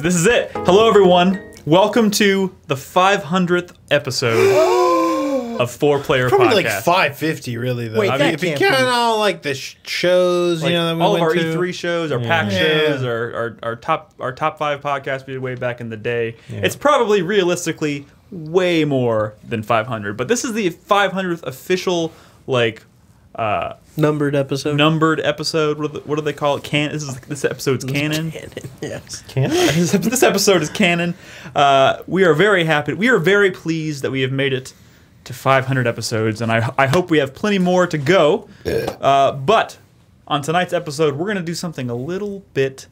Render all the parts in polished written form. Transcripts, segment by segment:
This is it. Hello, everyone. Welcome to the 500th episode of 4Player Probably Podcast. like 550, really, though. Wait, I mean, if you count all like the shows, Like, you know, that we all of went our to. E3 shows, our PAX shows, our top 5 podcasts we did way back in the day. Yeah. It's probably realistically way more than 500, but this is the 500th official numbered episode. What do they call it? This episode's canon. Yes. Canon? This episode is canon. We are very happy. We are very pleased that we have made it to 500 episodes, and I hope we have plenty more to go. But on tonight's episode, we're going to do something a little bit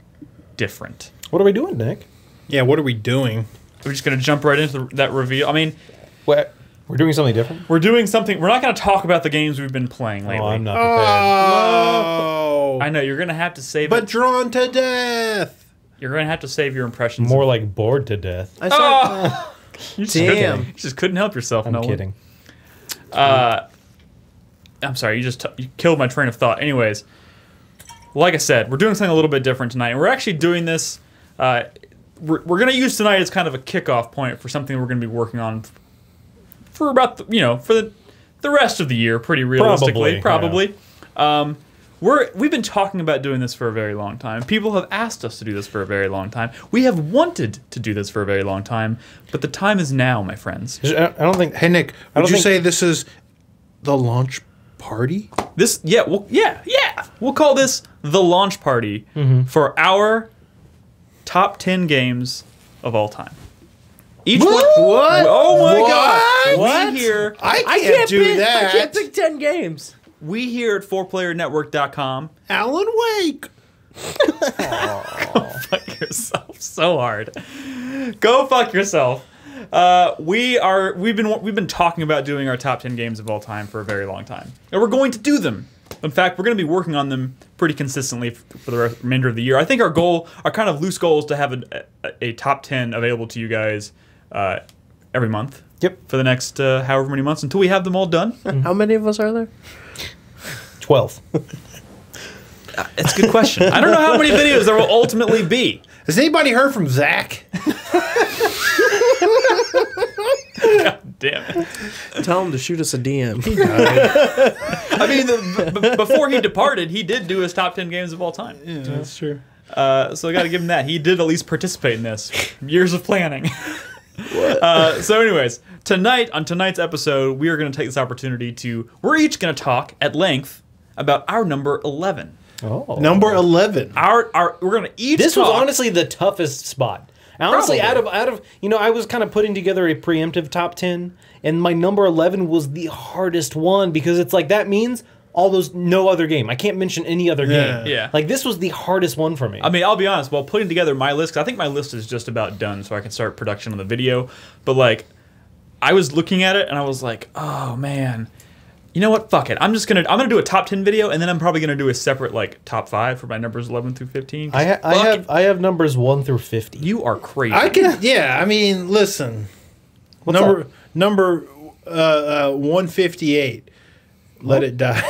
different. What are we doing, Nick? Yeah, what are we doing? We're just going to jump right into that reveal. I mean, What? We're doing something different? we're doing something. We're not going to talk about the games we've been playing lately. Oh, I'm not prepared. Oh! I know you're going to have to save But it. drawn to death! You're going to have to save your impressions. More like bored to death. I saw. You just Damn. couldn't- You just couldn't help yourself. I'm Nolan. kidding. I'm sorry, you killed my train of thought. Anyways, like I said, we're doing something a little bit different tonight. And we're actually doing this, we're going to use tonight as kind of a kickoff point for something we're going to be working on for about, for the rest of the year, pretty realistically. Probably. We've been talking about doing this for a very long time. People have asked us to do this for a very long time. We have wanted to do this for a very long time, but the time is now, my friends. I don't think... Hey, Nick, don't would you think- say this is the launch party? We'll call this the launch party for our top 10 games of all time. Each one. What? Oh my What? god! What? I can't do pick, that. I can't pick 10 games. We here at 4playernetwork.com Alan Wake. fuck yourself so hard. Go fuck yourself. We've been talking about doing our top 10 games of all time for a very long time, and we're going to do them. In fact, we're going to be working on them pretty consistently for the remainder of the year. I think our kind of loose goal is to have a top 10 available to you guys every month. Yep. For the next however many months until we have them all done. How many of us are there? 12. It's a good question. I don't know how many videos there will ultimately be. Has anybody heard from Zach? God damn it. Tell him to shoot us a DM. I mean, before he departed, he did do his top 10 games of all time. Yeah, that's true. So I got to give him that. He did at least participate in this. Years of planning. So anyways, on tonight's episode, we are going to take this opportunity we're each going to talk at length about our number 11. Oh. Number 11. We're going to each This talk. was honestly the toughest spot. Honestly, Probably. out of I was kind of putting together a preemptive top 10, and my number 11 was the hardest one because it's like that means no other game. I can't mention any other game. Yeah. Like this was the hardest one for me. I mean, I'll be honest, while putting together my list, 'cause I think my list is just about done, so I can start production on the video. But like, I was looking at it and I was like, oh man, you know what? Fuck it. I'm gonna do a top 10 video, and then I'm probably gonna do a separate like top 5 for my numbers 11 through 15. I have numbers 1 through 50. You are crazy. I mean, listen. Number 158. Let it die.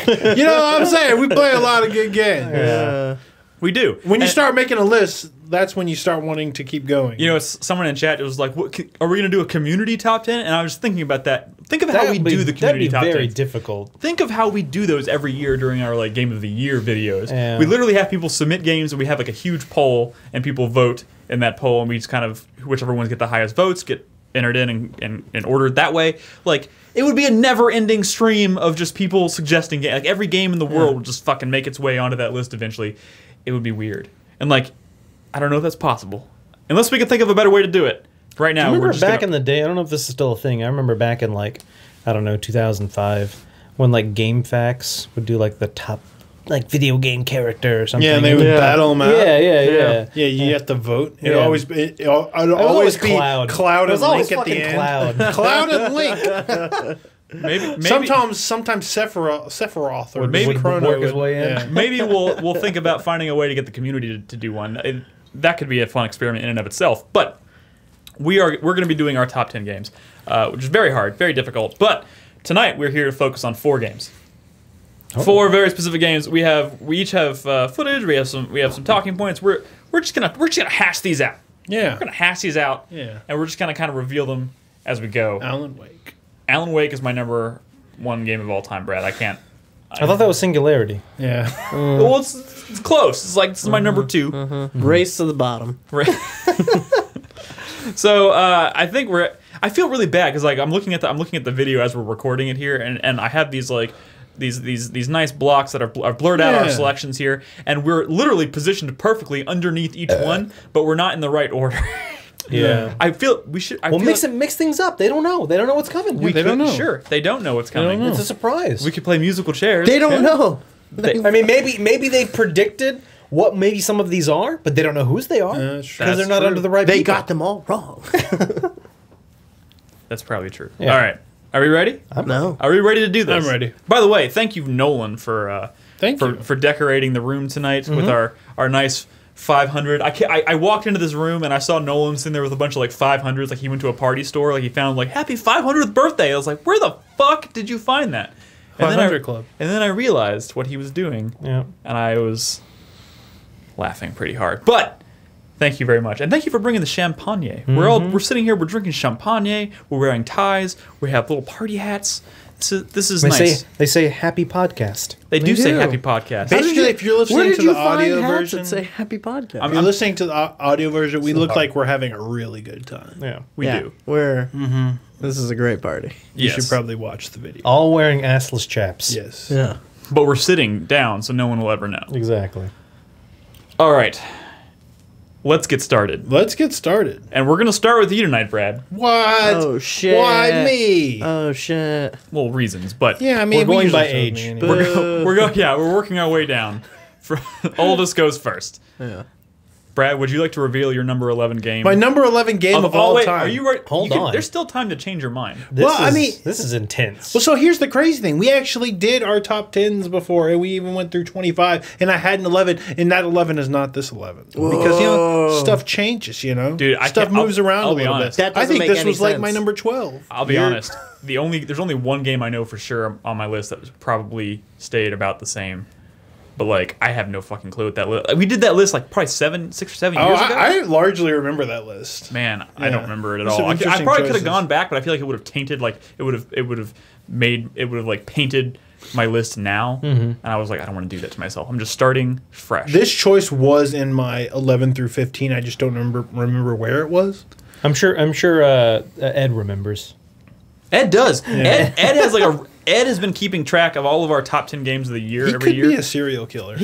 You know what I'm saying? We play a lot of good games. We do. When you start making a list, that's when you start wanting to keep going. You know, someone in chat was like, "Are we going to do a community top 10?" And I was thinking about that. Think of how we do the community top 10. That'd be very difficult. Think of how we do those every year during our like Game of the Year videos. Yeah. We literally have people submit games, and we have like a huge poll, and people vote in that poll, and we just kind of whichever ones get the highest votes get entered in and ordered that way. Like, it would be a never-ending stream of just people suggesting games. Like, every game in the world would just fucking make its way onto that list eventually. It would be weird. And, like, I don't know if that's possible. Unless we can think of a better way to do it. Right now, Remember we're just back in the day, I don't know if this is still a thing. I remember back in, like, I don't know, 2005, when, like, GameFAQs would do, like, the top, like, video game character or something. Yeah, and they would battle them out. Yeah. Yeah, you have to vote. It'd Yeah. always be, It was always be Cloud. Cloud It was and always Link at the fucking end. Cloud. Cloud and Link. Maybe Sometimes Sephiroth or maybe Chrono work his way in. Yeah. maybe we'll think about finding a way to get the community to do one. That could be a fun experiment in and of itself. But we're going to be doing our top 10 games, which is very hard, very difficult. But tonight we're here to focus on 4 games. Oh. 4 very specific games. We each have footage. We have some talking points. We're we're just gonna hash these out. Yeah. We're gonna hash these out. Yeah. And we're just gonna kind of reveal them as we go. Alan Wake. Alan Wake is my number 1 game of all time, Brad. I can't. I thought that was Singularity. Yeah. Well, it's close. It's like this is my number 2. Race to the bottom. Right. So I think I feel really bad because like I'm looking at the video as we're recording it here, and I have these like these nice blocks that are blurred out our selections here, and we're literally positioned perfectly underneath each one, but we're not in the right order. Yeah. I feel we should. Well, mix things up. They don't know. They don't know what's coming. They don't know. Sure, they don't know what's coming. It's a surprise. We could play musical chairs. They don't know. I mean, maybe they predicted what maybe some of these are, but they don't know whose they are because they're not under the right. They people. got them all wrong. That's probably true. Yeah. All right, are we ready? No. Are we ready to do this? I'm ready. By the way, thank you, Nolan, for Thank you. for decorating the room tonight with our nice 500. I walked into this room and I saw Nolan sitting there with a bunch of like 500s, like he went to a party store, like he found like happy 500th birthday. I was like, where the fuck did you find that? And 500 Club. And then I realized what he was doing. Yeah. And I was laughing pretty hard. But thank you very much, and thank you for bringing the champagne. We're sitting here, we're drinking champagne, we're wearing ties, we have little party hats. This is nice. They say happy podcast. They do say do. happy podcast. Basically, if you're Where listening did to you the find audio hats version, that say happy podcast? if you're listening to the audio version, we look like we're having a really good time. Yeah. We yeah, do. We're this is a great party. You Yes. should probably watch the video. All wearing assless chaps. Yes. Yeah. But we're sitting down, so no one will ever know. Exactly. All right. Let's get started. Let's get started. And we're going to start with you tonight, Brad. What? Oh shit. Why me? Oh shit. Well, reasons, but Yeah, I mean, We're going we by usually age. throw me anyway. we're working our way down. Oldest goes first. Yeah. Brad, would you like to reveal your number 11 game? My number 11 game of all wait, time. Are you right? Hold on. There's still time to change your mind. This is intense. Well, so here's the crazy thing. We actually did our top 10s before, and we even went through 25, and I had an 11, and that 11 is not this 11. Because, you know, stuff changes, you know? Dude, stuff moves around I'll a be little honest. bit. That I doesn't think make this any was like my sense. number 12. I'll be honest. There's only one game I know for sure on my list that was probably stayed about the same. But like, I have no fucking clue what that list. We did that list like probably 6 or 7 years ago. I largely remember that list. Man, I don't remember it at There's some all. I interesting probably could have choices. gone back, but I feel like it would have tainted. Like it would have like painted my list now. And I was like, I don't want to do that to myself. I'm just starting fresh. This choice was in my 11 through 15. I just don't remember where it was. I'm sure Ed remembers. Ed does. Ed has like Ed has been keeping track of all of our top 10 games of the year He every could year. be a serial killer.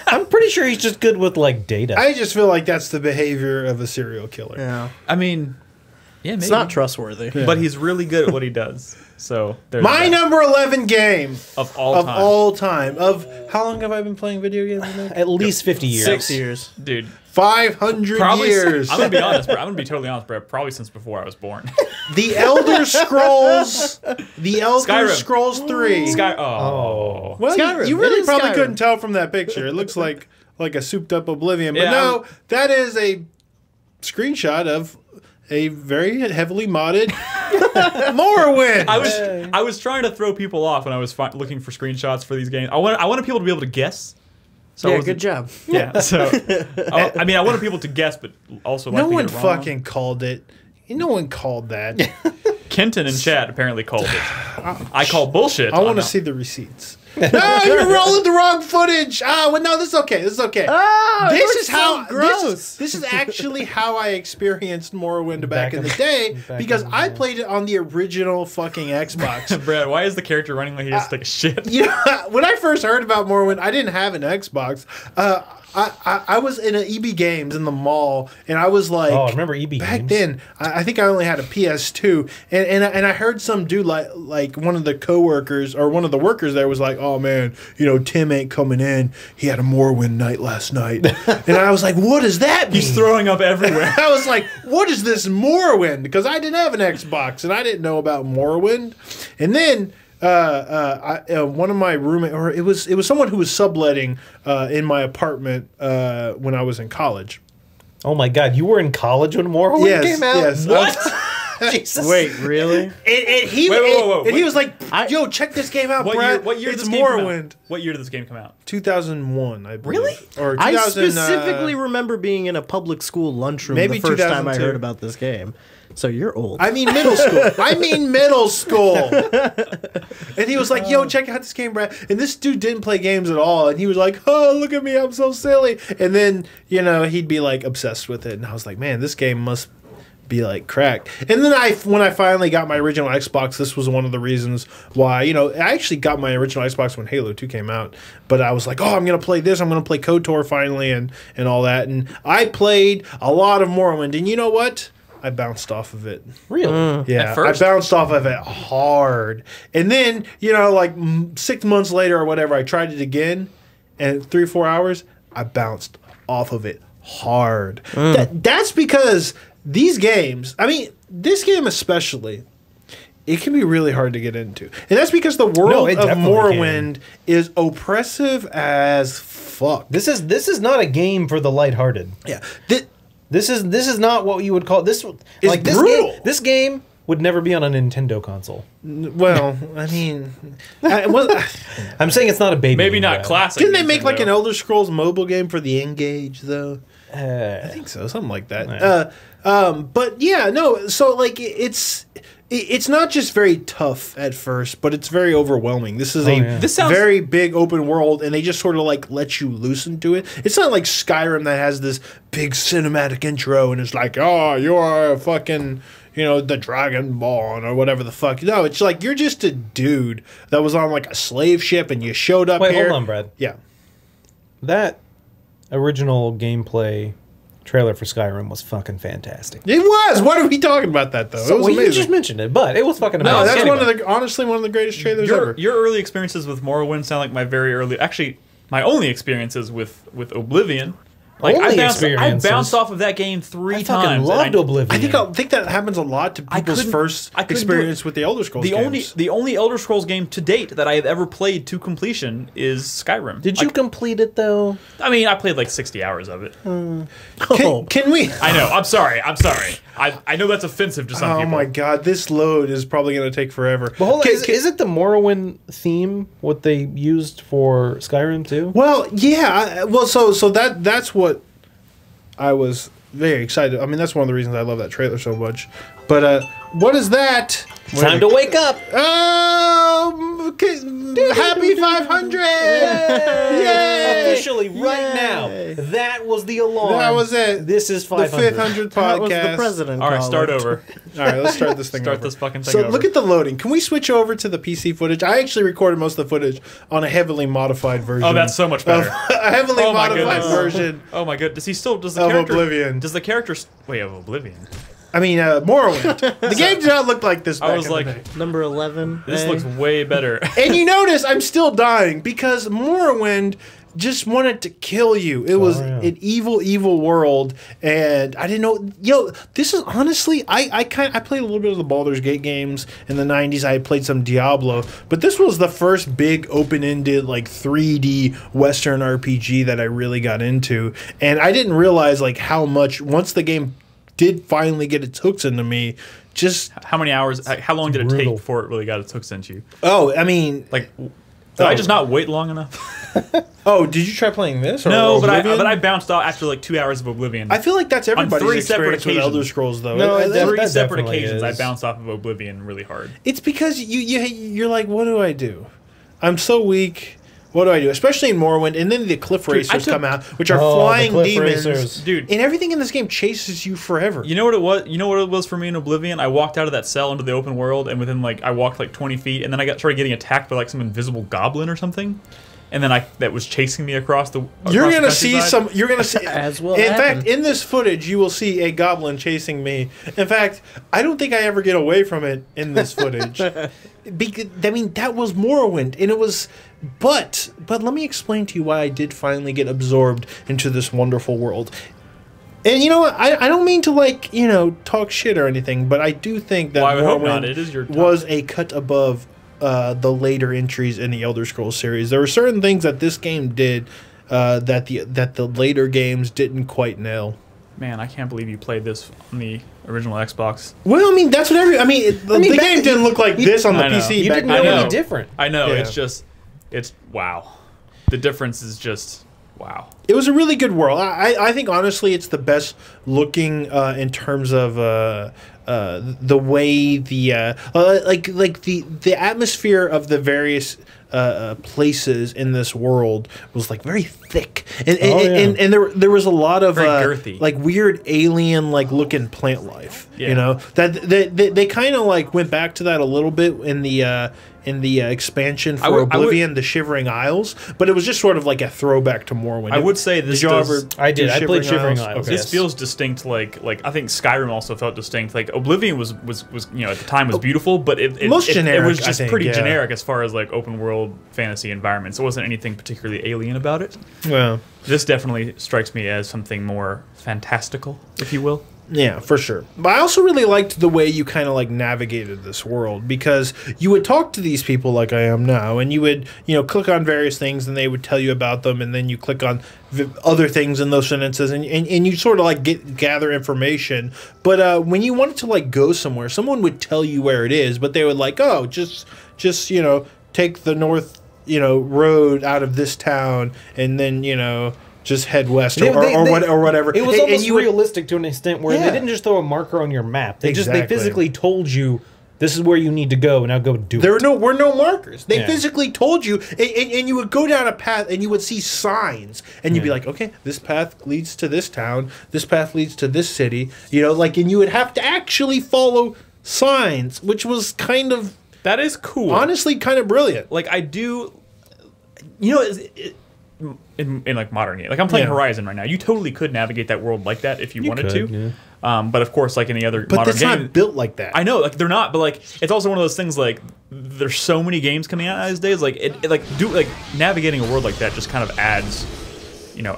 I'm pretty sure he's just good with like data. I just feel like that's the behavior of a serial killer. Yeah. I mean, yeah, maybe. It's not trustworthy. But he's really good at what he does. So there's My that. number 11 game of all of time. all time. Of how long have I been playing video games? Nick? At least 50 years. 6 years. Dude, 500 probably. years. I'm gonna be honest, bro. I'm gonna be totally honest, bro. Probably since before I was born. The Elder Scrolls. The Elder Skyrim. Scrolls 3. Oh. Well, Skyrim. you It really is probably Skyrim. couldn't tell from that picture. It looks like a souped up Oblivion, but Yeah, no, that is a screenshot of a very heavily modded Morrowind. I was trying to throw people off when I was looking for screenshots for these games. I wanted people to be able to guess. So I Yeah, wasn't- good job. Yeah. So I mean, I wanted people to guess, but also like No to one get it wrong. fucking called it. No one called that. Kenton in chat apparently called it. I call bullshit. I want to no. see the receipts. No, you're rolling the wrong footage. Well, no, this is okay. This is okay. This is how gross. This is actually how I experienced Morrowind back in the Back day in because the I day. played it on the original fucking Xbox. Brad, why is the character running like he has to take a shit? You know, when I first heard about Morrowind, I didn't have an Xbox. I was in an EB Games in the mall, and I was like, Oh, I remember EB back Games. then. I think I only had a PS2, and I heard some dude like one of the coworkers or one of the workers there was like, oh man, you know, Tim ain't coming in. He had a Morrowind night last night, and I was like, what does that mean? He's throwing up everywhere. I was like, what is this Morrowind? Because I didn't have an Xbox and I didn't know about Morrowind. And then one of my roommate, or it was someone who was subletting in my apartment when I was in college. Oh my God, you were in college when Morrowind Yes, came out? yes. What? Jesus. Wait, really? And he Wait. and he was like, "Yo, check this game out, Brad. What year did it's this game come Morrowind." out? What year did this game come out? 2001, I believe. Really? Or 2000, I specifically remember being in a public school lunchroom Maybe the first time I 2002. heard about this game. So you're old. I mean middle school. middle school. And he was like, "Yo, check out this game, Brad." And this dude didn't play games at all. And he was like, "Oh, look at me, I'm so silly." And then, he'd be like obsessed with it. And I was like, "Man, this game must be like crack." And then when I finally got my original Xbox, this was one of the reasons why, I actually got my original Xbox when Halo 2 came out. But I was like, "Oh, I'm going to play this. I'm going to play KOTOR finally," and all that. And I played a lot of Morrowind. And you know what? I bounced off of it. Really? Yeah, At first? I bounced off of it hard. And then, like 6 months later or whatever, I tried it again. And 3 or 4 hours, I bounced off of it hard. That's because these games, this game especially, it can be really hard to get into. And that's because the world it of definitely Morrowind is oppressive as fuck. This is not a game for the lighthearted. Yeah. This is not what you would call this. It's brutal. This game would never be on a Nintendo console. Well, I'm saying it's not a baby. Maybe game, not Brad. classic. didn't they make like Nintendo. an Elder Scrolls mobile game for the N-Gage though? I think so, something like that. But yeah, no. So like, it's not just very tough at first, but it's very overwhelming. This is This sounds very big open world, and they just sort of like let you loose into it. It's not like Skyrim that has this big cinematic intro, and it's like, "Oh, you are a fucking." The Dragonborn or whatever the fuck. No, it's like you're just a dude that was on like a slave ship and you showed up Wait, here. hold on, Brad. Yeah. That original gameplay trailer for Skyrim was fucking fantastic. It was. What are we talking about that though? It was Well, you amazing. just mentioned it, but it was fucking amazing. No, that's Anyway. honestly one of the greatest trailers ever. Your early experiences with Morrowind sound like my only experiences with Oblivion. Like Only I experiences? bounced off of that game three I fucking times. loved Oblivion. I think that happens a lot to people's couldn't- first I couldn't do experience it. with the Elder Scrolls The games. only Elder Scrolls game to date that I have ever played to completion is Skyrim. Did you complete it though? I mean, I played like 60 hours of it. Can we? I know. I'm sorry. I know that's offensive to some Oh people. my god, this load is probably going to take forever. But hold on, Can- is it the Morrowind theme what they used for Skyrim too? Well, yeah. So that's what I was very excited. I mean, that's one of the reasons I love that trailer so much. But what is that? Time to wake up. Okay, happy 500! Yay! Officially, right now, that was the alarm. That was it. This is The 500. 500 That was the podcast. president. All right, start called it. over. All right, let's start this thing Start over. this fucking thing So over. look at the loading. Can we switch over to the PC footage? I actually recorded most of the footage on a heavily modified version. Oh, that's so much better. a heavily Oh my modified goodness. version Oh my god, does the of character Oblivion. Does the character wait, of Oblivion? I mean, Morrowind. The game did not look like this back I was in the like, day. Number 11. this eh? looks way better. And you notice I'm still dying because Morrowind just wanted to kill you. It was yeah. an evil, evil world, and I didn't know. Yo, this is honestly, I played a little bit of the Baldur's Gate games in the '90s. I played some Diablo, but this was the first big open-ended like 3D Western RPG that I really got into, and I didn't realize like how much once the game did finally get its hooks into me. Just How many hours? How long did it brutal. take before it really got its hooks into you? I mean, Like, did I just not wait long enough? did you try playing this? Or No, but Oblivion? I bounced out after like 2 hours of Oblivion. I feel like that's everybody's three separate experience with occasions. Elder Scrolls, though. No, It- that- Three separate definitely occasions, I is. bounced off of Oblivion really hard. it's because you're like, what do I do? I'm so weak. What do I do? Especially in Morrowind, and then the cliff racers took- come out, which are Oh, the flying cliff demons. racers. Dude. And everything in this game chases you forever. You know what it was? You know what it was for me in Oblivion? I walked out of that cell into the open world, and within I walked like 20 feet, and then I started getting attacked by like some invisible goblin or something, and then that was chasing me across the. You're across the gonna see countryside. some. You're gonna see. As will In happen. fact, in this footage, you will see a goblin chasing me. In fact, I don't think I ever get away from it in this footage. Because, I mean, that was Morrowind, and it was. But let me explain to you why I did finally get absorbed into this wonderful world. And you know what? I don't mean to talk shit or anything, but I do think that Well, I would hope not. Morrowind It is your top. was a cut above the later entries in the Elder Scrolls series. There were certain things that this game did that the later games didn't quite nail. man, I can't believe you played this on the original Xbox. Well, I mean, that's what the game didn't look like this on the I know. PC. You back didn't then. know I know. any different. I know, Yeah. it's wow. The difference is just wow. It was a really good world. I think honestly, it's the best looking in terms of the way the atmosphere of the various places in this world was like very thick, and there was a lot of Very girthy. like weird alien like looking plant life. Yeah. You know that they kind of like went back to that a little bit in the expansion for Oblivion, the Shivering Isles, but it was just sort of like a throwback to Morrowind. I would say this Did you does- ever I did. do I played Shivering Isles. Okay. This feels distinct, like I think Skyrim also felt distinct. Like Oblivion was at the time was beautiful, but it generic, was I just think, pretty yeah. generic as far as like open world fantasy environments. There wasn't anything particularly alien about it. Well, This definitely strikes me as something more fantastical, if you will. yeah, for sure. But I also really liked the way you kind of like navigated this world, because you would talk to these people like I am now, and you would, click on various things and they would tell you about them, and then you click on other things in those sentences, and you sort of like gather information. But when you wanted to like go somewhere, someone would tell you where it is, but they would like, oh, just take the north, road out of this town, and then, just head west or whatever. It was And almost you would- realistic to an extent where Yeah. they didn't just throw a marker on your map. They Exactly. physically told you this is where you need to go. Now go do There it. were no markers. They Yeah. physically told you, and you would go down a path, and you would see signs, and you'd be like, okay, this path leads to this town, this path leads to this city, and you would have to actually follow signs, which was kind of, That is cool. honestly, kind of brilliant. Like I do, in like modern game, like I'm playing Yeah. Horizon right now. You totally could navigate that world like that if you wanted could, to. But of course, like any other But modern it's game, not built like that. I know, like they're not, but like it's also one of those things. Like there's so many games coming out these days. Like navigating a world like that just kind of adds,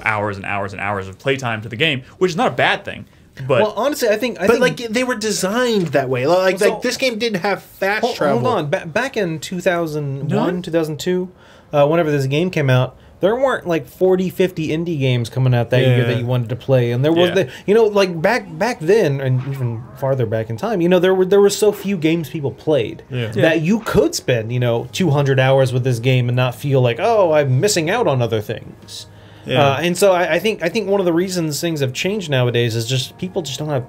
hours and hours and hours of playtime to the game, which is not a bad thing. But Well, honestly, I think But like they were designed that way. Like So- this game didn't have fast hold travel. on. Back in 2001, 2002, whenever this game came out, there weren't like 40, 50 indie games coming out that year Yeah. that you wanted to play, and there was Yeah. like back then, and even farther back in time, there were so few games people played that you could spend 200 hours with this game and not feel like, oh, I'm missing out on other things. Yeah. And so I think one of the reasons things have changed nowadays is just people just don't have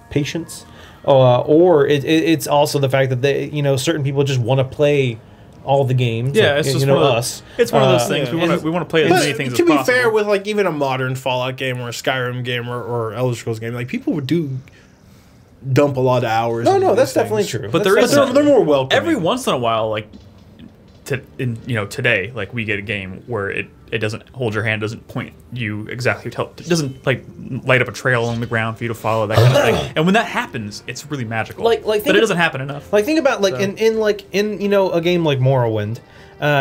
patience, or it's also the fact that they certain people just want to play all the games. yeah, like, it's just one one of us. It's one of those things. yeah. We want to play as But many things to as be possible. fair, with like even a modern Fallout game or a Skyrim game or Elder Scrolls game, like people would do dump a lot of hours. No, into that's these definitely things. true. But That's there is definitely They're more welcoming. every once in a while, like today, like we get a game where it doesn't hold your hand, doesn't point you exactly, it doesn't like light up a trail on the ground for you to follow, that kind of thing. And when that happens, it's really magical. Like but think it doesn't happen enough. Like think about like in a game like Morrowind,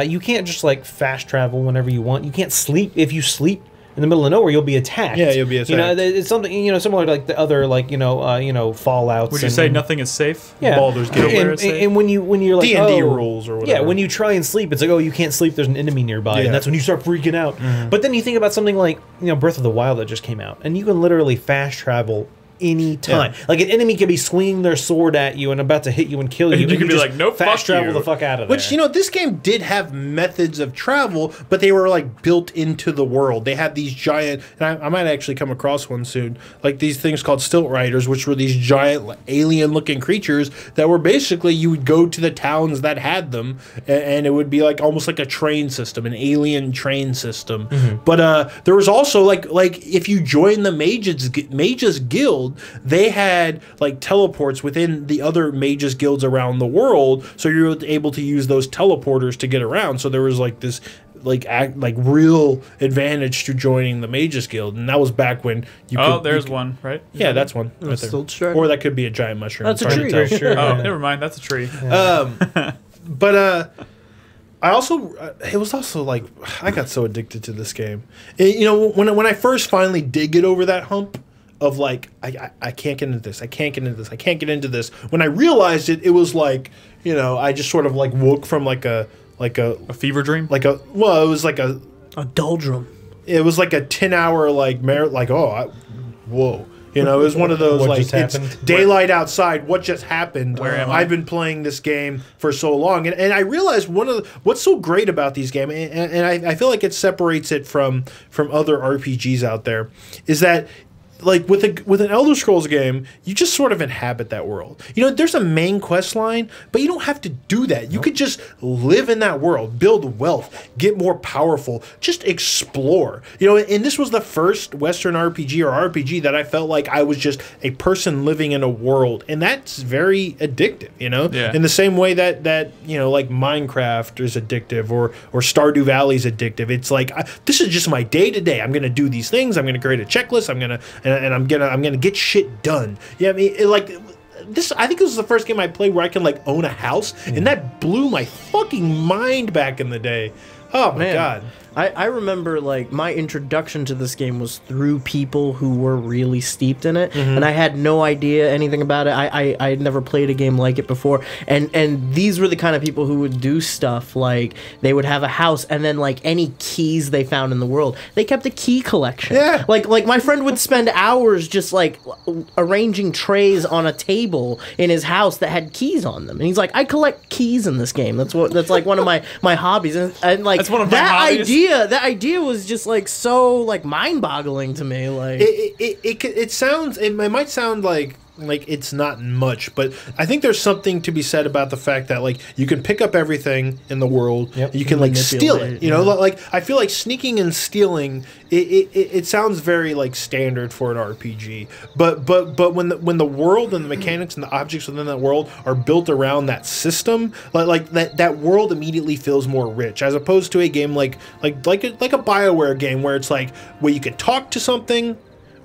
you can't just like fast travel whenever you want. You can't sleep. If you sleep in the middle of nowhere, you'll be attacked. Yeah, you'll be attacked. It's something similar to like the other Fallouts. Would you say nothing is safe? Yeah, Baldur's Gate where and, it's safe? and when you're like D&D oh, rules or Yeah, whatever. when you try and sleep, it's like, oh, you can't sleep. There's an enemy nearby, Yeah. and that's when you start freaking out. But then you think about something like Breath of the Wild that just came out, and you can literally fast travel any time. Yeah. Like an enemy could be swinging their sword at you and about to hit you and kill you. And you could be just like, nope, fast fuck travel you. the fuck out of Which there. this game did have methods of travel, but they were like built into the world. They had these giant, and I might actually come across one soon, like these things called stilt riders, which were these giant alien-looking creatures that were basically you would go to the towns that had them, and it would be like almost like a train system, an alien train system. But there was also like if you join the mages guild, they had like teleports within the other mages guilds around the world, so you were able to use those teleporters to get around. So there was like this like real advantage to joining the mages guild, and that was back when you There's one, right? yeah, that's one right That's there. still true. Or that could be a giant mushroom. That's a It's hard tree. to tell. Sure. Oh, never mind. That's a tree. But I also it was also like I got so addicted to this game. When I first finally did get over that hump of like I can't get into this, I can't get into this, I can't get into this. When I realized it was like I just sort of like woke from like a A fever dream? it was like a A doldrum. it was like a 10-hour like whoa. You know, it was one of those What like just it's happened? daylight outside. What just happened? Where am I? I've been playing this game for so long, and I realized what's so great about these games, and I feel like it separates it from other RPGs out there, is that like with an Elder Scrolls game, you just sort of inhabit that world. You know, there's a main quest line, but you don't have to do that. You could just live in that world, build wealth, get more powerful, just explore. You know, and this was the first Western RPG or RPG that I felt like I was just a person living in a world, and that's very addictive. You know, in the same way that you know, like Minecraft is addictive or Stardew Valley is addictive. It's like this is just my day to day. I'm gonna do these things. I'm gonna create a checklist. I'm gonna get shit done. Yeah, I mean, like this. I think this was the first game I played where I can like own a house, and that blew my fucking mind back in the day. Oh my god. I remember like my introduction to this game was through people who were really steeped in it, and I had no idea anything about it. I had never played a game like it before, and these were the kind of people who would do stuff like they would have a house, and then like any keys they found in the world, they kept a key collection. Yeah. Like my friend would spend hours just like arranging trays on a table in his house that had keys on them, and he's like, I collect keys in this game. That's like one of my hobbies, and like that's one of my that hobbies. that idea was just like so like mind-boggling to me. Like it might sound like it's not much, but I think there's something to be said about the fact that like you can pick up everything in the world, you can like steal it. You know, like I feel like sneaking and stealing. It sounds very like standard for an RPG, but when the world and the mechanics and the objects within that world are built around that system, like that world immediately feels more rich, as opposed to a game like a BioWare game where it's like where you can talk to something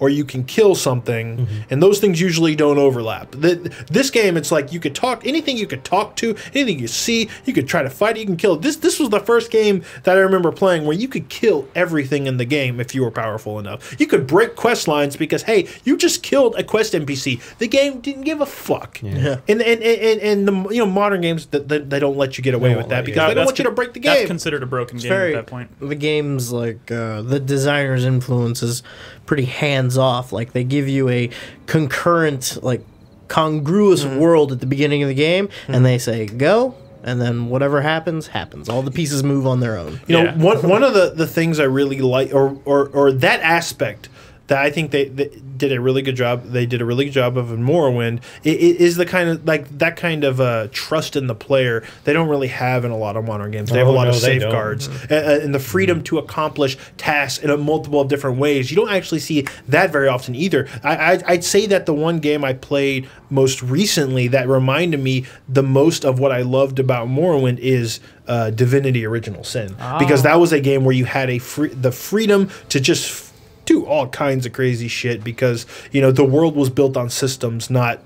or you can kill something, and those things usually don't overlap. This game, it's like you could talk anything you could talk to, anything you see, you could try to fight it, you can kill it. This was the first game that I remember playing where you could kill everything in the game if you were powerful enough. You could break quest lines because, hey, you just killed a quest NPC. The game didn't give a fuck. Yeah. And the modern games, they don't let you get away with that because they don't want you to break the game. That's considered a broken game at that point. The game's like the designer's influence is pretty hands-off. Like they give you a concurrent, like congruous world at the beginning of the game, and they say go, and then whatever happens. All the pieces move on their own. You know, one of the things I really like, or that aspect that I think they did a really good job. They did a really good job of in Morrowind. It is the kind of like that kind of trust in the player they don't really have in a lot of modern games. They have a lot of safeguards and the freedom to accomplish tasks in a multiple of different ways. You don't actually see that very often either. I'd say that the one game I played most recently that reminded me the most of what I loved about Morrowind is Divinity: Original Sin, because that was a game where you had the freedom to just do all kinds of crazy shit because, you know, the world was built on systems, not,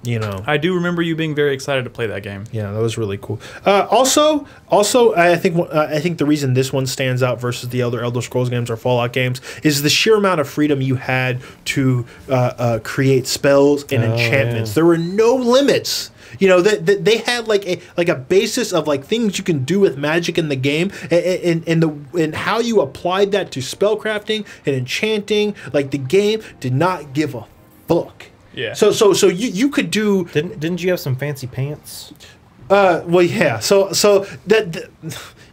you know. I do remember you being very excited to play that game. Yeah, that was really cool. Also, I think the reason this one stands out versus the other Elder Scrolls games or Fallout games is the sheer amount of freedom you had to create spells and enchantments. Yeah. There were no limits. You know, they had like a basis of like things you can do with magic in the game, and how you applied that to spellcrafting and enchanting. Like the game did not give a fuck. Yeah. So you could do. Didn't you have some fancy pants? Well, yeah. So that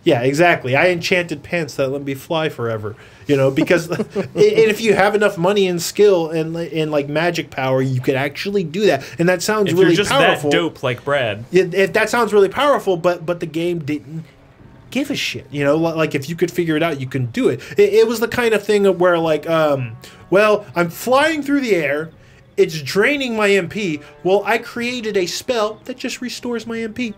yeah, exactly. I enchanted pants that let me fly forever. You know, because and if you have enough money and skill and like magic power, you could actually do that. And that sounds really just powerful. That dope like Brad. If that sounds really powerful, but the game didn't give a shit. You know, like if you could figure it out, you can do it. It was the kind of thing where like, well, I'm flying through the air. It's draining my MP. Well, I created a spell that just restores my MP.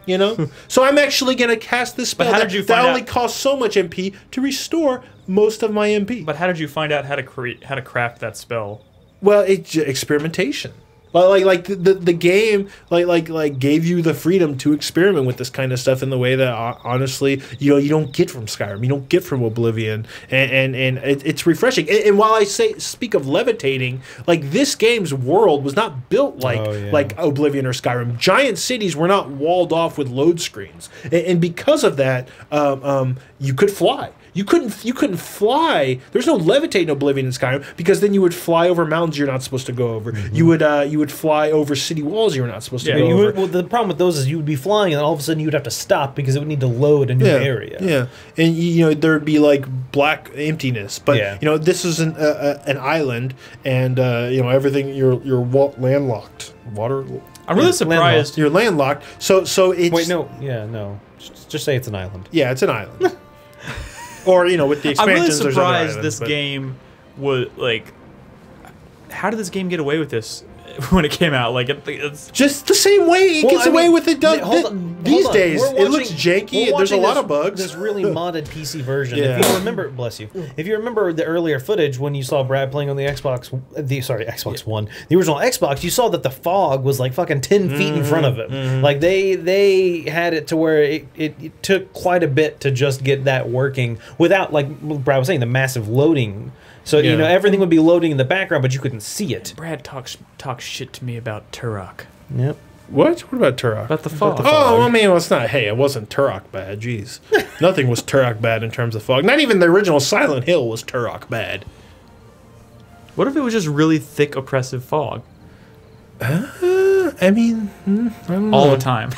You know? So I'm actually going to cast this spell that only costs so much MP to restore most of my MP. But how did you find out how to craft that spell? Well, it's experimentation. Like the game like gave you the freedom to experiment with this kind of stuff in the way that honestly you don't get from Skyrim, you don't get from Oblivion, and it's refreshing. And while I speak of levitating, like this game's world was not built like Oblivion or Skyrim. Giant cities were not walled off with load screens, and because of that, you could fly. You couldn't fly. There's no levitating Oblivion in Skyrim because then you would fly over mountains you're not supposed to go over. Mm-hmm. You would fly over city walls you're not supposed to go over. Well, the problem with those is you would be flying and all of a sudden you would have to stop because it would need to load a new area. Yeah, and there would be like black emptiness. But this is an island, and everything you're landlocked. Water. I'm really surprised you're landlocked. So it's no. Just say it's an island. Yeah, it's an island. Or with the expansions. I'm really surprised islands, this game was like. How did this game get away with this when it came out? Like it's just the same way it gets away with it these days. It looks janky. There's a lot of bugs. This really modded PC version. Yeah. If you remember, bless you. If you remember the earlier footage when you saw Brad playing on the Xbox One, the original Xbox, you saw that the fog was like fucking 10 feet in front of him. Mm-hmm. Like they had it to where it took quite a bit to just get that working without, like Brad was saying, the massive loading. So everything would be loading in the background, but you couldn't see it. Brad talks shit to me about Turok. Yep. What? What about Turok? About the fog. Oh, I mean, it's not. Hey, it wasn't Turok bad. Jeez, nothing was Turok bad in terms of fog. Not even the original Silent Hill was Turok bad. What if it was just really thick, oppressive fog? I mean, I don't know. All the time,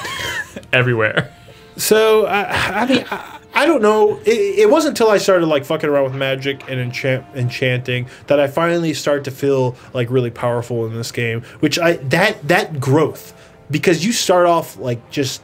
everywhere. So I don't know. It wasn't until I started like fucking around with magic and enchanting that I finally start to feel like really powerful in this game. Which that growth, because you start off like just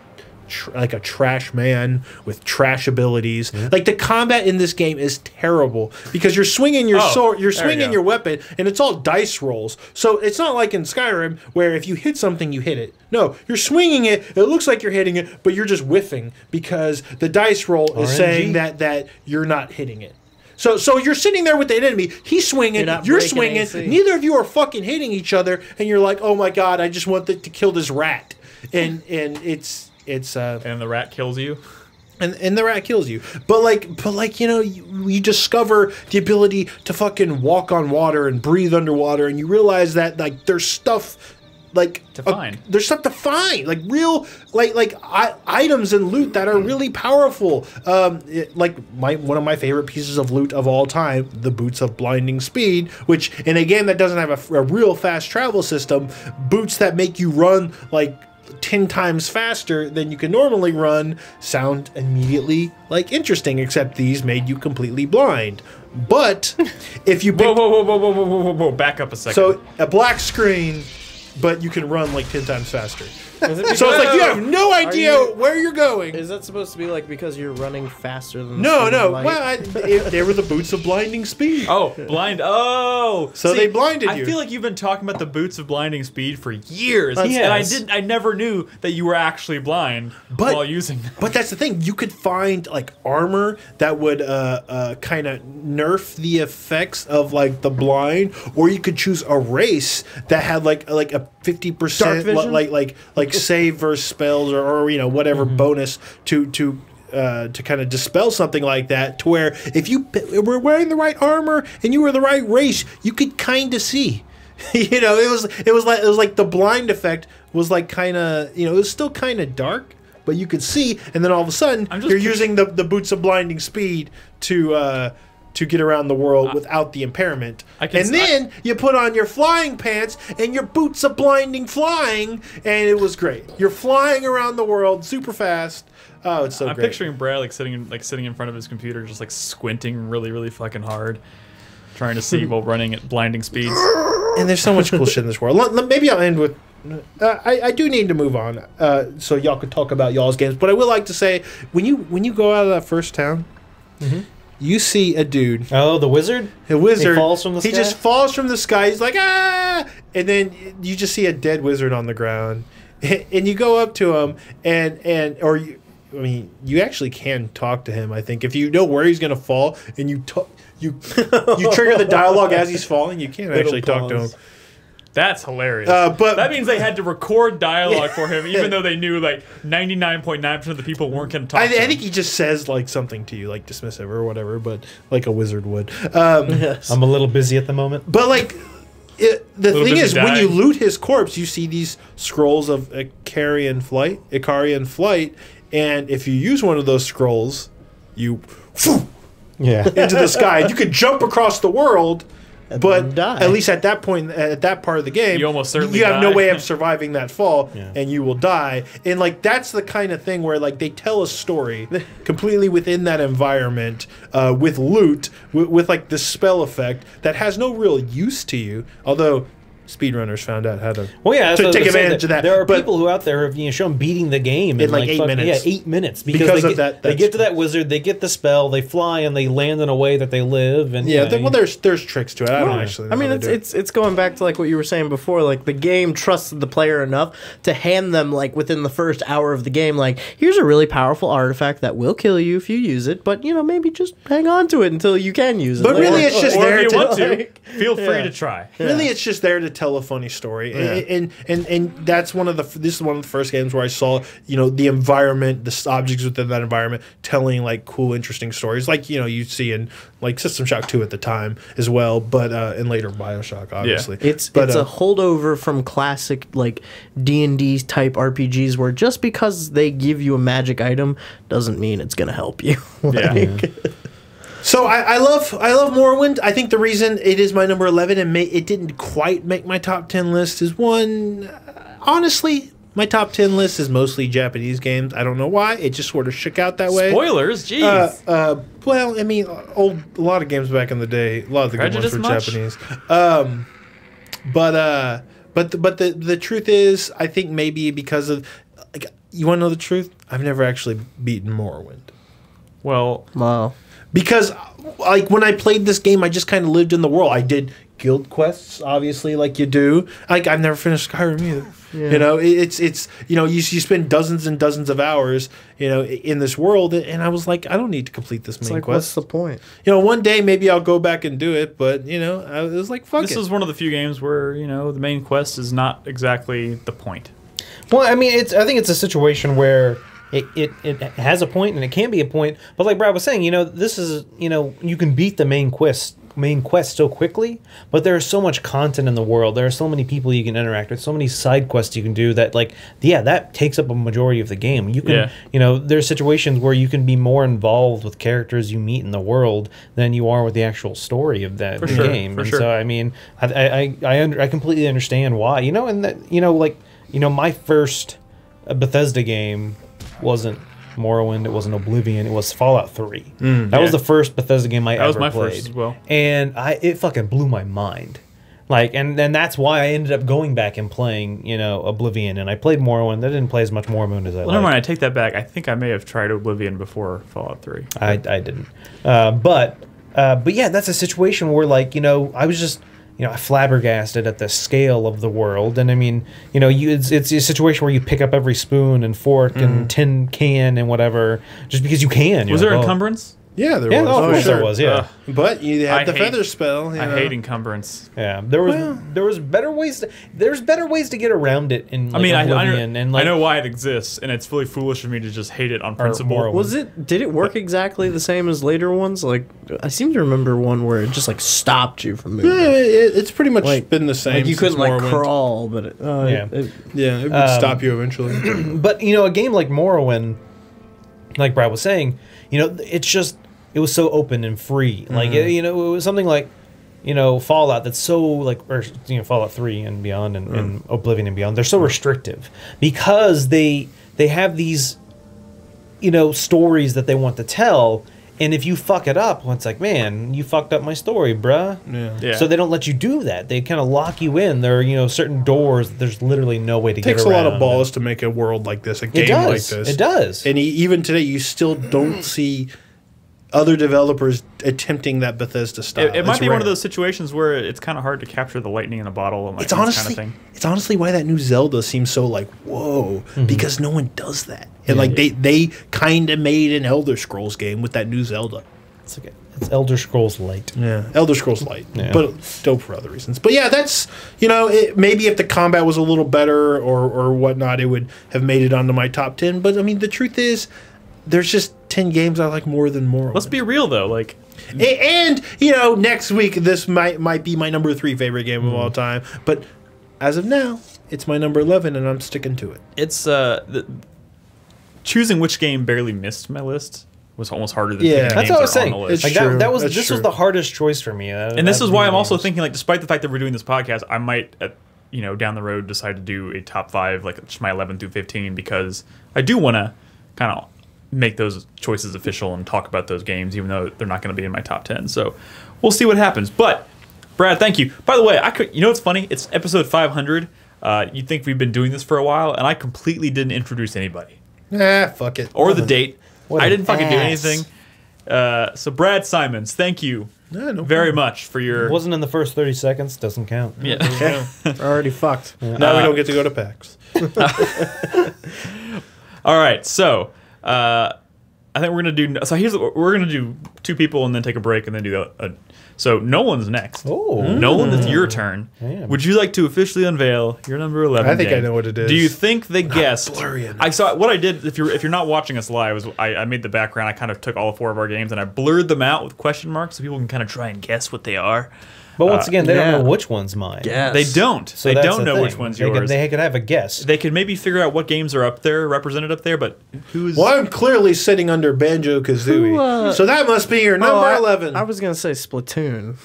like a trash man with trash abilities. Mm-hmm. Like the combat in this game is terrible because you're swinging your sword, you're swinging your weapon, and it's all dice rolls. So it's not like in Skyrim where if you hit something, you hit it. No, you're swinging it. It looks like you're hitting it, but you're just whiffing because the dice roll is saying that you're not hitting it. So you're sitting there with the enemy. He's swinging. You're swinging. AC. Neither of you are fucking hitting each other, and you're like, oh my god, I just want to kill this rat, and it's. And the rat kills you. And the rat kills you. But you discover the ability to fucking walk on water and breathe underwater, and you realize that like there's stuff to find. There's stuff to find. Like real items and loot that are really powerful. One of my favorite pieces of loot of all time, the boots of blinding speed, which in a game that doesn't have a real fast travel system, boots that make you run like 10 times faster than you can normally run sound immediately like interesting, except these made you completely blind. But if you whoa, back up a second. So a black screen, but you can run like 10 times faster. So it's like you have no idea where you're going. Is that supposed to be like because you're running faster than No. Well, they were the boots of blinding speed. Oh, blind. Oh. So they blinded you. I feel like you've been talking about the boots of blinding speed for years. And I never knew that you were actually blind while using them. But that's the thing. You could find like armor that would kind of nerf the effects of like the blind, or you could choose a race that had like a 50% like save versus spells or whatever bonus to kind of dispel something like that, to where if you were wearing the right armor and you were the right race, you could kind of see. It was like the blind effect was like kind of it was still kind of dark, but you could see, and then all of a sudden you're using the boots of blinding speed to get around the world without the impairment. Then you put on your flying pants and your boots of blinding flying, and it was great. You're flying around the world super fast. Oh, it's so great. I'm picturing Brad sitting in front of his computer, just like squinting really, really fucking hard, trying to see while running at blinding speeds. And there's so much cool shit in this world. Maybe I'll end with. I do need to move on, so y'all could talk about y'all's games. But I would like to say, when you go out of that first town. Mm-hmm. You see a dude. Oh, the wizard? A wizard. He falls from the sky? He just falls from the sky. He's like, ah! And then you just see a dead wizard on the ground. And you go up to him, you actually can talk to him, I think. If you know where he's going to fall, and you trigger the dialogue as he's falling, you can actually talk to him. That's hilarious. But that means they had to record dialogue for him, even though they knew like 99.9% of the people weren't going to talk. I to him. think he just says like something to you, like dismissive or whatever, but like a wizard would. Yes. I'm a little busy at the moment. But like, the Little thing busy is, when you dying. loot his corpse, you see these scrolls of Icarian flight, and if you use one of those scrolls, you Yeah. into the sky. And you could jump across the world, but die. at least at that point, at that part of the game, You almost certainly you have no die. way of surviving that fall, Yeah. and you will die. And like that's the kind of thing where like they tell a story completely within that environment with loot, with like the spell effect that has no real use to you, although speedrunners found out how to Well, yeah, that's to what I was take gonna say, advantage of that. There are But- people who out there have shown beating the game In, like, 8 minutes. Yeah, 8 minutes Because they of get, that They get to spell. that wizard, they get the spell, they fly, and they land in a way that they live. And Yeah, you know, well, there's tricks to it. I don't actually. Know I mean, how they do it. it's going back to like what you were saying before. Like the game trusted the player enough to hand them like within the first hour of the game, like here's a really powerful artifact that will kill you if you use it, but you know maybe just hang on to it until you can use it. But Like, really, it's just or there if you to want to, like- feel free Yeah. to try. Really, it's just there to tell a funny story, and that's one of the. This is one of the first games where I saw the environment, the objects within that environment, telling like cool, interesting stories, like you see in like System Shock 2 at the time as well, but and later BioShock, obviously. It's but, a holdover from classic like D&D type RPGs where just because they give you a magic item doesn't mean it's gonna help you. Yeah. So I love Morrowind. I think the reason it is my number 11 and it didn't quite make my top 10 list is one, honestly, my top 10 list is mostly Japanese games. I don't know why. It just sort of shook out that way. Spoilers, jeez. Well, I mean, a lot of games back in the day, a lot of the good ones Prejudice were much? Japanese. But the truth is, I think maybe because of, like, you want to know the truth? I've never actually beaten Morrowind. Well, Wow. Because, like, when I played this game, I just kind of lived in the world. I did guild quests, obviously, like you do. Like, I've never finished Skyrim either. Yeah. You know, it's you spend dozens and dozens of hours, in this world, and I was like, I don't need to complete this It's main like, what's quest. the point? One day maybe I'll go back and do it, but I was like, fuck this it. is one of the few games where the main quest is not exactly the point. Well, I mean, I think it's a situation where it has a point and it can be a point, but like Brad was saying, this is you can beat the main quest so quickly, but there's so much content in the world. There are so many people you can interact with, so many side quests you can do that that takes up a majority of the game. You can there's situations where you can be more involved with characters you meet in the world than you are with the actual story of that sure, game. for And sure. so I mean, I completely understand why. And that my first Bethesda game wasn't Morrowind, it wasn't Oblivion, it was Fallout 3. That was the first Bethesda game I That ever was my played. first as well. And it fucking blew my mind. Like, and then that's why I ended up going back and playing, Oblivion, and I played Morrowind. I didn't play as much Morrowind as I Well, never mind. liked. I take that back. I think I may have tried Oblivion before Fallout 3. I didn't. But yeah, that's a situation where, like, I was just, I flabbergasted at the scale of the world. And I mean, it's a situation where you pick up every spoon and fork and tin can and whatever just because you can. Was there encumbrance? Yeah, there Yeah, was. no, of for course sure. there was, yeah. But you had I the hate- feather spell. I hate encumbrance. Yeah, there was better ways. There's better ways to get around it in. Like, I mean, Oblivion and like, I know why it exists, and it's really foolish of me to just hate it on principle. Morrowind. Did it work exactly the same as later ones? Like, I seem to remember one where it just like stopped you from moving. Yeah, it's pretty much Like- been the same. Like you since couldn't like Morrowind. crawl, but Yeah. Yeah, it would stop you eventually. But a game like Morrowind, like Brad was saying, it was so open and free. Like it was something like Fallout that's so like, or Fallout 3 and beyond, and Oblivion and beyond. They're so restrictive because they have these stories that they want to tell. And if you fuck it up, well, it's like, man, you fucked up my story, bruh. Yeah. So they don't let you do that. They kind of lock you in. There are, certain doors that there's literally no way to It get takes around. a lot of balls to make a world like this, a game It does. like this. It does. And even today, you still don't see other developers attempting that Bethesda style. It might It's be one of rare. those situations where it's kind of hard to capture the lightning in a bottle and like It's this honestly, kind of thing. it's honestly why that new Zelda seems so like whoa, because no one does that. And like they kind of made an Elder Scrolls game with that new Zelda. It's Elder Scrolls Light. Yeah, Elder Scrolls Light, Yeah. but dope for other reasons. But yeah, that's maybe if the combat was a little better or whatnot, it would have made it onto my top 10. But I mean, the truth is, there's just 10 games I like more than Morrowind. Let's be real though, like. And next week this might be my number 3 favorite game of all time. But as of now, it's my number 11, and I'm sticking to it. It's choosing which game barely missed my list was almost harder than Yeah. picking That's games what I was that are on saying. the list. It's Like true. this That's true. was the hardest choice for me. And this is why I'm also thinking, like, despite the fact that we're doing this podcast, I might, down the road decide to do a top 5, like just my 11 through 15, because I do want to kind of make those choices official and talk about those games, even though they're not going to be in my top 10. So we'll see what happens. But Brad, thank you. By the way, what's funny? It's episode 500. You'd think we've been doing this for a while, and I completely didn't introduce anybody Fuck it. or the date. What I an didn't fucking do ass. anything. So Brad Simons, thank you No very much for your. wasn't in the first 30 seconds. Doesn't count. Yeah. Already fucked. Now we don't get to go to PAX. All right, so I think we're gonna do. So we're gonna do 2 people and then take a break and then do so Nolan's next. Oh. Nolan, it's your turn. Damn. Would you like to officially unveil your number 11? I think I game? know what it is. Do you think they guessed? blurry enough. I saw what I did. If you're not watching us live, was I made the background. I kind of took all 4 of our games and I blurred them out with question marks so people can kind of try and guess what they are. But once again, they yeah. don't know which one's mine. Yes. They don't. So they that's don't the know thing. which one's They yours. They could have a guess. They could maybe figure out what games are up there, represented up there, but who's. Well, I'm clearly sitting under Banjo-Kazooie. So that must be your number 11. I was gonna say Splatoon.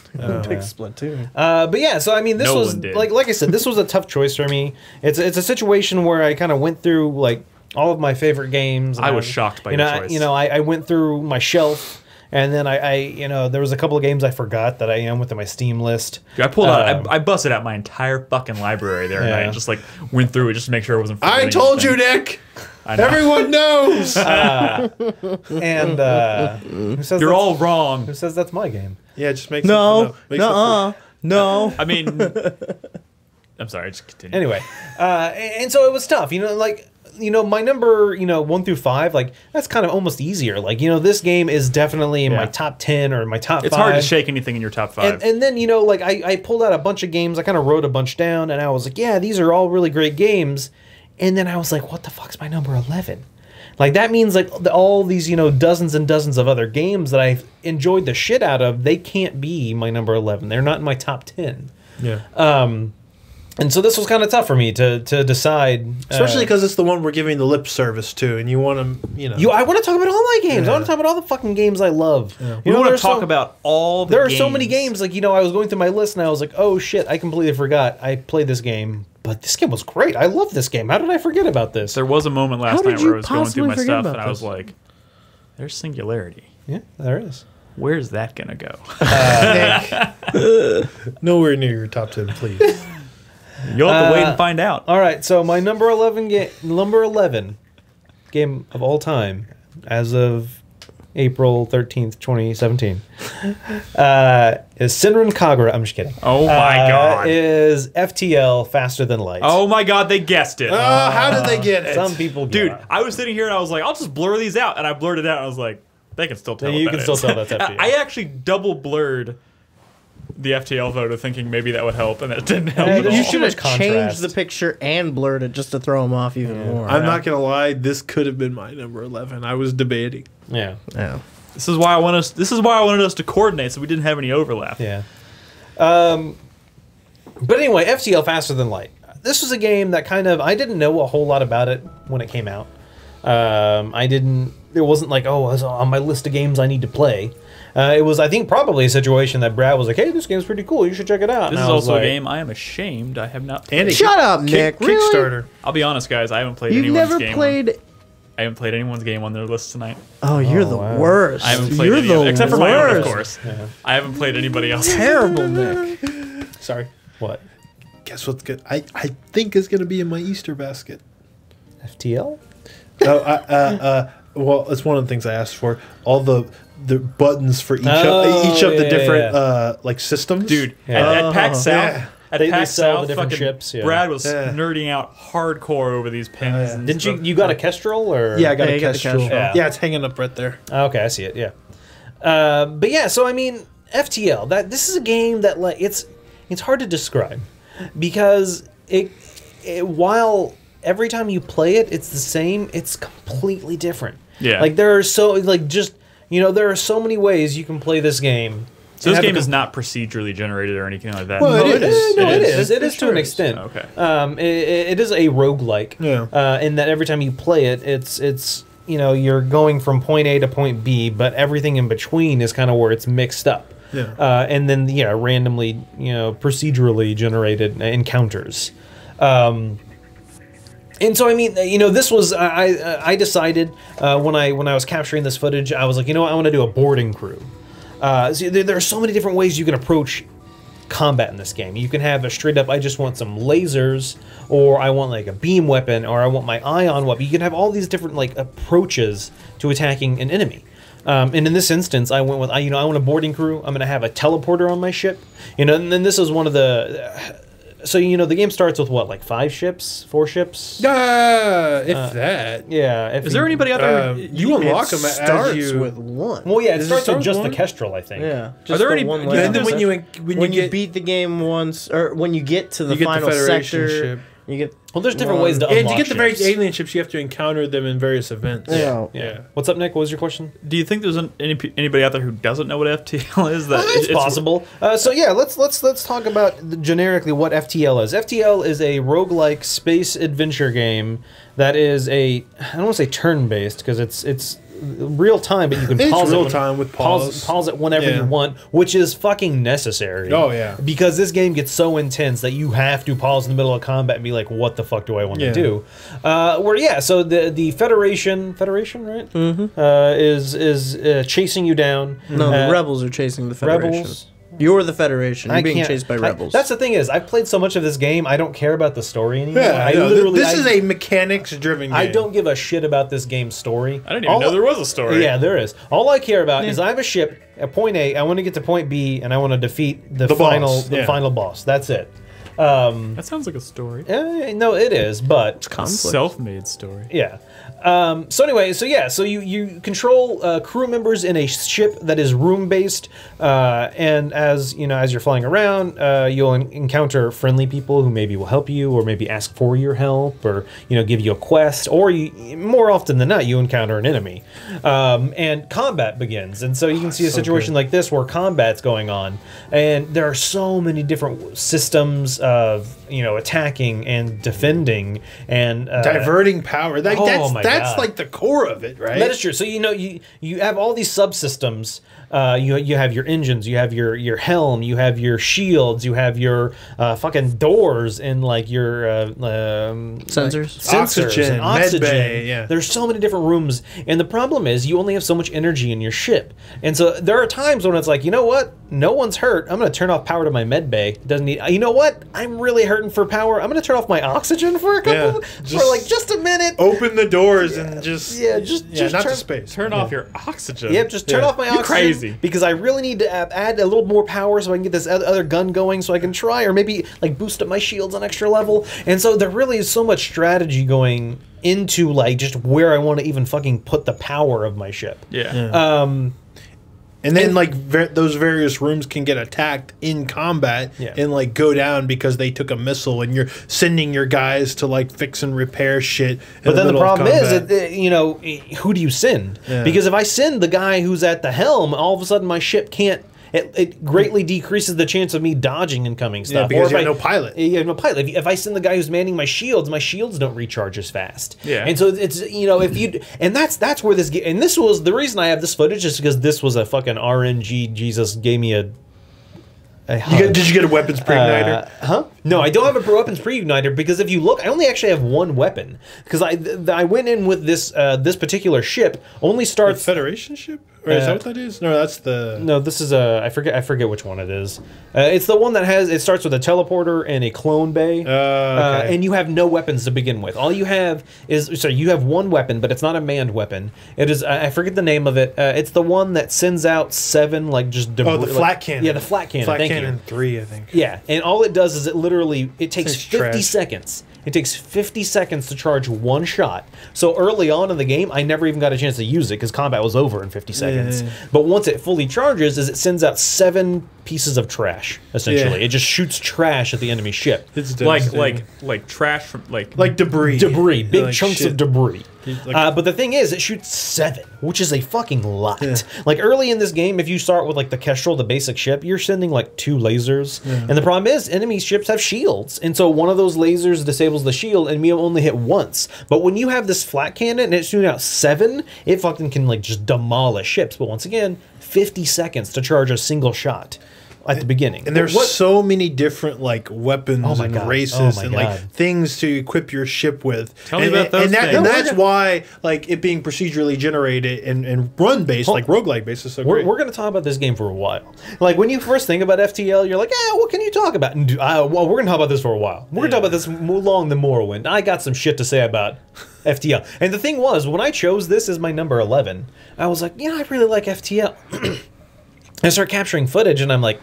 Pick Splatoon. But yeah, so I mean, this No was one did. like I said, this was a tough choice for me. It's a situation where I kind of went through like all of my favorite games. And I was shocked by your choice. I went through my shelf. And then I there was a couple of games I forgot that I am within my Steam list. I pulled out. I busted out my entire fucking library there, and I Yeah. just like went through it just to make sure I wasn't. I forgetting told you, anything. Nick. I know. Everyone knows. And who says You're that's- all wrong. Who says that's my game? Yeah, just make No. something up. No. I mean, I'm sorry. Just continue. Anyway, and so it was tough. My number 1 through 5, like that's kind of almost easier. Like this game is definitely in my Yeah. top 10 or my top. It's 5. hard to shake anything in your top 5. And then I pulled out a bunch of games. I kind of wrote a bunch down, and I was like, yeah, these are all really great games. And then I was like, what the fuck's my number 11? Like that means like all these dozens and dozens of other games that I've enjoyed the shit out of, they can't be my number 11. They're not in my top 10. Yeah. And so this was kind of tough for me to decide. Especially because it's the one we're giving the lip service to, and you want to, I want to talk about all my games. Yeah. I want to talk about all the fucking games I love. Yeah. we want to there's talk about all. There are so many games. Like I was going through my list and I was like, oh shit, I completely forgot I played this game. But this game was great. I love this game. How did I forget about this? There was a moment last did night you where I was going through my possibly stuff, forget and about I was this? like, "There's Singularity. Yeah, there is. Where's that gonna go?" nowhere near your top 10, please. You'll have to wait and find out. All right, so my number 11 game of all time, as of April 13th, 2017, is Senran Kagura. I'm just kidding. Oh my god! Is FTL Faster Than Light? Oh my god! They guessed it. How did they get it? Some people get Dude, it. I was sitting here and I was like, I'll just blur these out, and I blurred it out. And I was like, they can still tell. You what can that still is. tell that's FTL. I actually double blurred the FTL photo, thinking maybe that would help, and that didn't help. Hey, at all. You so should have much contrast. changed the picture and blurred it just to throw them off even more. I'm not gonna lie. This could have been my number 11. I was debating. Yeah. Yeah. This is why I wanted us to coordinate, so we didn't have any overlap. Yeah. But anyway, FTL Faster Than Light. This was a game that I didn't know a whole lot about it when it came out. It wasn't like, oh, it's on my list of games I need to play. It was, I think, probably a situation that Brad was like, hey, this game's pretty cool. You should check it out. This And is I was also like, a game I am ashamed I have not. And Shut up, Nick. Really? Kickstarter. I'll be honest, guys. I haven't played You've anyone's never game. played. I haven't played anyone's game on their list tonight. Oh, you're the wow. worst. I haven't played you're any the of it, except for my own, of worst. course. I haven't played anybody else. Terrible, Nick. Sorry. What? Guess what's good? I think is gonna be in my Easter basket. FTL? Well, it's one of the things I asked for. All the buttons for each of Oh, the yeah, different like systems. Dude, Yeah. at PAX South, Yeah. at They PAX sell the South, different fucking ships, yeah. Brad was Yeah. nerding out hardcore over these pins. yeah. And Didn't stuff. you got a Kestrel or? Yeah, I got Yeah, a you got the Kestrel. Kestrel. Yeah, it's hanging up right there. Okay, I see it. Yeah. But yeah, so I mean, FTL. This is a game that like it's hard to describe because while every time you play it, it's the same. It's completely different. Yeah. Like there are there are so many ways you can play this game. So this game is not procedurally generated or anything like that. Well, it is. It is to an extent. Okay. It is a roguelike. Yeah. In that every time you play it, it's you're going from point A to point B, but everything in between is kind of where it's mixed up. Yeah. And then randomly procedurally generated encounters. And so I mean, this was I decided when I was capturing this footage, I was like, I want to do a boarding crew. See, there are so many different ways you can approach combat in this game. You can have a straight up, I just want some lasers, or I want like a beam weapon, or I want my ion weapon. You can have all these different like approaches to attacking an enemy. And in this instance, I went with I want a boarding crew. I'm going to have a teleporter on my ship. And then this is one of the. So the game starts with what, like 4 ships? If that. Yeah. Is there anybody out there? You unlock them starts as you with one. Well, yeah, it starts with just one? the Kestrel, I think. Yeah. Are there any? one do you think level. And then there's when you beat the game once, or when you get to the you get the final Federation sector, ship. you get. Well, there's different ways to unlock And to get the various ships. alien ships, you have to encounter them in various events. Yeah. What's up, Nick? What was your question? Do you think there's anybody out there who doesn't know what FTL is? That It's possible. So yeah, let's talk about generically what FTL is. FTL is a roguelike space adventure game that is I don't want to say turn-based because it's real time, but you can It's pause real it time with pause. pause it whenever Yeah. you want, which is fucking necessary. Oh, yeah. Because this game gets so intense that you have to pause in the middle of combat and be like, what the fuck do I want to do? So the Federation, right? Mm-hmm. Is chasing you down. No, the rebels are chasing the Federation. Rebels. You're the Federation. You're being can't- chased by rebels. That's the thing is, I've played so much of this game, I don't care about the story anymore. Yeah, this is a mechanics-driven game. I don't give a shit about this game's story. I didn't even know there was a story. Yeah, there is. All I care about is I have a ship at point A. I want to get to point B, and I want to defeat the final boss. That's it. That sounds like a story. No, it is, but Self-made story. yeah. So anyway, so you control crew members in a ship that is room based, and as you're flying around, you'll encounter friendly people who maybe will help you, or maybe ask for your help, or give you a quest, or more often than not, you encounter an enemy, and combat begins. And so you can see a situation like this where combat's going on, and there are so many different systems of attacking and defending and diverting power. That's God. like the core of it, right? That is true. So you have all these subsystems. You have your engines, you have your helm, you have your shields, you have your fucking doors, and like your Sensors, Oxygen, oxygen. medbay, yeah. There's so many different rooms, and the problem is you only have so much energy in your ship, and so there are times when it's like, you know what? No one's hurt. I'm going to turn off power to my medbay. Doesn't need. You know what? I'm really hurting for power. I'm going to turn off my oxygen for a couple, just a minute. Open the doors and just not turn, the space. Turn off your oxygen. Yep, just turn off my oxygen. Crazy. Because I really need to add a little more power so I can get this other gun going, so I can try, or maybe like boost up my shields on extra level. And so there really is so much strategy going into like just where I want to even fucking put the power of my ship. Yeah. And then those various rooms can get attacked in combat and like go down because they took a missile, and you're sending your guys to like fix and repair shit. But then the problem is, who do you send? Yeah. Because if I send the guy who's at the helm, all of a sudden my ship can't. It greatly decreases the chance of me dodging incoming stuff. Yeah, because you have no pilot. You have no pilot. If I send the guy who's manning my shields don't recharge as fast. Yeah. And so it's if you and that's where this and this was the reason I have this footage is because this was a fucking RNG. Jesus gave me a did you get a weapons pre-igniter? Huh? No, I don't have a weapons pre-igniter because if you look, I only actually have one weapon because I went in with this this particular ship only starts The Federation ship. Or is that what that is? No, that's the. No, this is I forget which one it is. It's the one that it starts with a teleporter and a clone bay, Okay. and you have no weapons to begin with. All you have you have one weapon, but it's not a manned weapon. It is I forget the name of it. It's the one that sends out 7 like just debris. the flat cannon. Yeah, the flat cannon. Flat Thank cannon you. 3, I think. Yeah, and all it does is it takes It's 50 trash. seconds. it takes 50 seconds to charge one shot. So early on in the game, I never even got a chance to use it because combat was over in 50 seconds. But once it fully charges, it sends out 7 pieces of trash, essentially. It just shoots trash at the enemy ship. It's like trash from like debris. Big like chunks shit. of debris. Like, But the thing is, it shoots 7, which is a fucking lot. Like early in this game, if you start with like the Kestrel, the basic ship, you're sending like 2 lasers. And the problem is, enemy ships have shields. And so one of those lasers disables the shield and we only hit once. But when you have this flat cannon and it's shooting out 7, it fucking can like just demolish ships. But once again, 50 seconds to charge a single shot at the beginning. And there's so many different like weapons and races and like things to equip your ship with. Tell me about those things. And that's why like it being procedurally generated and run based, like roguelike based is so great. We're going to talk about this game for a while. Like when you first think about FTL, you're like, what can you talk about? And well, we're going to talk about this for a while. We're going to talk about this long than Morrowind. I got some shit to say about FTL. And the thing was, when I chose this as my number 11, I was like, I really like FTL. I start capturing footage and I'm like,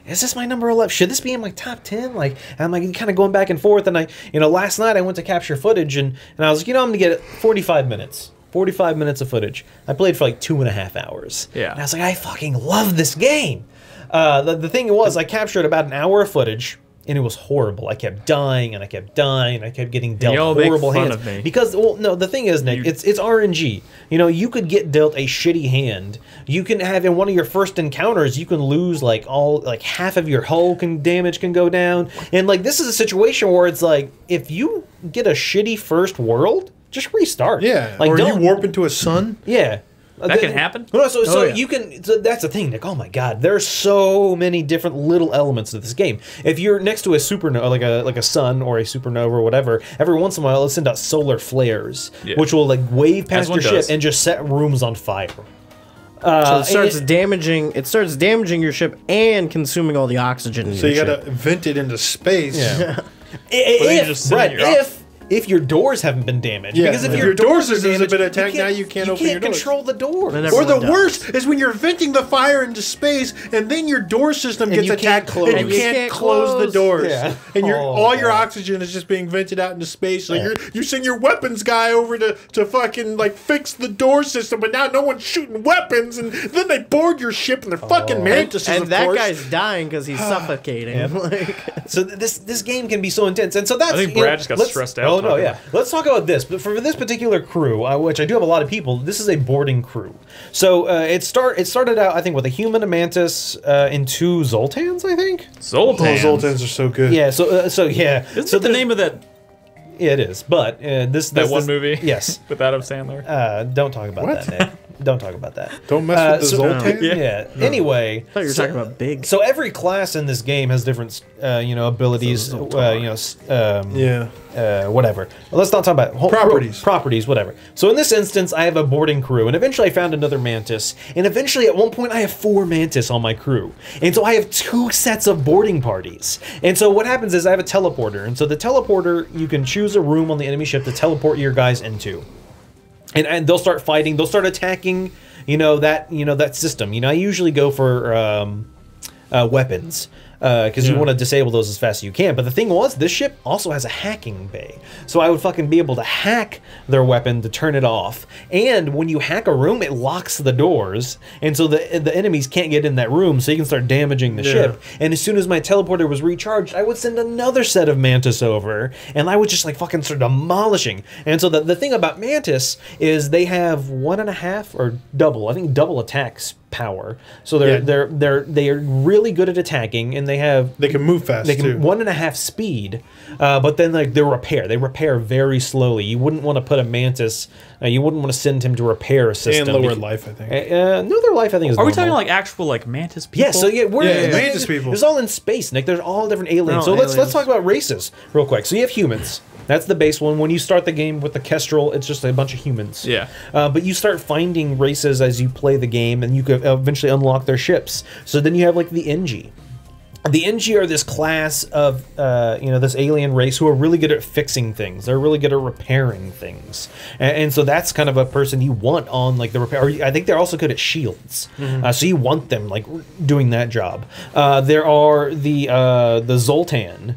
is this my number 11? Should this be in my top 10? Like, I'm like kind of going back and forth. And last night I went to capture footage and I was like, I'm going to get it 45 minutes. 45 minutes of footage. I played for like 2.5 hours. Yeah. And I was like, I fucking love this game. The thing was, I captured about an hour of footage. And it was horrible. I kept dying, and I kept dying, and I kept getting dealt horrible hands. Of me. Because, well, no, the thing is, Nick, it's RNG. You could get dealt a shitty hand. You can have in one of your first encounters, you can lose like half of your hull damage can go down, and like this is a situation where it's like if you get a shitty first world, just restart. Yeah, like or you warp into a sun. Yeah. That can happen? No, so you can. So that's the thing, Nick. Oh my God, there's so many different little elements to this game. If you're next to a supernova, like a sun or a supernova or whatever, every once in a while it'll send out solar flares, which will like wave past your ship and just set rooms on fire. So it starts damaging. It starts damaging your ship and consuming all the oxygen. So you got to vent it into space. Yeah. If your doors haven't been damaged. Yeah. Because if your door system has been attacked, now you can't open your doors. Control the door. Or the worst is when you're venting the fire into space and then your door system gets attacked and you can't close the doors. Yeah. And all your oxygen is just being vented out into space. So you send your weapons guy over to fucking like fix the door system, but now no one's shooting weapons, and then they board your ship and they're fucking mantises, and of that course. guy's dying because he's suffocating. So this game can be so intense, and so that's. I think Brad just got stressed out. Oh no, yeah. Let's talk about this. But for this particular crew, which I do have a lot of people, this is a boarding crew. So it started out, I think, with a human, a mantis, and 2 Zoltans, I think. Zoltans. Oh, Zoltans are so good. Yeah. So yeah. Isn't so it the name of that? Yeah, it is. But this one movie. Yes. With Adam Sandler. Don't talk about that, Nick. Don't talk about that. Don't mess with the Zoltan. Yeah. No. Anyway, I thought you were talking about big. So every class in this game has different, abilities. Whatever. Let's not talk about properties, whatever. So in this instance, I have a boarding crew, and eventually I found another mantis, and eventually at one point I have 4 mantis on my crew, and so I have 2 sets of boarding parties. And so what happens is I have a teleporter, and so the teleporter, you can choose a room on the enemy ship to teleport your guys into. And they'll start fighting. They'll start attacking. That system. I usually go for weapons. Because you want to disable those as fast as you can. But the thing was, this ship also has a hacking bay. So I would fucking be able to hack their weapon to turn it off. And when you hack a room, it locks the doors. And so the enemies can't get in that room, so you can start damaging the ship. And as soon as my teleporter was recharged, I would send another set of Mantis over. And I would just like fucking start demolishing. And so the thing about Mantis is they have 1.5 or double, I think double attacks power. So they're really good at attacking, and they can move fast. They can 1.5 speed, but then like they repair very slowly. You wouldn't want to put a mantis. You wouldn't want to send him to repair a system. And lower life, I think. No, their life I think is. Are we normal. talking like actual like mantis people? Yeah. So we're mantis people. It's all in space, Nick. There's all different aliens. So let's talk about races real quick. So you have humans. That's the base one. When you start the game with the Kestrel, it's just a bunch of humans. Yeah. But you start finding races as you play the game, and you can eventually unlock their ships. So then you have like the NG. the NG are this class of, this alien race who are really good at fixing things. They're really good at repairing things. And so that's kind of a person you want on, like, the repair. I think they're also good at shields. So you want them, like, doing that job. There are the Zoltan,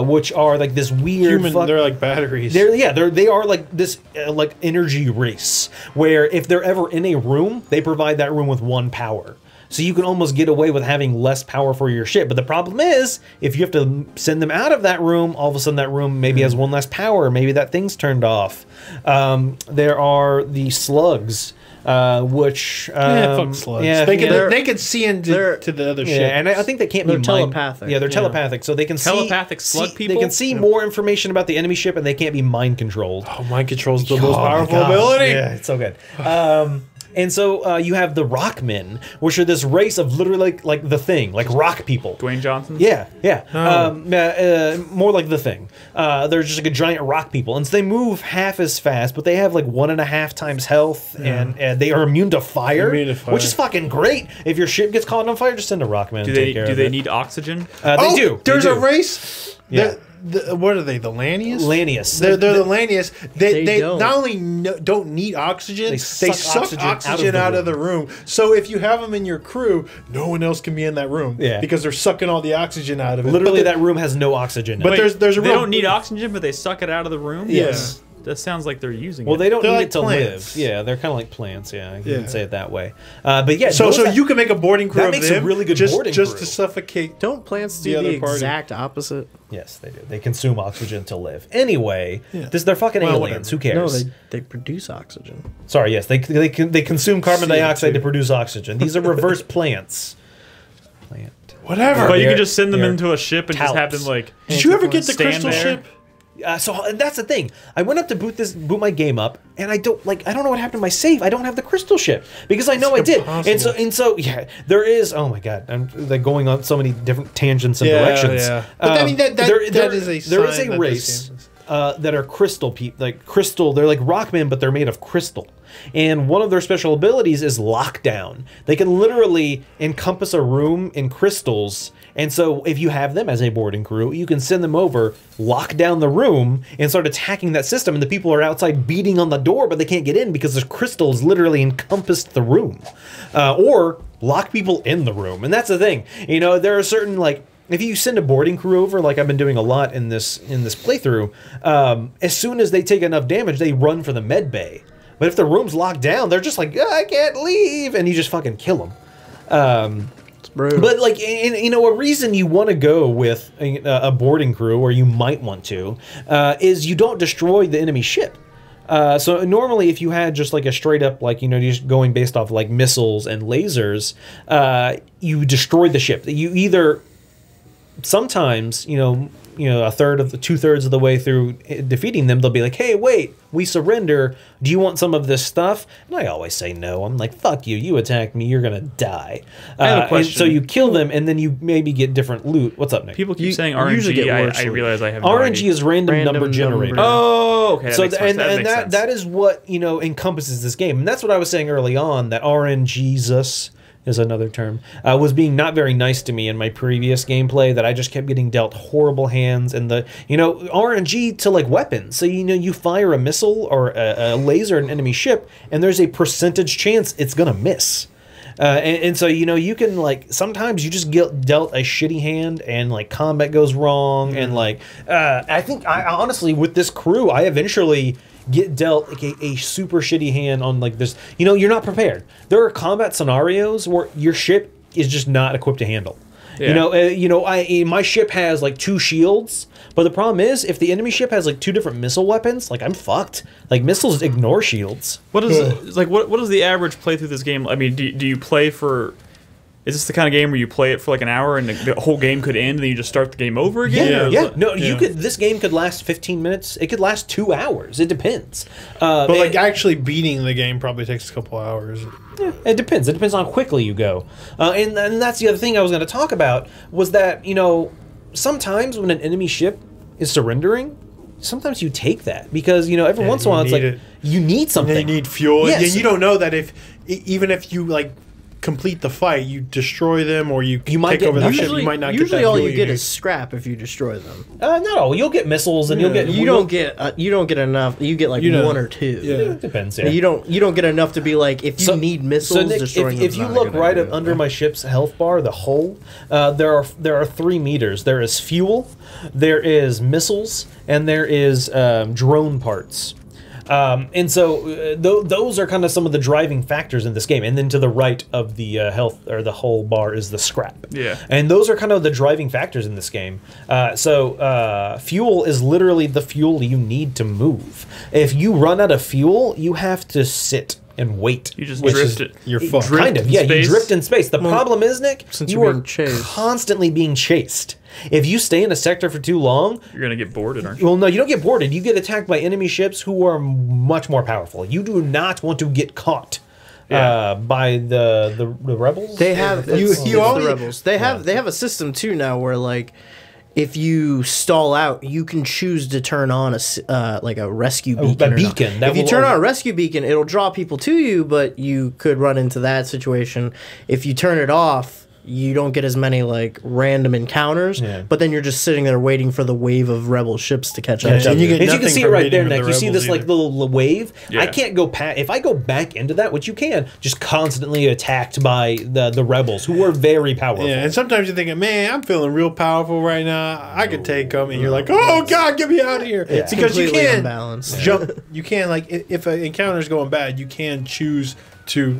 which are, like, this weird... they're like batteries. They are, like, this, like, energy race, where if they're ever in a room, they provide that room with 1 power. So you can almost get away with having less power for your ship. But the problem is, if you have to send them out of that room, all of a sudden that room maybe has 1 less power. Maybe that thing's turned off. There are the slugs, which... fuck slugs. Yeah, they can see into the other ship. Yeah, and I think they can't be telepathic. Yeah, they're telepathic. So they can telepathic slug people? They can see more information about the enemy ship, and they can't be mind controlled. Oh, mind control's the most powerful ability. Yeah, it's so good. And so you have the Rockmen, which are this race of literally like the Thing, like rock people. Dwayne Johnson? Yeah. More like the Thing. They're just like a giant rock people. And so they move half as fast, but they have like 1.5 times health, and they are immune to fire, which is fucking great. If your ship gets caught on fire, just send a Rockman to take care of it. Do they need oxygen? They do. There's a race. Yeah. What are they? The Lanius? Lanius. They're the Lanius. They not only don't need oxygen, they suck oxygen out of the room. So if you have them in your crew, no one else can be in that room. Yeah. Because they're sucking all the oxygen out of it. Literally, that room has no oxygen. But there's a room. They don't need oxygen, but they suck it out of the room? Yes. That sounds like they're using it. Well, they don't need like it to plants. live. Yeah, they're kind of like plants. Yeah, you can say it that way. But yeah, so you can make a boarding crew that of makes them a really good boarding just crew. to suffocate. Don't plants do the exact opposite? Yes, they do. They consume oxygen to live. Anyway, they're fucking aliens. Who cares? No, they produce oxygen. Sorry, yes, they consume carbon dioxide to produce oxygen. These are reverse plants. Whatever. But you can just send them into a ship and just have them like. Did you ever get the crystal ship? So that's the thing. I went up to boot my game up, and I don't know what happened to my save. I don't have the crystal ship because I know I did. And so yeah, there is. Oh my god, I'm like going on so many different tangents and directions. Yeah. But I mean that is a race that are crystal crystal. They're like rockmen, but they're made of crystal. And one of their special abilities is lockdown. They can literally encompass a room in crystals. And so if you have them as a boarding crew, you can send them over, lock down the room, and start attacking that system. And the people are outside beating on the door, but they can't get in because the crystals literally encompassed the room. Or lock people in the room. And that's the thing. You know, there are certain, like, if you send a boarding crew over, like I've been doing a lot in this playthrough, as soon as they take enough damage, they run for the med bay. But if the room's locked down, they're just like, I can't leave, and you just fucking kill them. But like, a reason you want to go with a boarding crew, or you might want to, is you don't destroy the enemy ship. So normally, if you had just like a straight up, like, just going based off like missiles and lasers, you destroy the ship. You either sometimes, a third of the 2/3 of the way through defeating them, they'll be like, hey, wait, we surrender. Do you want some of this stuff? And I always say no. I'm like, fuck you. You attacked me. You're going to die. I have a question. And so you kill them, and then you maybe get different loot. What's up, Nick? People keep saying RNG. I realize I have no RNG idea. is random number generator. Oh, okay. That is what, encompasses this game. And that's what I was saying early on, that RNGesus is another term, was being not very nice to me in my previous gameplay, that I just kept getting dealt horrible hands, and the, RNG to like weapons. So, you fire a missile or a laser at an enemy ship, and there's a percentage chance it's going to miss. And so, you can, like, sometimes you just get dealt a shitty hand, and, like, combat goes wrong, and, like, I think, honestly, with this crew, I eventually get dealt like a super shitty hand on, like, this. You're not prepared. There are combat scenarios where your ship is just not equipped to handle. Yeah. My ship has like 2 shields, but the problem is if the enemy ship has like 2 different missile weapons, like I'm fucked. Like missiles ignore shields. What is what is the average play through this game? I mean, do you play for? Is this the kind of game where you play it for like an hour and the whole game could end and then you just start the game over again? Yeah. No, you could. This game could last 15 minutes. It could last 2 hours. It depends. But like actually beating the game probably takes a couple hours. Yeah, it depends. It depends on how quickly you go. And that's the other thing I was going to talk about was that, sometimes when an enemy ship is surrendering, sometimes you take that because, every once in a while it's like you need something. And you need fuel. Yes. And you don't know that even if you like complete the fight, you destroy them or you might take get over the ship. Usually, You might not usually get that all fuel you get need. is scrap if you destroy them. Not all. You'll get missiles, and you'll get. You don't get enough. You get like You know, one or two. yeah. It depends. Yeah. You don't get enough to be like if you need missiles. So Nick, destroying if you them's not a look good right idea. under my ship's health bar, the hull, there are 3 meters. There is fuel, there is missiles, and there is drone parts. And so those are kind of some of the driving factors in this game. And then to the right of the health or the hull bar is the scrap. Yeah. And those are kind of the driving factors in this game. So fuel is literally the fuel you need to move. If you run out of fuel, you have to sit and wait. You just Which drift is- it. You're fucked. Drift Kind of, in yeah. space. You drift in space. The problem is, Nick, since you you're are being chased. constantly being chased. If you stay in a sector for too long, You're gonna get bored, aren't you? well, no, you don't get boarded. You get attacked by enemy ships who are much more powerful. You do not want to get caught by the rebels. They have You the only- rebels. They have a system too now where like if you stall out, you can choose to turn on like a rescue beacon. a beacon. That If you will turn on a only- rescue beacon, it'll draw people to you, but you could run into that situation. If you turn it off, you don't get as many like random encounters, Yeah. but then you're just sitting there waiting for the wave of rebel ships to catch up. Yeah, and you get As you can nothing see it from right hitting there, with Nick. the You see rebels this like either. little wave. Yeah. I can't go past. If I go back into that, which you can, just constantly attacked by the rebels who are very powerful. Yeah, and sometimes you're thinking, man, I'm feeling real powerful right now. I could take them, and you're like, oh god, get me out of here! It's Because you completely can unbalanced. jump. You can like if an encounter's going bad, you can choose to,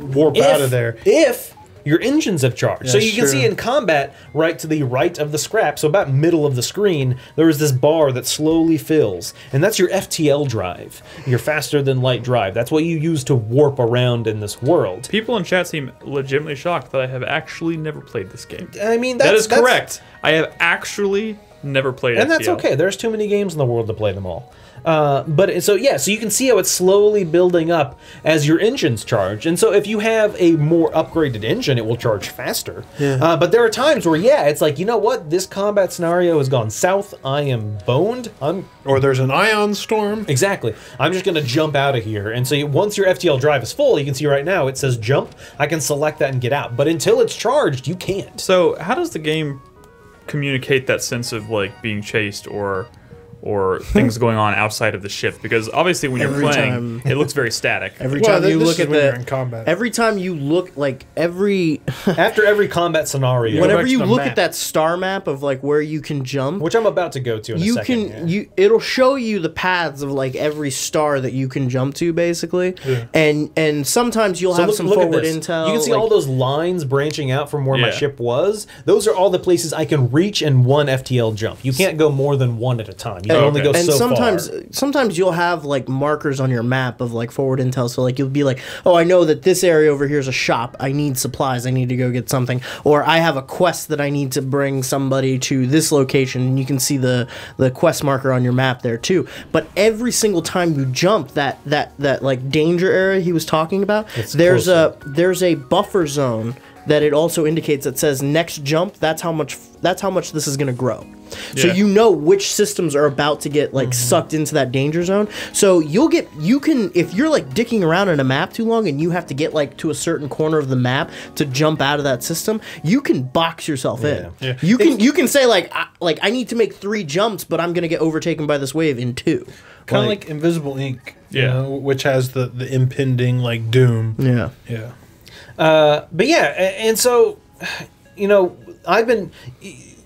warp out of there. If your engines have charged. So That's you can see true. in combat, right to the right of the scrap, so about middle of the screen, there is this bar that slowly fills. And that's your FTL drive, your faster than light drive. That's what you use to warp around in this world. People in chat seem legitimately shocked that I have actually never played this game. I mean, That is that's correct. I have actually never played And that's FTL. okay. There's too many games in the world to play them all. So you can see how it's slowly building up as your engines charge. And so if you have a more upgraded engine, it will charge faster. Yeah. But there are times where, it's like, you know what? This combat scenario has gone south. I am boned. Or there's an ion storm. Exactly. I'm just going to jump out of here. And so once your FTL drive is full, you can see right now it says jump. I can select that and get out. But until it's charged, you can't. So how does the game communicate that sense of like being chased or things going on outside of the ship? Because obviously when you're Every playing, time- it looks very static. Every Well, time you this look is at when you're in combat. every time you look like After every combat scenario, whenever back you to the look map. at that star map of like where you can jump, which I'm about to go to in a you second. can it'll show you the paths of like every star that you can jump to basically, and sometimes you'll have some look at forward this. intel. You can see like- all those lines branching out from where my Yeah. ship was. Those are all the places I can reach in one FTL jump. You can't go more than one at a time. You can only go Okay. and so sometimes you'll have like markers on your map of like forward intel, so like you'll be like, oh, I know that this area over here is a shop, I need supplies, I need to go get something, or I have a quest that I need to bring somebody to this location, and you can see the quest marker on your map there too. But every single time you jump that like danger area he was talking about, there's a buffer zone that it also indicates that says next jump, that's how much this is going to grow. So Yeah. you know which systems are about to get like sucked into that danger zone. So you can, if you're like dicking around in a map too long and you have to get like to a certain corner of the map to jump out of that system, you can box yourself in. Yeah. You can say like I need to make 3 jumps, but I'm going to get overtaken by this wave in 2. Kind of like Invisible Ink, Yeah. which has the impending like doom. Yeah. Yeah. But yeah, and so,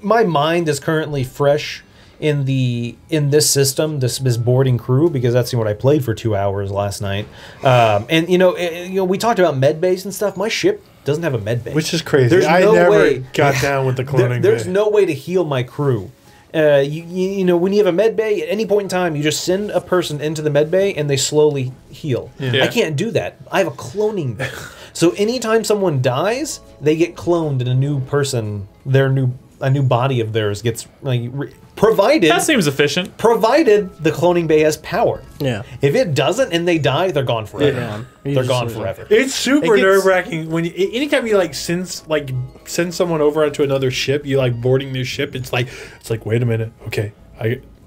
my mind is currently fresh in this system, this boarding crew, because that's what I played for 2 hours last night. And we talked about med bays and stuff. My ship doesn't have a med bay, Which is crazy. There's I no never way. got down with the cloning. There's bay. no way to heal my crew. When you have a med bay, at any point in time, you just send a person into the med bay and they slowly heal. Yeah. I can't do that. I have a cloning bay. So anytime someone dies, they get cloned and a new person, a new body of theirs gets provided. That seems efficient. Provided the cloning bay has power. Yeah. If it doesn't and they die, they're gone forever. Yeah. They're gone forever. It's super It gets- nerve wracking when anytime you send someone over onto another ship, you like boarding their ship. It's like wait a minute, okay,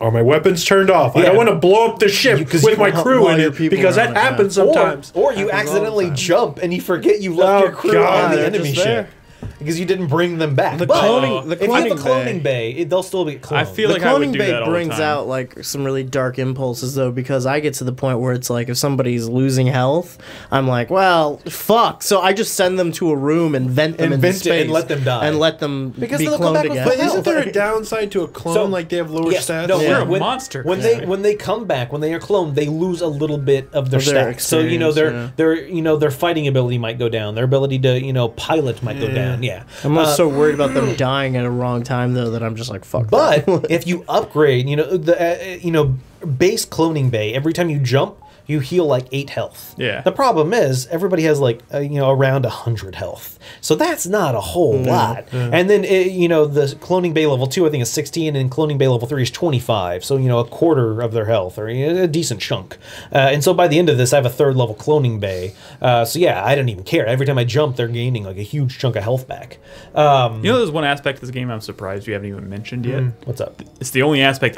are my weapons turned off? I don't want to blow up the ship with my crew in it because that happens sometimes. Or you accidentally jump and you forget you left your crew on the enemy ship. Because you didn't bring them back. The but cloning, if you have a cloning bay, they'll still be cloned. I feel the like I would cloning do bay that all the brings time. out like some really dark impulses though, because I get to the point where it's like if somebody's losing health, I'm like, well, fuck. So I just send them to a room and vent them into space and let them die and let them because be they'll come cloned back with again. But isn't there a downside to a clone? Like they have lower stats? No, You're a monster. When they come back, when they are cloned, they lose a little bit of their stats. So their fighting ability might go down. Their ability to pilot might go down. Yeah, I'm not so worried about them dying at a wrong time though that I'm just like fuck. But that. if you upgrade, the base cloning bay, every time you jump, you heal like 8 health. Yeah. The problem is everybody has like around 100 health, so that's not a whole lot. And then the cloning bay level 2 I think is 16, and cloning bay level 3 is 25. So a quarter of their health, or a decent chunk. And so by the end of this, I have a 3rd level cloning bay. So yeah, I don't even care. Every time I jump, they're gaining like a huge chunk of health back. There's one aspect of this game I'm surprised you haven't even mentioned yet. What's up, It's the only aspect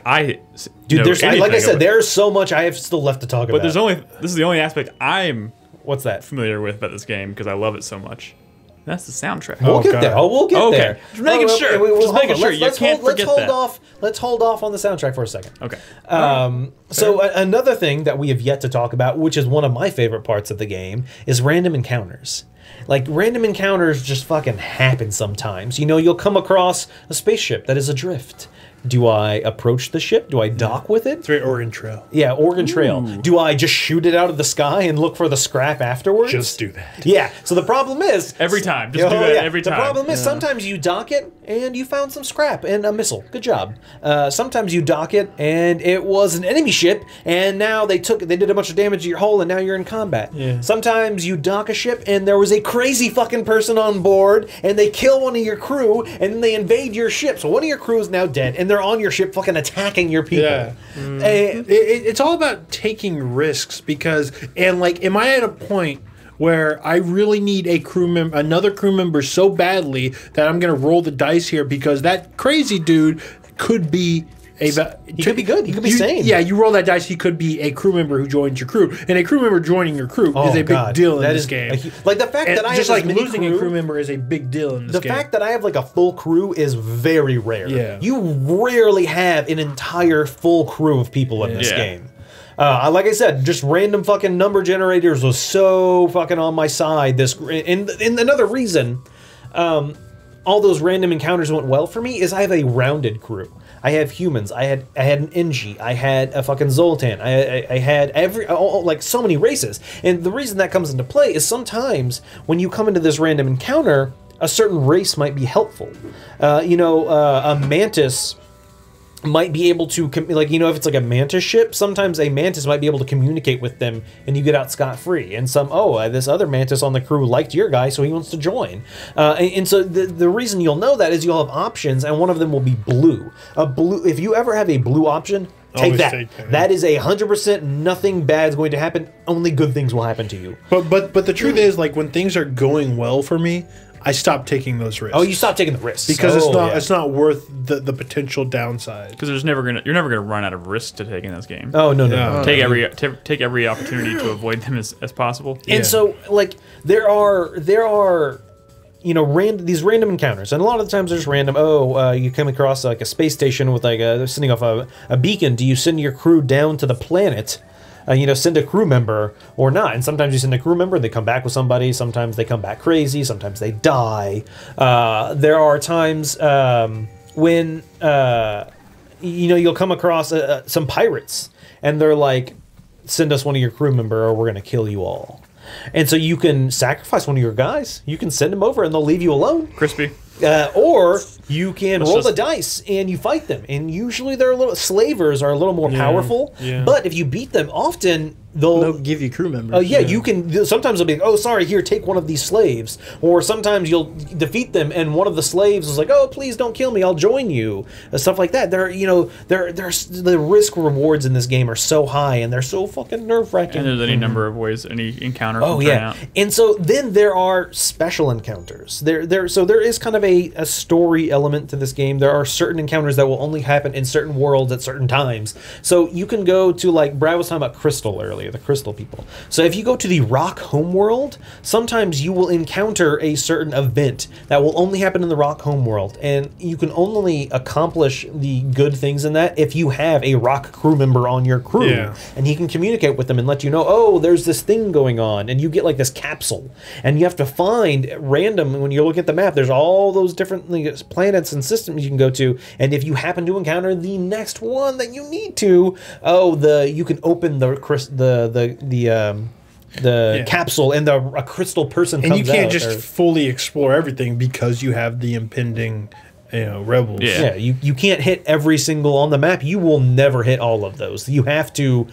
dude? There's like I said, about. there's so much I have still left to talk about. But this is the only aspect I'm What's that? familiar with about this game because I love it so much. That's the soundtrack. We'll get there. We'll get there. Just making sure. Just making sure. You can't forget that. Let's hold off on the soundtrack for a second. Okay. So another thing that we have yet to talk about, which is one of my favorite parts of the game, is random encounters. Like, random encounters just fucking happen sometimes. You'll come across a spaceship that is adrift. Do I approach the ship? Do I dock with it? It's very Oregon Trail. Yeah, Oregon Trail. Do I just shoot it out of the sky and look for the scrap afterwards? Just do that. Yeah. So the problem is Every time. Just do that every time. The problem is sometimes you dock it and you found some scrap and a missile. Good job. Sometimes you dock it and it was an enemy ship and now they did a bunch of damage to your hull and now you're in combat. Yeah. Sometimes you dock a ship and there was a crazy fucking person on board and they kill one of your crew and then they invade your ship. So one of your crew is now dead and they're on your ship fucking attacking your people. Yeah. It's all about taking risks because, am I at a point where I really need another crew member so badly that I'm going to roll the dice here because that crazy dude could be he could be good. He could be sane. Yeah, you roll that dice. He could be a crew member who joins your crew, and a crew member joining your crew is a big deal in this game. Like the fact that I just have like losing a crew member is a big deal in this game. The fact that I have like a full crew is very rare. Yeah. You rarely have an entire full crew of people in this game. Like I said, just random fucking number generators was so fucking on my side. And another reason all those random encounters went well for me is I have a rounded crew. I have humans. I had an NG. I had a fucking Zoltan. I had like so many races. And the reason that comes into play is sometimes when you come into this random encounter, a certain race might be helpful. A mantis might be able to, if it's like a mantis ship, sometimes a mantis might be able to communicate with them and you get out scot-free. And this other mantis on the crew liked your guy, so he wants to join. And so the reason you'll know that is you'll have options, and one of them will be blue. If you ever have a blue option, take that. That is 100% nothing bad is going to happen. Only good things will happen to you. But the truth is, like, when things are going well for me, I stopped taking those risks. Oh, you stopped taking the risks because it's not worth the potential downside. Because you're never gonna run out of risk to take in this game. Oh no. Take every opportunity to avoid them as possible. And so like there are these random encounters, and a lot of the times they're just random. You come across like a space station with they're sending off a beacon. Do you send your crew down to the planet? Send a crew member or not. And sometimes you send a crew member and they come back with somebody. Sometimes they come back crazy. Sometimes they die. There are times when, you'll come across some pirates and they're like, send us one of your crew member or we're going to kill you all. And so you can sacrifice one of your guys. You can send them over and they'll leave you alone. Crispy. Or you can roll the dice and you fight them. And usually slavers are a little more powerful. Yeah. But if you beat them, often they'll give you crew members. Oh yeah, you can. Sometimes they'll be like, "Oh, sorry, here, take one of these slaves." Or sometimes you'll defeat them, and one of the slaves is like, "Oh, please don't kill me. I'll join you." Stuff like that. There's the risk rewards in this game are so high, and they're so fucking nerve wracking. And there's any number of ways any encounter. Oh can turn yeah, out. and so then there are special encounters. So there is kind of a story element to this game. There are certain encounters that will only happen in certain worlds at certain times. So you can go to, like Brad was talking about Crystal earlier, the Crystal people. So if you go to the Rock homeworld, sometimes you will encounter a certain event that will only happen in the Rock homeworld, and you can only accomplish the good things in that if you have a Rock crew member on your crew, and he can communicate with them and let you know, oh, there's this thing going on, and you get like this capsule, and you have to find random when you're looking at the map. There's all those different planets and systems you can go to, and if you happen to encounter the next one that you need to, you can open the capsule, and a crystal person comes out. And you can't just fully explore everything because you have the impending, rebels. Yeah, you can't hit every single on the map. You will never hit all of those. You have to,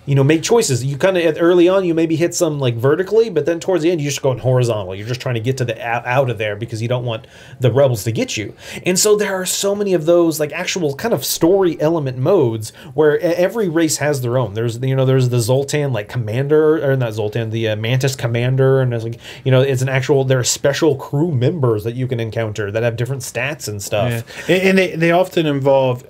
make choices. You kind of early on, you maybe hit some like vertically, but then towards the end, you're just going horizontal. You're just trying to get to the out of there because you don't want the rebels to get you. And so there are so many of those like actual kind of story element modes where every race has their own. There's there's the Zoltan like commander, or not Zoltan, the Mantis commander, and there's like it's an actual. There are special crew members that you can encounter that have different stats and stuff. Yeah. And they often involve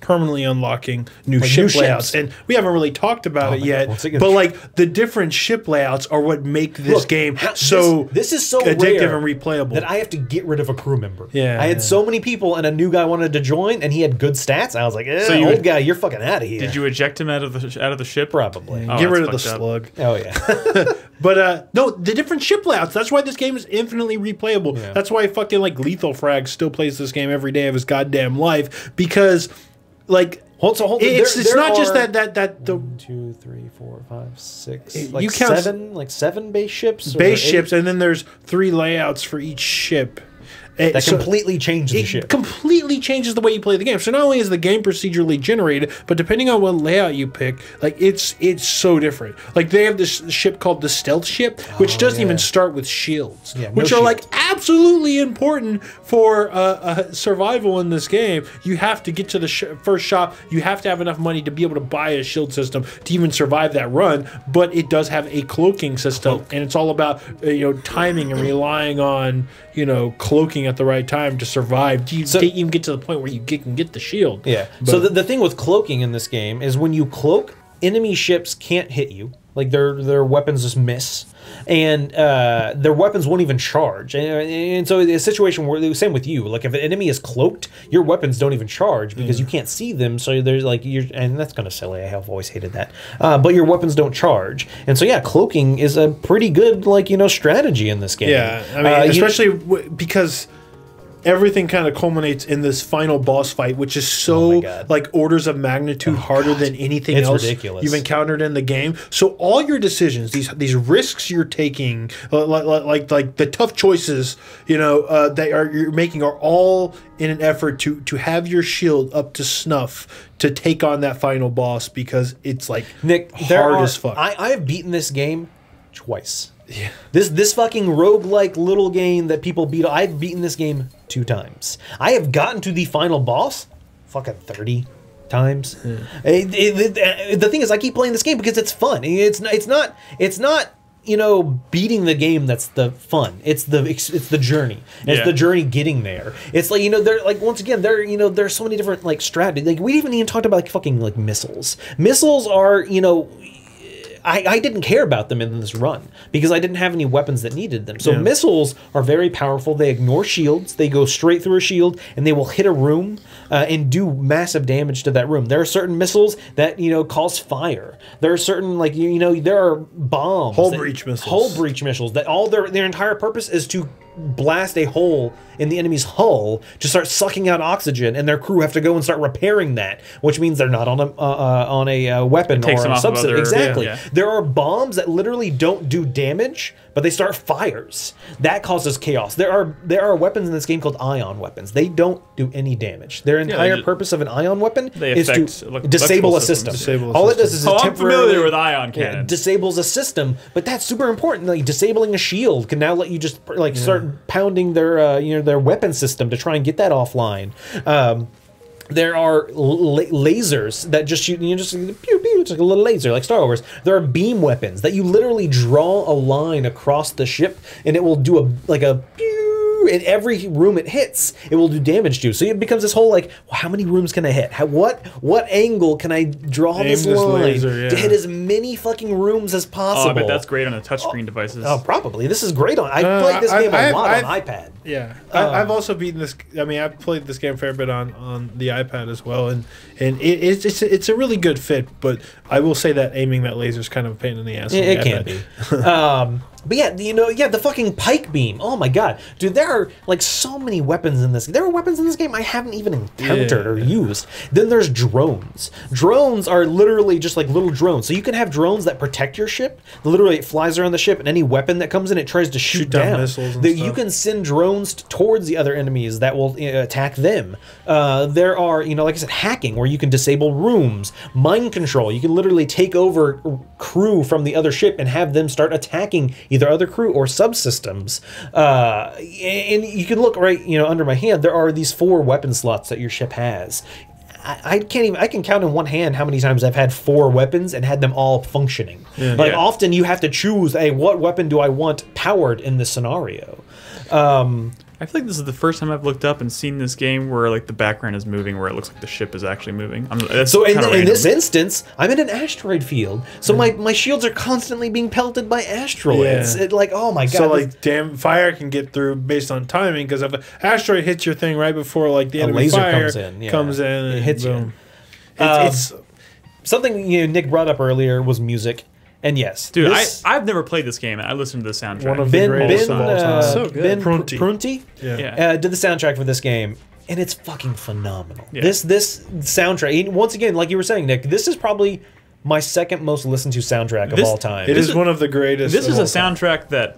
permanently unlocking new ship layouts, and we haven't really talked about it yet. But like the different ship layouts are what make this game this is so addictive rare and replayable that I have to get rid of a crew member. Yeah, I had so many people, and a new guy wanted to join, and he had good stats. I was like, old guy, you're fucking out of here. Did you eject him out of the ship? Probably. Get rid of the slug. Oh yeah. But no, the different ship layouts. That's why this game is infinitely replayable. Yeah. That's why fucking like Lethal Frag still plays this game every day of his goddamn life, because like. It's not just that the 1, 2, 3, 4, 5, 6. You count seven base ships. Base ships, and then there's 3 layouts for each ship. That completely changes the ship. It completely changes the way you play the game. So not only is the game procedurally generated, but depending on what layout you pick, like it's so different. Like they have this ship called the stealth ship, which doesn't even start with shields, which are like absolutely important for survival in this game. You have to get to the first shop. You have to have enough money to be able to buy a shield system to even survive that run. But it does have a cloaking system, and it's all about timing and relying on cloaking at the right time to survive. You even get to the point where you can get the shield. Yeah. But, so the thing with cloaking in this game is when you cloak, enemy ships can't hit you. Like their weapons just miss, and their weapons won't even charge. And so it's a situation where the same with you. Like if an enemy is cloaked, your weapons don't even charge because you can't see them. So there's like and that's kind of silly. I have always hated that. But your weapons don't charge, and so yeah, cloaking is a pretty good strategy in this game. Yeah, I mean, especially because everything kind of culminates in this final boss fight, which is so like orders of magnitude harder than anything else ridiculous. You've encountered in the game. So all your decisions, these risks you're taking, like the tough choices, you're making, are all in an effort to have your shield up to snuff to take on that final boss, because it's like Nick, hard as fuck. I have beaten this game twice. Yeah. This fucking roguelike little game that people beat. I've beaten this game 2 times. I have gotten to the final boss fucking 30 times. The thing is, I keep playing this game because it's fun. It's not beating the game that's the fun. It's the journey. It's the journey getting there. It's like they're like, once again, there's so many different like strategies. Like we even talked about like fucking like missiles. Missiles are I didn't care about them in this run because I didn't have any weapons that needed them. So missiles are very powerful. They ignore shields. They go straight through a shield, and they will hit a room and do massive damage to that room. There are certain missiles that cause fire. There are certain there are bombs, hull breach missiles that all their entire purpose is to blast a hole in the enemy's hull to start sucking out oxygen, and their crew have to go and start repairing that, which means they're not on a weapon or a substance. Exactly. Yeah. There are bombs that literally don't do damage, but they start fires. That causes chaos. There are weapons in this game called ion weapons. They don't do any damage. Their entire purpose of an ion weapon is to disable a system. All it does is I'm familiar with ion cannon. Disables a system, but that's super important. Like disabling a shield can now let you just like start pounding their their weapon system to try and get that offline. There are lasers that just shoot, just pew pew, it's like a little laser, like Star Wars. There are beam weapons that you literally draw a line across the ship, and it will do a pew. In every room it hits, it will do damage to. So it becomes this whole like, well, how many rooms can I hit? What angle can I draw this line laser, to hit as many fucking rooms as possible? Oh, I bet that's great on the touchscreen devices. Oh, probably. This is great on. I played this game a lot on iPad. Yeah, I've also beaten this. I mean, I've played this game a fair bit on the iPad as well, and it's a really good fit. But I will say that aiming that laser is kind of a pain in the ass. It can be. But yeah, the fucking pike beam. Oh my god, dude, there are like so many weapons in this. There are weapons in this game I haven't even encountered or used. Then there's drones. Drones are literally just like little drones. So you can have drones that protect your ship. Literally, it flies around the ship, and any weapon that comes in, it tries to shoot down missiles. You can send drones towards the other enemies that will attack them. There are, like I said, hacking where you can disable rooms, mind control. You can literally take over crew from the other ship and have them start attacking either other crew or subsystems. And you can look right, under my hand, there are these 4 weapon slots that your ship has. I can count in one hand how many times I've had 4 weapons and had them all functioning. Often you have to choose, what weapon do I want powered in this scenario? I feel like this is the first time I've looked up and seen this game where like the background is moving, where it looks like the ship is actually moving. So in this instance, I'm in an asteroid field, so my shields are constantly being pelted by asteroids. Yeah. Oh my god! So like, damn, fire can get through based on timing, because if an asteroid hits your thing right before like the enemy fire comes in, it hits you. It's something Nick brought up earlier was music. And yes, dude, I've never played this game. I listened to the soundtrack. One of the greatest of all time. So good. Ben Prunty did the soundtrack for this game, and it's fucking phenomenal. Yeah. This soundtrack, once again, like you were saying, Nick, this is probably my second most listened to soundtrack of all time. It is one of the greatest. This is a soundtrack that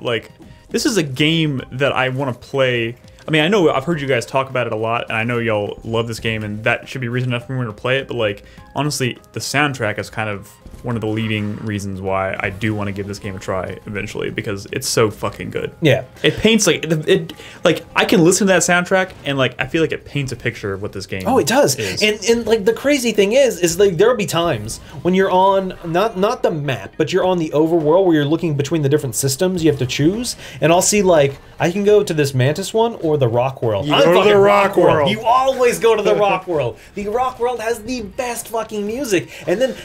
this is a game that I want to play. I mean, I know I've heard you guys talk about it a lot, and I know y'all love this game, and that should be reason enough for me to play it. But honestly, the soundtrack is kind of one of the leading reasons why I do want to give this game a try eventually, because it's so fucking good. Yeah, it paints I can listen to that soundtrack and I feel like it paints a picture of what this game. Oh, it does. Is. And the crazy thing is there'll be times when you're on not the map, but you're on the overworld where you're looking between the different systems you have to choose, and I'll see I can go to this Mantis one or the Rock World. You go to the Rock World. You always go to the Rock World. The Rock World has the best fucking music, and then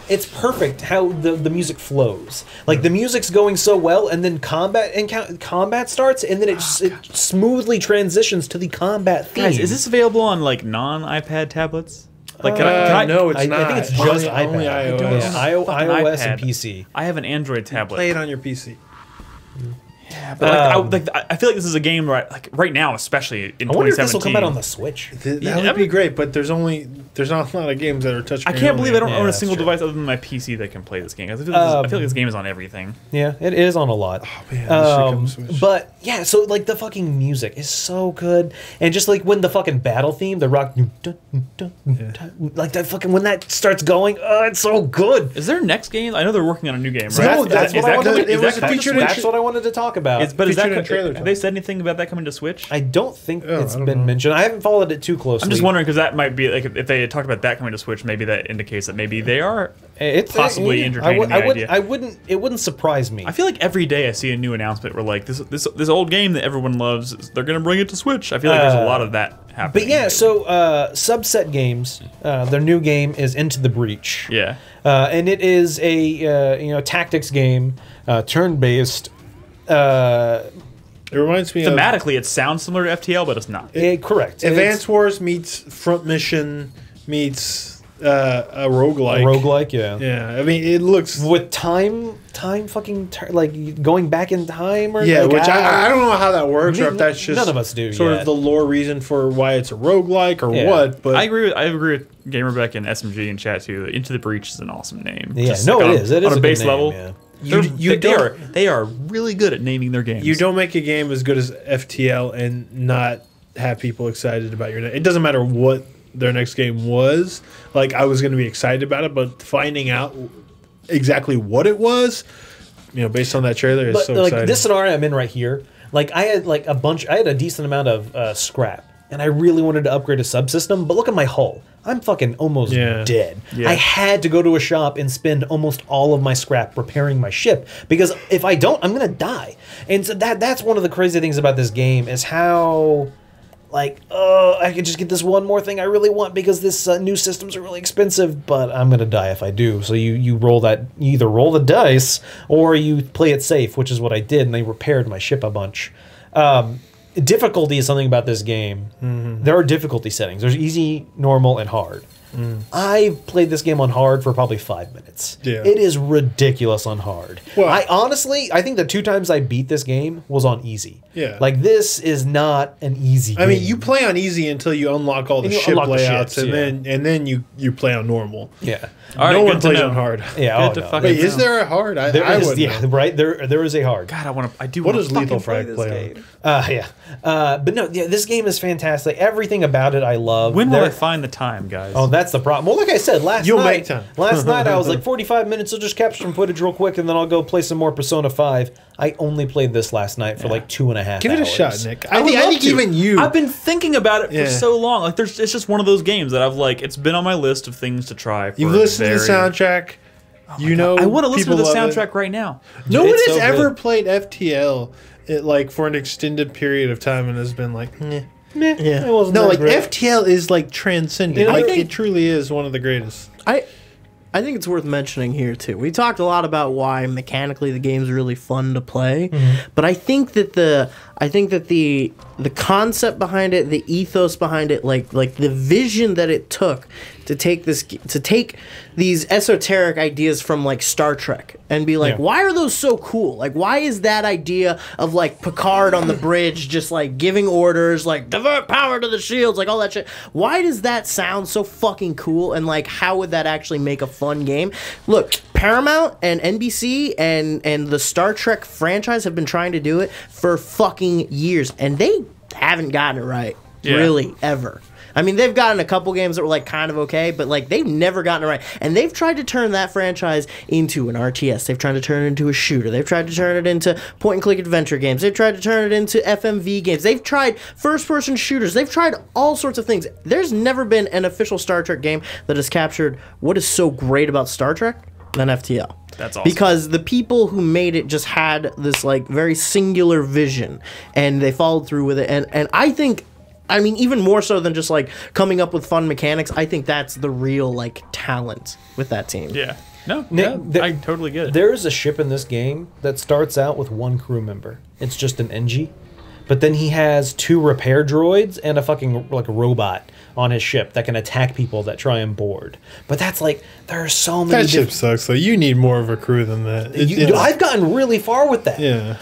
it's perfect how the music flows. The music's going so well, and then combat starts, and then it smoothly transitions to the combat theme. Guys, is this available on non-iPad tablets? No, it's not. I think it's just iPad. Only iOS. iOS and PC. I have an Android tablet. Play it on your PC. Yeah, but I feel like this is a game right now, especially in 2017. I wonder if this will come out on the Switch. That would be great, but there's not a lot of games that are touchscreen. I can't believe I don't own a single device other than my PC that can play this game. I feel like this game is on everything. Yeah, it is on a lot. Oh man, but yeah, so the fucking music is so good, and just when the fucking battle theme, the rock, that fucking when that starts going, it's so good. Is there next game? I know they're working on a new game, right? No, that's what I wanted to talk about. Have they said anything about that coming to Switch? I don't think it's been mentioned. I haven't followed it too closely. I'm just wondering, because that might be if they had talked about that coming to Switch, maybe that indicates that maybe they are possibly entertaining the idea. It wouldn't surprise me. I feel like every day I see a new announcement where this old game that everyone loves, they're going to bring it to Switch. I feel like there's a lot of that happening. But yeah, so Subset Games, their new game is Into the Breach. Yeah, and it is a tactics game, turn-based. It reminds me thematically, it sounds similar to FTL, but it's not. Correct. Advance Wars meets Front Mission meets a roguelike. A roguelike, yeah. Yeah, I mean, it looks with like going back in time, or like, which I don't know how that works, or if that's just none of us do sort yet. of the lore reason for why it's a roguelike or what. But I agree with Gamerbeck and SMG in chat too. Into the Breach is an awesome name. Yeah, Just no, like it is. It is on a a base good name, level. yeah. They are really good at naming their games. You don't make a game as good as FTL and not have people excited about your. It doesn't matter what their next game was. Like, I was going to be excited about it, but finding out exactly what it was, based on that trailer, is so exciting. This scenario I'm in right here, like I had a decent amount of scrap, and I really wanted to upgrade a subsystem, but look at my hull. I'm fucking almost dead. Yeah. I had to go to a shop and spend almost all of my scrap repairing my ship, because if I don't, I'm gonna die. And so that's one of the crazy things about this game is how, like, I could just get this one more thing I really want because this new systems are really expensive, but I'm gonna die if I do. So you either roll the dice or you play it safe, which is what I did, and I repaired my ship a bunch. Difficulty is something about this game. Mm-hmm. There are difficulty settings. There's easy, normal, and hard. I've played this game on hard for probably 5 minutes. Yeah. It is ridiculous on hard. Well, I think the 2 times I beat this game was on easy. Yeah. Like, this is not an easy game. I mean, you play on easy until you unlock all the ship layouts, ships, and then you play on normal. Yeah. All right, no one good to plays know. on hard. Yeah. Good to No. fucking Wait, is know. there a hard? I Is, wouldn't know. right. There is a hard. God, I do. What wanna does Lethal fucking Frag play this on? But no, this game is fantastic. Everything about it I love. When will I find the time, guys? Oh, that's the problem. Well, like I said, last You'll night, make time. last night I was like 45 minutes. I'll just capture some footage real quick, and then I'll go play some more Persona 5. I only played this last night for like 2.5 Give hours. it a shot, Nick. I I would love think to. even you. I've been thinking about it for Yeah. so long. Like, it's just one of those games that I've it's been on my list of things to try. You've listened to the soundtrack. I want to listen to the people love soundtrack right now. No one It's has so ever good. played FTL for an extended period of time and has been like, meh. Yeah. It wasn't No, that like great. FTL is like transcendent. You know, I Like think- it truly is one of the greatest. I think it's worth mentioning here too. We talked a lot about why mechanically the game's really fun to play, but I think that the concept behind it, the ethos behind it, like the vision that it took to take these esoteric ideas from like Star Trek and be like, why are those so cool? Like, why is that idea of like Picard on the bridge just like giving orders, like divert power to the shields, like all that shit? Why does that sound so fucking cool? And like, how would that actually make a fun game? Look, Paramount and NBC and the Star Trek franchise have been trying to do it for fucking years, and they haven't gotten it right, really, ever. I mean, they've gotten a couple games that were like kind of okay, but like they've never gotten it right. And they've tried to turn that franchise into an RTS. They've tried to turn it into a shooter. They've tried to turn it into point-and-click adventure games. They've tried to turn it into FMV games. They've tried first-person shooters. They've tried all sorts of things. There's never been an official Star Trek game that has captured what is so great about Star Trek than FTL. That's awesome. Because the people who made it just had this like very singular vision, and they followed through with it. And I think, I mean, even more so than just like coming up with fun mechanics, I think that's the real like talent with that team. Yeah. No, Nick, I totally get it. There is a ship in this game that starts out with 1 crew member. It's just an NG. But then he has 2 repair droids and a fucking like a robot on his ship that can attack people that try and board. But that's like, there are so many That ship sucks, though. You need more of a crew than that. I've gotten really far with that. Yeah.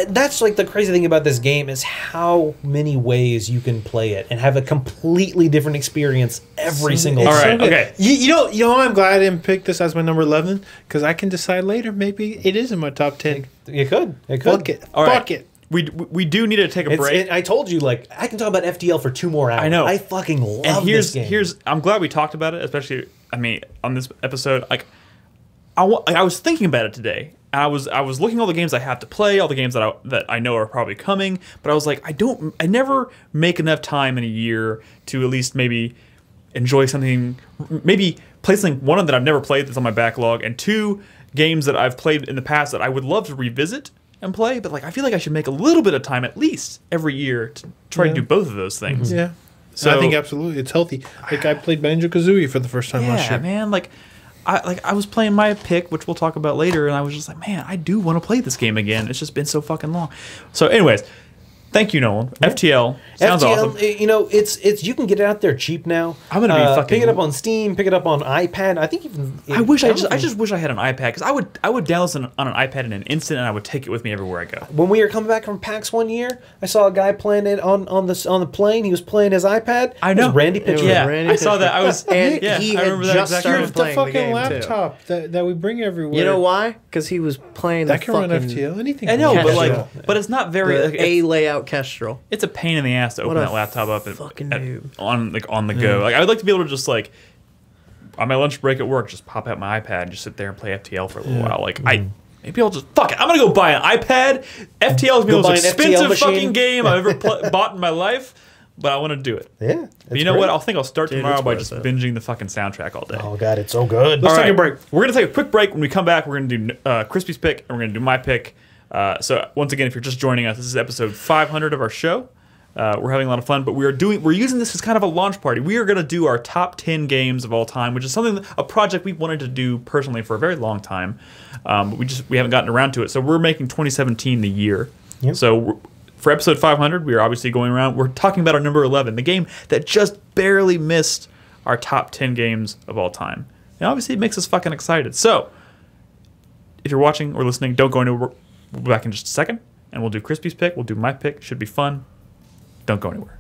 That's like the crazy thing about this game is how many ways you can play it and have a completely different experience every single All time. right, okay. You know, I'm glad I didn't pick this as my number 11 because I can decide later. Maybe it is in my top 10. It could. Fuck it. All right. Fuck it. We do need to take a break. I told you, like, I can talk about FTL for 2 more hours. I know. I fucking love And this game. I'm glad we talked about it, especially, I mean, on this episode. Like, I was thinking about it today. And I was looking at all the games I have to play, all the games that I know are probably coming. But I was like, I never make enough time in a year to at least maybe enjoy something, maybe play something, one that I've never played that's on my backlog, and 2 games that I've played in the past that I would love to revisit and play, but like I feel like I should make a little bit of time at least every year to try to do both of those things. Yeah. So I think absolutely it's healthy. Like I played Banjo-Kazooie for the first time last yeah, year. man. Like I was playing my pick, which we'll talk about later, and I was just like, man, I do want to play this game again. It's just been so fucking long. So, anyways, Thank you, Nolan. FTL sounds FTL, awesome. you know, it's you can get it out there cheap now. I'm gonna be fucking pick it up on Steam, pick it up on iPad. I think even I just wish I had an iPad because I would download this on an iPad in an instant and I would take it with me everywhere I go. when we were coming back from PAX one year, I saw a guy playing it on the plane. He was playing his iPad. I know. It was Randy It was Pitchford. Yeah, Randy I saw Pitchford. that. I was And yeah, he I had remember that just exactly. started The playing the fucking game, laptop that we bring everywhere. You know why? Because he was playing That the can run fucking FTL. Anything. I know, can but run like, FTL. but it's not very. Like, the A layout Kestrel. it's a pain in the ass to open a that laptop up fucking noob. on the go. Like I would like to be able to just like on my lunch break at work, just pop out my iPad and just sit there and play FTL for a little while. Like maybe I'll just fuck it. I'm gonna go buy an iPad. FTL is the Go buy most an FTL expensive machine. fucking game I've ever bought in my life, but I want to do it. Yeah, But you know what? I think I'll start tomorrow it's by worth just it. binging the fucking soundtrack all day. Oh god, it's so good. Let's All take a right, break. We're going to take a quick break. When we come back, we're going to do Crispy's pick, and we're going to do my pick. So once again, if you're just joining us, this is episode 500 of our show. We're having a lot of fun, but we're using this as kind of a launch party. We are going to do our top 10 games of all time, which is a project we've wanted to do personally for a very long time. But we haven't gotten around to it. So we're making 2017 the year. Yep. So for episode 500, we are obviously going around. We're talking about our number 11, the game that just barely missed our top 10 games of all time. And obviously, it makes us fucking excited. So if you're watching or listening, don't go anywhere. We'll be back in just a second, and we'll do Crispy's pick. We'll do my pick. Should be fun. Don't go anywhere.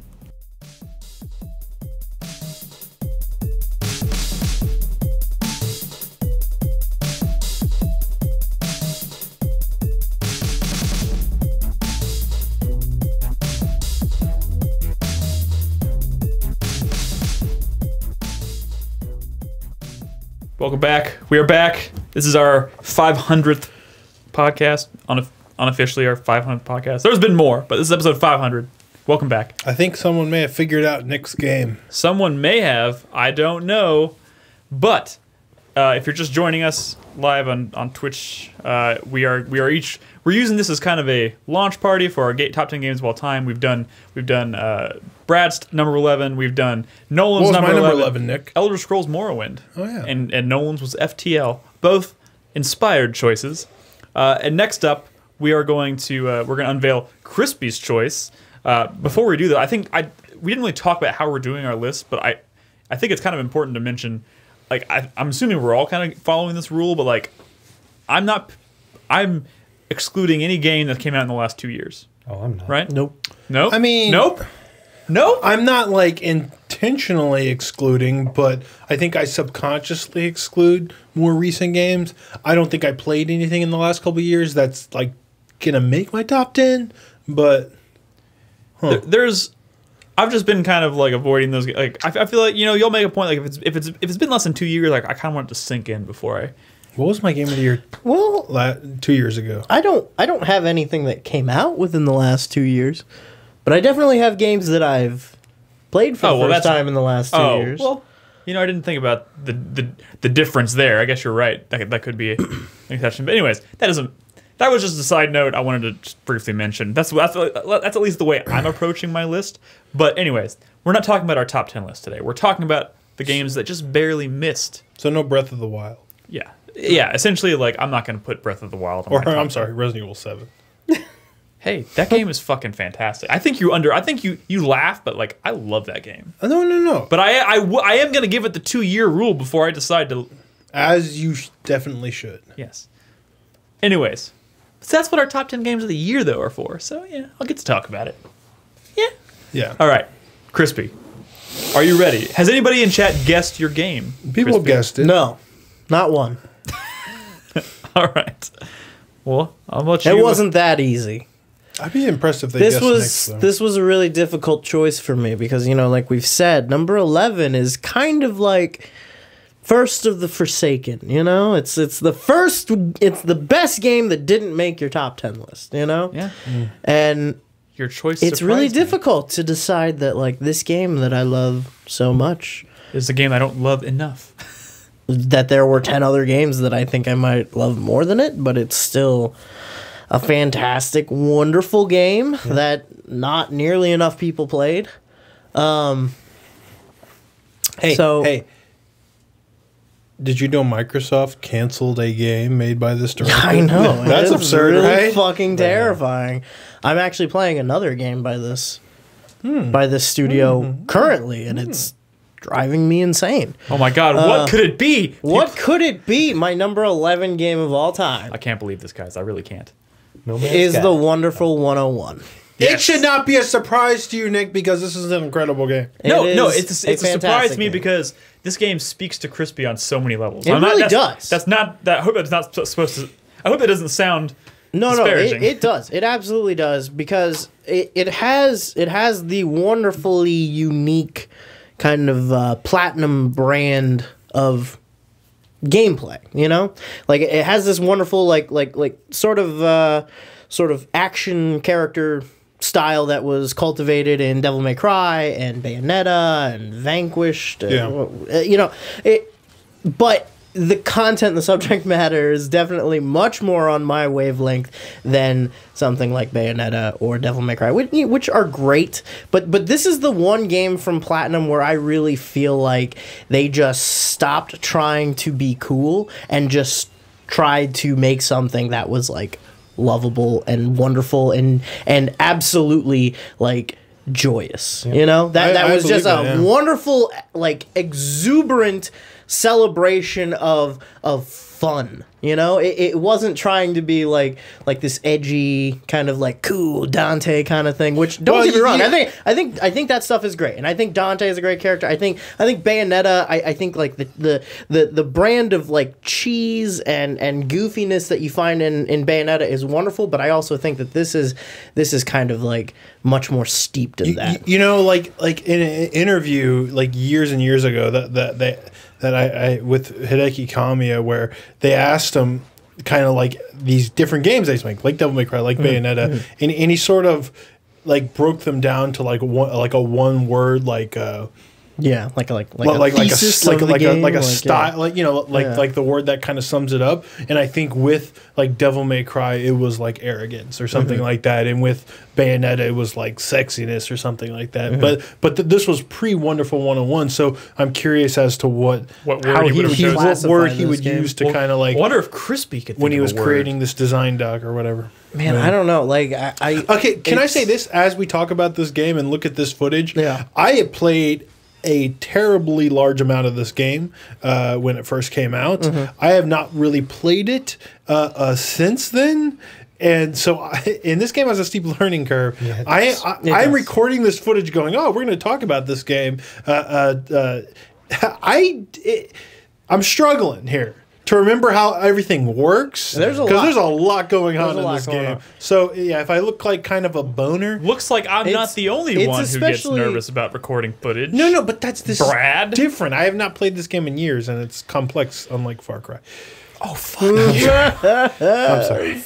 Welcome back. We are back. This is our 500th podcast, unofficially our 500th podcast. There's been more, but this is episode 500. Welcome back. I think someone may have figured out Nick's game. Someone may have. I don't know. But if you're just joining us live on Twitch, we're using this as kind of a launch party for our top 10 games of all time. We've done Brad's number 11. We've done Nolan's What was number my 11. number 11, Nick? Elder Scrolls Morrowind. Oh, yeah. And Nolan's was FTL. Both inspired choices. And next up, we're going to unveil Crispy's choice. Before we do that, I think we didn't really talk about how we're doing our list, but I think it's kind of important to mention. Like I'm assuming we're all kind of following this rule, but like I'm excluding any game that came out in the last 2 years. Oh, I'm not. Right? Nope. Nope. I mean, nope. I'm not like intentionally excluding, but I think I subconsciously exclude more recent games. I don't think I played anything in the last couple of years that's like gonna make my top 10, but I've just been kind of like avoiding those. Like I feel like you'll make a point. Like if it's been less than 2 years, like I kind of want it to sink in before I. what was my game of the year Well, 2 years ago? I don't have anything that came out within the last 2 years, but I definitely have games that I've played for the first time in the last 2 years. Well, I didn't think about the difference there. I guess you're right. That could be an exception. But anyways, that was just a side note I wanted to just briefly mention. That's at least the way I'm approaching my list. But anyways, we're not talking about our top 10 list today. We're talking about the games that just barely missed. So no Breath of the Wild, Yeah. Essentially, like I'm not going to put Breath of the Wild on or my top I'm 10. sorry, Resident Evil 7. Hey, that game is fucking fantastic. I think you laugh, but like I love that game. No. But I am going to give it the 2-year rule before I decide to. As you definitely should. Yes. Anyways, so that's what our top 10 games of the year though are for. So yeah, I'll get to talk about it. Yeah. Yeah. All right, Crispy, are you ready? Has anybody in chat guessed your game? People Crispy? guessed it. No, not one. All right. Well, I'll let you. It wasn't that easy. I'd be impressed if they This guessed was next, though. this was a really difficult choice for me because like we've said, number 11 is kind of like first of the Forsaken. It's the best game that didn't make your top 10 list. Yeah. And Your choice. it's really surprised me. difficult to decide that like this game that I love so much, It's a game I don't love enough. that there were 10 other games that I think I might love more than it, but it's still a fantastic, wonderful game that not nearly enough people played. Hey, Did you know Microsoft canceled a game made by this director? I know. That's it's absurd, really right? fucking terrifying. I'm actually playing another game by this studio currently, and it's driving me insane. Oh my god, what could it be? What could it be? My number 11 game of all time I can't believe this, guys. I really can't. No Man's is Sky. the wonderful 101. It should not be a surprise to you, Nick, because this is an incredible game. No, It it's is a surprise to me game. because this game speaks to Crispy on so many levels. It really does. That's not that. I hope it's not supposed to. I hope it doesn't sound. No, disparaging. it does. It absolutely does because it has the wonderfully unique kind of platinum brand of gameplay. You know, like it has this wonderful like sort of action character style that was cultivated in Devil May Cry and Bayonetta and Vanquished. You know, but the content, the subject matter is definitely much more on my wavelength than something like Bayonetta or Devil May Cry, which are great. But this is the one game from Platinum where I really feel like they just stopped trying to be cool and just tried to make something that was like lovable and wonderful and absolutely like joyous. You know, that was just a wonderful, like, exuberant celebration of fun. You know, it wasn't trying to be like this edgy kind of like cool Dante kind of thing. Which don't get me wrong, I think that stuff is great, and I think Dante is a great character. I think Bayonetta. I think like the brand of like cheese and goofiness that you find in Bayonetta is wonderful. But I also think that this is kind of like much more steeped in that. You know, like in an interview like years and years ago that I with Hideki Kamiya, where they asked him kind of like these different games they make, like Devil May Cry, like Bayonetta, and he sort of like broke them down to like a one word like a style, like, you know, like the word that kind of sums it up. And I think with like Devil May Cry, it was like arrogance or something like that, and with Bayonetta, it was like sexiness or something like that. But this was pre Wonderful 101, so I'm curious as to what word he would use to kind of like. I wonder if Crispy could think when he was of a word. creating this design doc or whatever. Man, I don't know. Like, okay, can I say this as we talk about this game and look at this footage? Yeah, I had played a terribly large amount of this game when it first came out. I have not really played it since then. And so in this game has a steep learning curve. Yeah, I'm recording this footage going, oh, we're going to talk about this game. I'm struggling here to remember how everything works. There's a lot going on in this game. So yeah, if I look like kind of a boner, looks like I'm not the only one who gets nervous about recording footage. No, but that's Brad. different. I have not played this game in years, and it's complex, unlike Far Cry. Oh fuck! I'm sorry.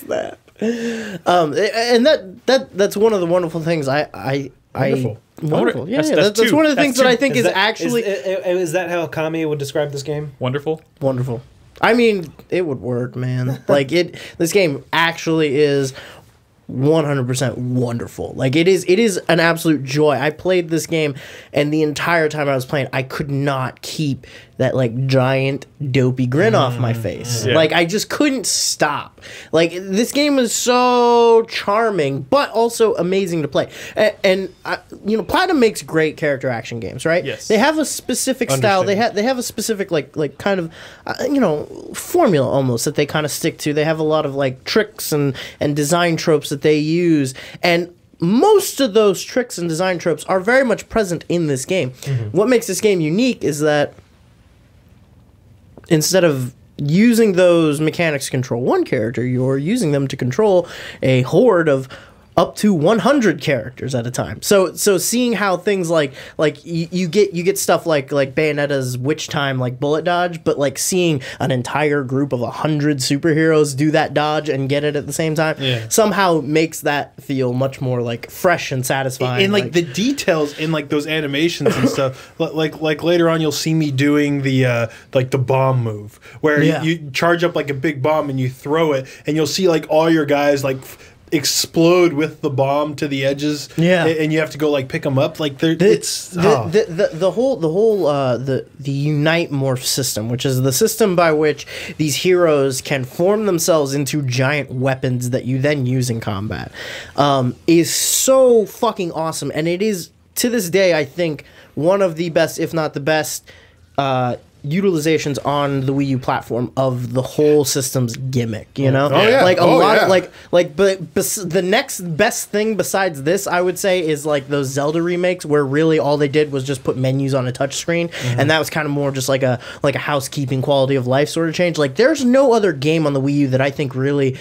And that's one of the wonderful things Wonderful. Yeah, that's one of the things that I think is actually. Is that how Kami would describe this game? Wonderful. Wonderful. I mean, it would work, man. Like this game actually is 100% wonderful. Like it is an absolute joy. I played this game, and the entire time I was playing, I could not keep that like giant dopey grin off my face. Yeah. Like I just couldn't stop. Like this game is so charming, but also amazing to play. And you know, Platinum makes great character action games, right? Yes. They have a specific style. They have a specific like kind of you know, formula almost that they kind of stick to. They have a lot of like tricks and design tropes that they use, and most of those tricks and design tropes are very much present in this game. What makes this game unique is that instead of using those mechanics to control one character, you're using them to control a horde of up to 100 characters at a time. So seeing how things like you get stuff like Bayonetta's witch time, like bullet dodge, but like seeing an entire group of 100 superheroes do that dodge and get it at the same time somehow makes that feel much more like fresh and satisfying. And like the details in like those animations and stuff. Like later on, you'll see me doing the like the bomb move where you charge up like a big bomb and you throw it, and you'll see like all your guys like explode with the bomb to the edges. Yeah. And you have to go like pick them up. Like the Unite Morph system, which is the system by which these heroes can form themselves into giant weapons that you then use in combat, is so fucking awesome. And it is, to this day, I think, one of the best, if not the best, utilizations on the Wii U platform of the whole system's gimmick, you know? Oh, yeah. Like a Oh, lot yeah. but the next best thing besides this, I would say, is like those Zelda remakes where really all they did was just put menus on a touchscreen, and that was kind of more just like a housekeeping quality of life sort of change. Like there's no other game on the Wii U that I think really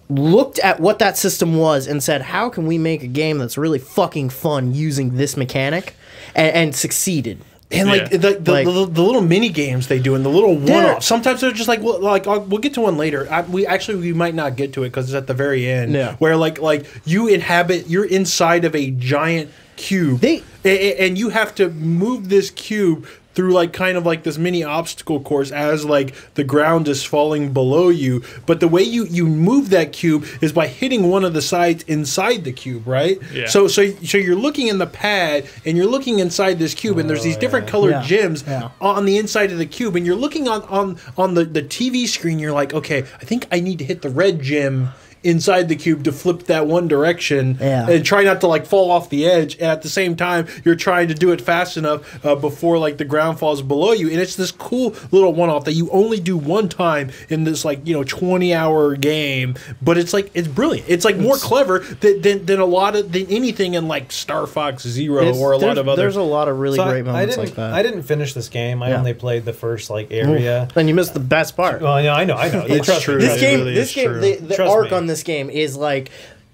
looked at what that system was and said, how can we make a game that's really fucking fun using this mechanic, and succeeded. And like Yeah. the little mini games they do and the little one-offs. Sometimes they're just like, we'll get to one later. We might not get to it because it's at the very end. Yeah. Where like you're inside of a giant cube, and you have to move this cube through like kind of like this mini obstacle course as like the ground is falling below you. But the way you move that cube is by hitting one of the sides inside the cube, right? Yeah. So you're looking in the pad and you're looking inside this cube, and there's these different colored gems on the inside of the cube, and you're looking on the TV screen. You're like, okay, I think I need to hit the red gem inside the cube to flip that one direction, and try not to like fall off the edge, and at the same time you're trying to do it fast enough before like the ground falls below you. And it's this cool little one-off that you only do one time in this like 20-hour game, but it's like it's brilliant. It's like more clever than anything in like Star Fox Zero or a lot of other. There's a lot of really great moments like that. I didn't finish this game. I only played the first like area. And you missed the best part. Well, I know. It's true. This game, really is true. the arc on this game is like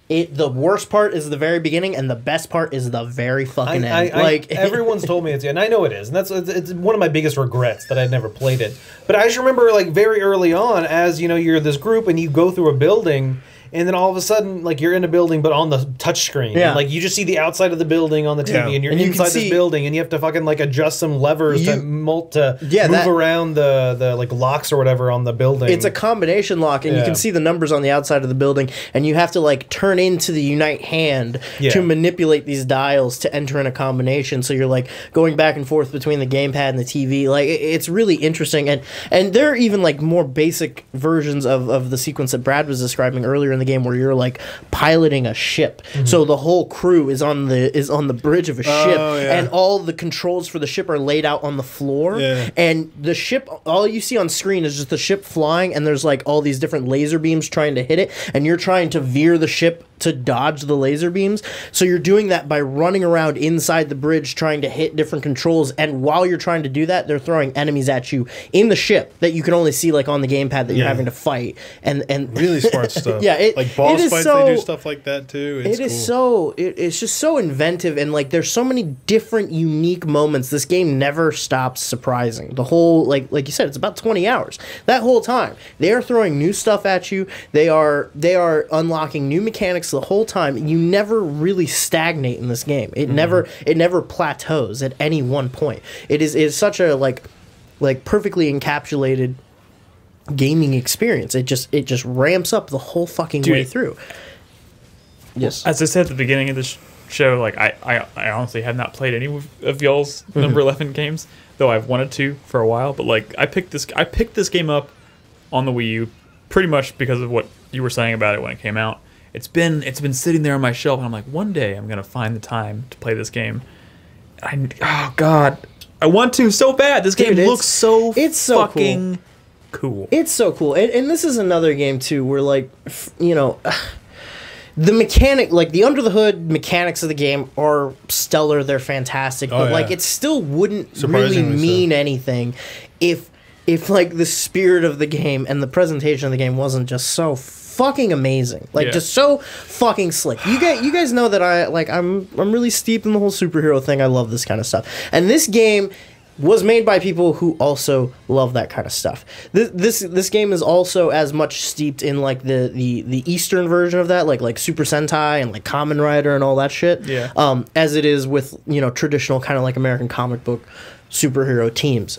the worst part is the very beginning, and the best part is the very fucking end. Like everyone's told me and I know it is, and it's one of my biggest regrets that I'd never played it. But I just remember like very early on, as you're this group and you go through a building. And then all of a sudden, like you're in a building, but on the touch screen. Yeah. And, like you just see the outside of the building on the TV, and you're and you inside this building, and you have to fucking like adjust some levers to move around the like locks or whatever on the building. It's a combination lock, and you can see the numbers on the outside of the building, and you have to like turn into the Unite hand to manipulate these dials to enter in a combination. So you're like going back and forth between the gamepad and the TV. Like it's really interesting, and there are even like more basic versions of the sequence that Brad was describing earlier in the game, where you're like piloting a ship, so the whole crew is on the bridge of a ship, and all the controls for the ship are laid out on the floor, and the ship, all you see on screen is just the ship flying, and there's like all these different laser beams trying to hit it, and you're trying to veer the ship to dodge the laser beams. So you're doing that by running around inside the bridge trying to hit different controls, and while you're trying to do that, they're throwing enemies at you in the ship that you can only see like on the gamepad that you're having to fight, and really smart stuff. Like boss fights, they do stuff like that too. It's just so inventive, and like there's so many different unique moments. This game never stops surprising. The whole like you said, it's about 20 hours. That whole time they are throwing new stuff at you. They are unlocking new mechanics the whole time. You never really stagnate in this game. It never plateaus at any one point. It is such a like perfectly encapsulated gaming experience. It just ramps up the whole fucking way through. Yes. As I said at the beginning of this show, like I honestly have not played any of y'all's number 11 games, though I've wanted to for a while. But like I picked this game up on the Wii U pretty much because of what you were saying about it when it came out. It's been sitting there on my shelf, and I'm like, one day I'm gonna find the time to play this game. Oh God, I want to so bad. This game looks so fucking cool. It's so cool, and this is another game too where like the mechanic, like the under the hood mechanics of the game are stellar. They're fantastic, but like it still wouldn't really mean anything if like the spirit of the game and the presentation of the game wasn't just so fucking amazing, like just so fucking slick. You guys know that I'm really steeped in the whole superhero thing. I love this kind of stuff, and this game was made by people who also love that kind of stuff. This game is also as much steeped in like the Eastern version of that, like Super Sentai and like Kamen Rider and all that shit, as it is with traditional kind of like American comic book superhero teams.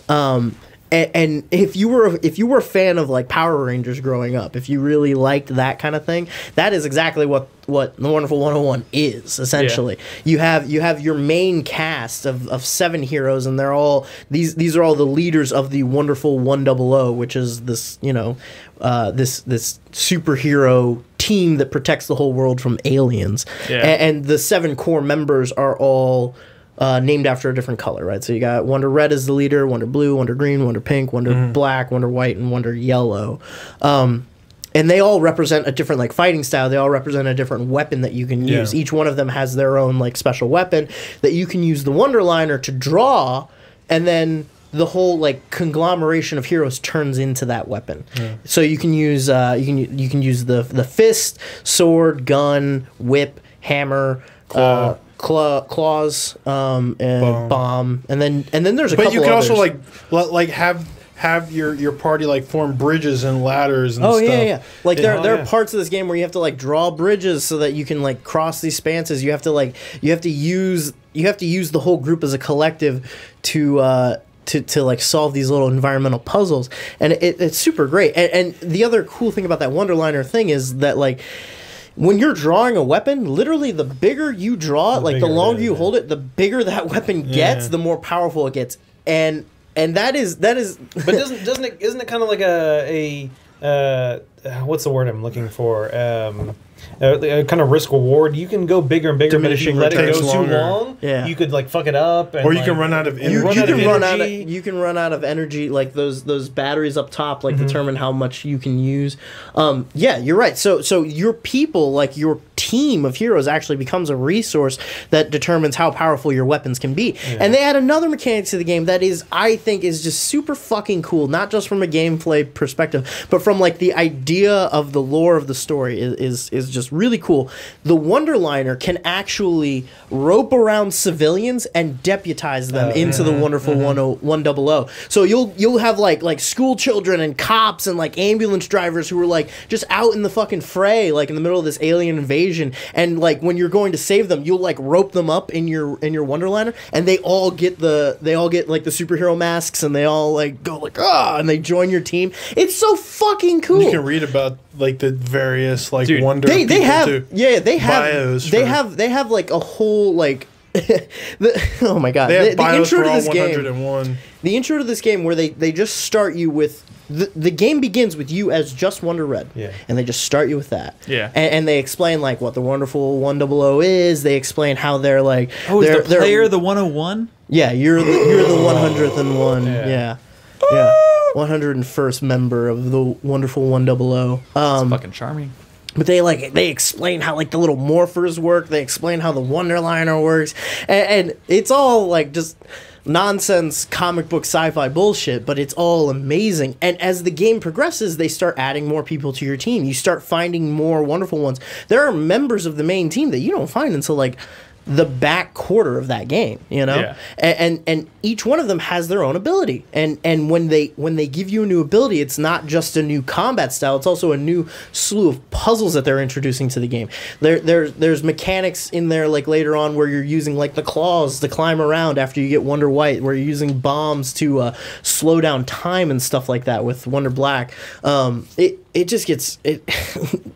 And if you were a fan of like Power Rangers growing up, if you really liked that kind of thing, that is exactly what the Wonderful 101 is essentially. Yeah. You have your main cast of 7 heroes, and they're all these are all the leaders of the Wonderful 100, which is this this superhero team that protects the whole world from aliens. Yeah. And the 7 core members are all named after a different color, right? So you got Wonder Red as the leader, Wonder Blue, Wonder Green, Wonder Pink, Wonder Black, Wonder White, and Wonder Yellow. And they all represent a different like fighting style. They all represent a different weapon that you can use. Each one of them has their own like special weapon that you can use the Wonderliner to draw, and then the whole like conglomeration of heroes turns into that weapon. Yeah. So you can use you can use the fist, sword, gun, whip, hammer, claws, and bomb, and then there's a couple. But you can others. Also like have your party like form bridges and ladders and stuff. Yeah. Like there are parts of this game where you have to like draw bridges so that you can like cross these spanses. You have to use the whole group as a collective to like solve these little environmental puzzles, and it's super great. And the other cool thing about that Wonderliner thing is that like, when you're drawing a weapon, literally the bigger you draw it, like the longer you hold it, the bigger that weapon gets, the more powerful it gets. And that is. But isn't it kind of like a what's the word I'm looking for? A kind of risk reward. You can go bigger and bigger, but if you let it go too long, you could like fuck it up, or you can run out of energy. You can run out of energy. Like those batteries up top, like determine how much you can use. Yeah, you're right. So your people, like your team of heroes, actually becomes a resource that determines how powerful your weapons can be. Yeah. And they add another mechanic to the game that I think is just super fucking cool. Not just from a gameplay perspective, but from like the idea of the lore of the story is just really cool. The Wonderliner can actually rope around civilians and deputize them into the Wonderful 100. So you'll have like school children and cops and like ambulance drivers who are like just out in the fucking fray, like in the middle of this alien invasion, and like when you're going to save them, you'll like rope them up in your Wonderliner, and they all get like the superhero masks, and they all like go like and they join your team. It's so fucking cool. You can read about like the various like Wonder they have too. Yeah, they have like a whole like oh my god, they have the intro to all this 101. game. The intro to this game where they just start you with the game begins with you as just Wonder Red, and they just start you with that, and they explain like what the Wonderful 100 is. They explain how they're like, is the player the 101? Yeah, you're the 101. Yeah. 101st member of the Wonderful 100. It's fucking charming. But they explain how like the little morphers work. They explain how the Wonderliner works, and it's all like just nonsense comic book sci-fi bullshit, but it's all amazing. And as the game progresses, they start adding more people to your team. You start finding more wonderful ones. There are members of the main team that you don't find until like the back quarter of that game, you know? Yeah. And each one of them has their own ability. And when they give you a new ability, it's not just a new combat style, it's also a new slew of puzzles that they're introducing to the game. There's mechanics in there like later on where you're using like the claws to climb around after you get Wonder White, where you're using bombs to slow down time and stuff like that with Wonder Black. It just gets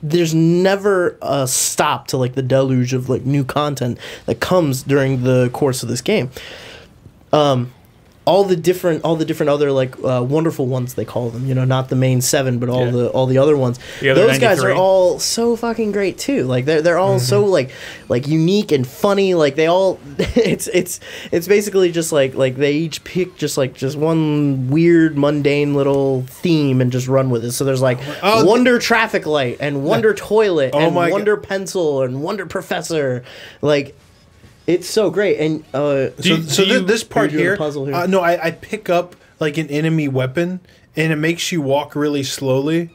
there's never a stop to like the deluge of like new content that comes during the course of this game. All the different other like wonderful ones, they call them, you know, not the main 7, but all the other ones. Those guys are all so fucking great too. Like they're all so like unique and funny. Like they all it's basically just like they each pick just one weird mundane little theme and just run with it. So there's like Wonder Traffic Light and Wonder Toilet and Wonder Pencil and Wonder Professor. Like, it's so great. And this part here, no, I pick up like an enemy weapon and it makes you walk really slowly.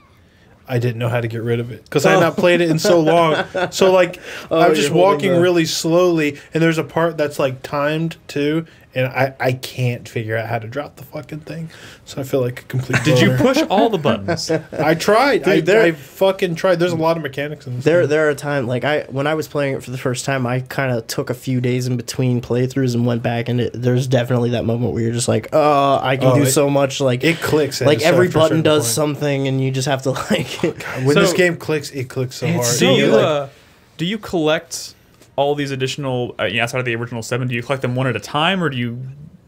I didn't know how to get rid of it because I had not played it in so long. So like I'm just walking really slowly, and there's a part that's like timed too, and I can't figure out how to drop the fucking thing. So I feel like a complete. Did you loner. push all the buttons? I tried. Dude, I fucking tried. There's a lot of mechanics in this. There are times like when I was playing it for the first time, I kind of took a few days in between playthroughs and went back, and there's definitely that moment where you're just like, oh, I can do so much. Like it clicks. Like every after a button certain does point. something, and you just have to like. God, when So- this game clicks, it clicks so hard. Do you collect all these additional outside of the original 7? Do you collect them one at a time, or do you?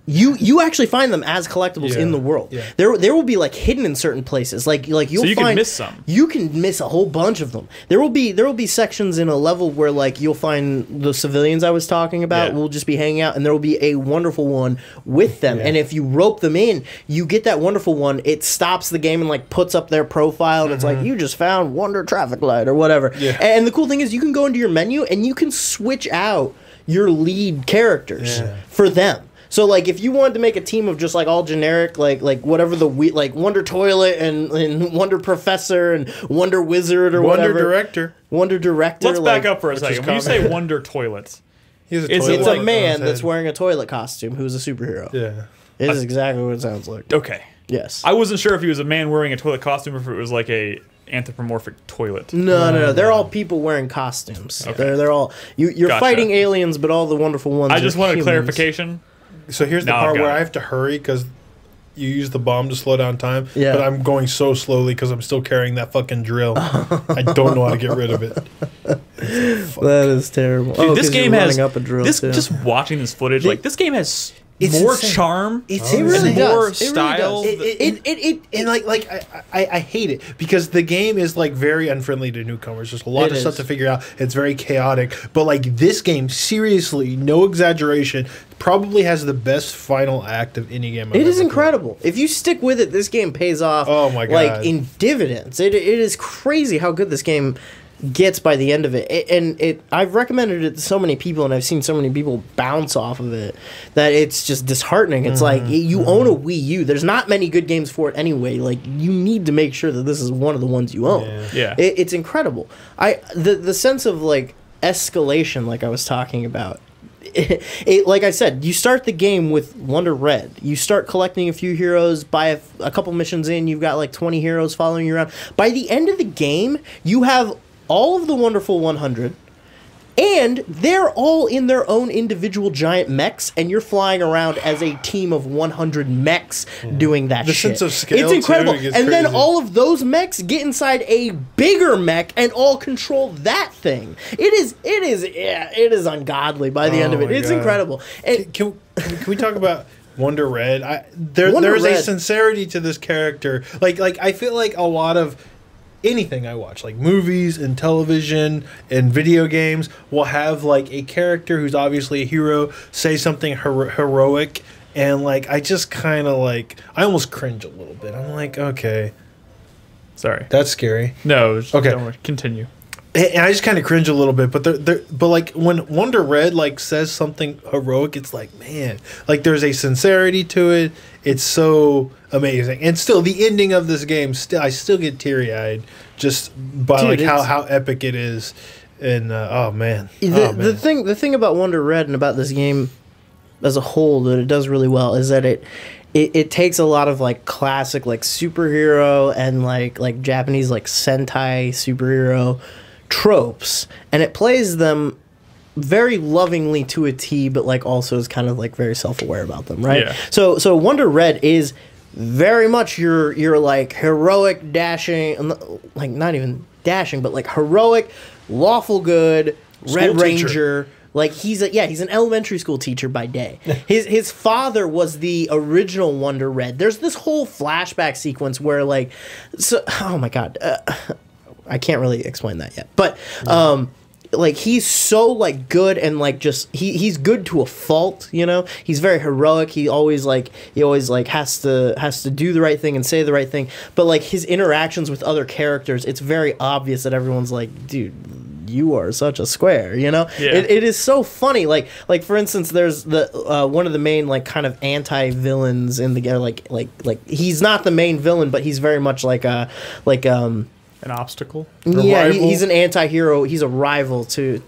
You actually find them as collectibles in the world. Yeah. There will be like hidden in certain places. Like you'll So you find can miss some. You can miss a whole bunch of them. There will be sections in a level where like you'll find the civilians I was talking about Yeah. will just be hanging out, and there will be a wonderful one with them. Yeah. And if you rope them in, you get that wonderful one. It stops the game and like puts up their profile, and it's like you just found Wonder Traffic Light or whatever. Yeah. And the cool thing is you can go into your menu and you can switch out your lead characters for them. So like if you wanted to make a team of just like all generic like whatever like Wonder Toilet and Wonder Professor and Wonder Wizard or Wonder whatever. Wonder Director. Let's back up for a which second. is When you say common. Wonder Toilets, He has a It's toilet It's a on his man head. that's wearing a toilet costume who's a superhero. Yeah. It is exactly what it sounds like. okay. Yes. I wasn't sure if he was a man wearing a toilet costume or if it was like a anthropomorphic toilet. No. They're all people wearing costumes. Okay. They're all you're Gotcha. fighting aliens, but all the wonderful ones. I just are wanted humans. clarification. So here's the Now I've part got where it. I have to hurry because you use the bomb to slow down time. Yeah. But I'm going so slowly because I'm still carrying that fucking drill. I don't know how to get rid of it. That is terrible. Dude, this 'cause you're game has running up a drill this. too. Just watching this footage, like this game has It's more insane. charm. It's It really and does. more It really style. does. And I hate it because the game is like very unfriendly to newcomers. There's a lot It of stuff is. to figure out. It's very chaotic. But like this game, seriously, no exaggeration, probably has the best final act of any game. It is incredible. If you stick with it, this game pays off. Oh my God. Like in dividends. It is crazy how good this game gets by the end of it. I've recommended it to so many people, and I've seen so many people bounce off of it that it's just disheartening. It's like you own a Wii U. There's not many good games for it anyway. Like you need to make sure that this is one of the ones you own. Yeah. It's incredible. The sense of like escalation, like I was talking about. Like I said, you start the game with Wonder Red. You start collecting a few heroes. By a couple missions in, you've got like 20 heroes following you around. By the end of the game, you have all of the Wonderful 100, and they're all in their own individual giant mechs, and you're flying around as a team of 100 mechs doing that The shit. sense of scale, It's incredible. too, gets And then crazy. all of those mechs get inside a bigger mech and all control that thing. It is ungodly by the end of Oh it. my It's God. incredible. And Can we talk about Wonder Red? There Wonder is a Red. sincerity to this character. Like I feel like a lot of anything I watch, like movies and television and video games, will have like a character who's obviously a hero say something heroic, and like I just kind of like I almost cringe a little bit. I'm like, okay, Sorry. that's scary. No. Just Okay. don't worry. Continue. And I just kind of cringe a little bit, but like when Wonder Red like says something heroic, it's like, man, like there's a sincerity to it. It's so amazing, and still the ending of this game, I still get teary eyed just by Dude, like it's- how epic it is, and oh man, the thing about Wonder Red and about this game as a whole that it does really well is that it takes a lot of like classic like superhero and like Japanese like Sentai superhero tropes, and it plays them very lovingly to a T, but like also is kind of like very self-aware about them, right? Yeah. So Wonder Red is very much your like heroic dashing, like not even dashing, but like heroic, lawful good Red School teacher. Ranger. Like he's an elementary school teacher by day. His father was the original Wonder Red. There's this whole flashback sequence where like, so oh my god, I can't really explain that yet. But like he's so like good and like just he's good to a fault, you know. He's very heroic. He always has to do the right thing and say the right thing. But like his interactions with other characters, it's very obvious that everyone's like, dude, you are such a square, you know. Yeah. It is so funny. Like for instance, there's the one of the main like kind of anti-villains in the game. Like he's not the main villain, but he's very much like An obstacle. Yeah, rival? he's an anti-hero. He's a rival to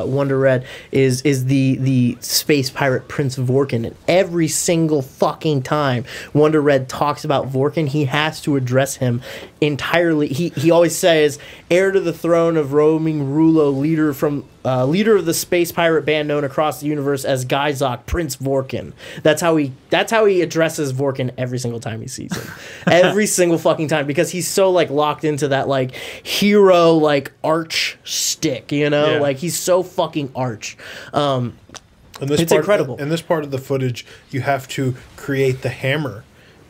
Wonder Red. Is the space pirate Prince Vorkin. And every single fucking time Wonder Red talks about Vorkin, he has to address him entirely. He always says, "Heir to the throne of roaming Rulo, leader of the space pirate band known across the universe as Guyzok, Prince Vorkin." That's how he addresses Vorkin every single time he sees him. Every single fucking time, because he's so like locked into that like hero like arch stick, you know? Yeah. Like he's so fucking arch. It's incredible. In this part of the footage, you have to create the hammer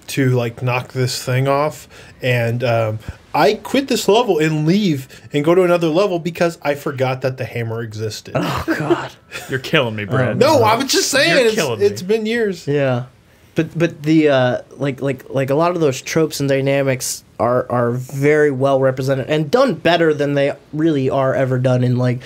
to like knock this thing off. And I quit this level and leave and go to another level because I forgot that the hammer existed. Oh god. You're killing me, Brad. No, I was just saying You're killing me. it's been years. Yeah. But the like a lot of those tropes and dynamics are very well represented and done better than they really are ever done in like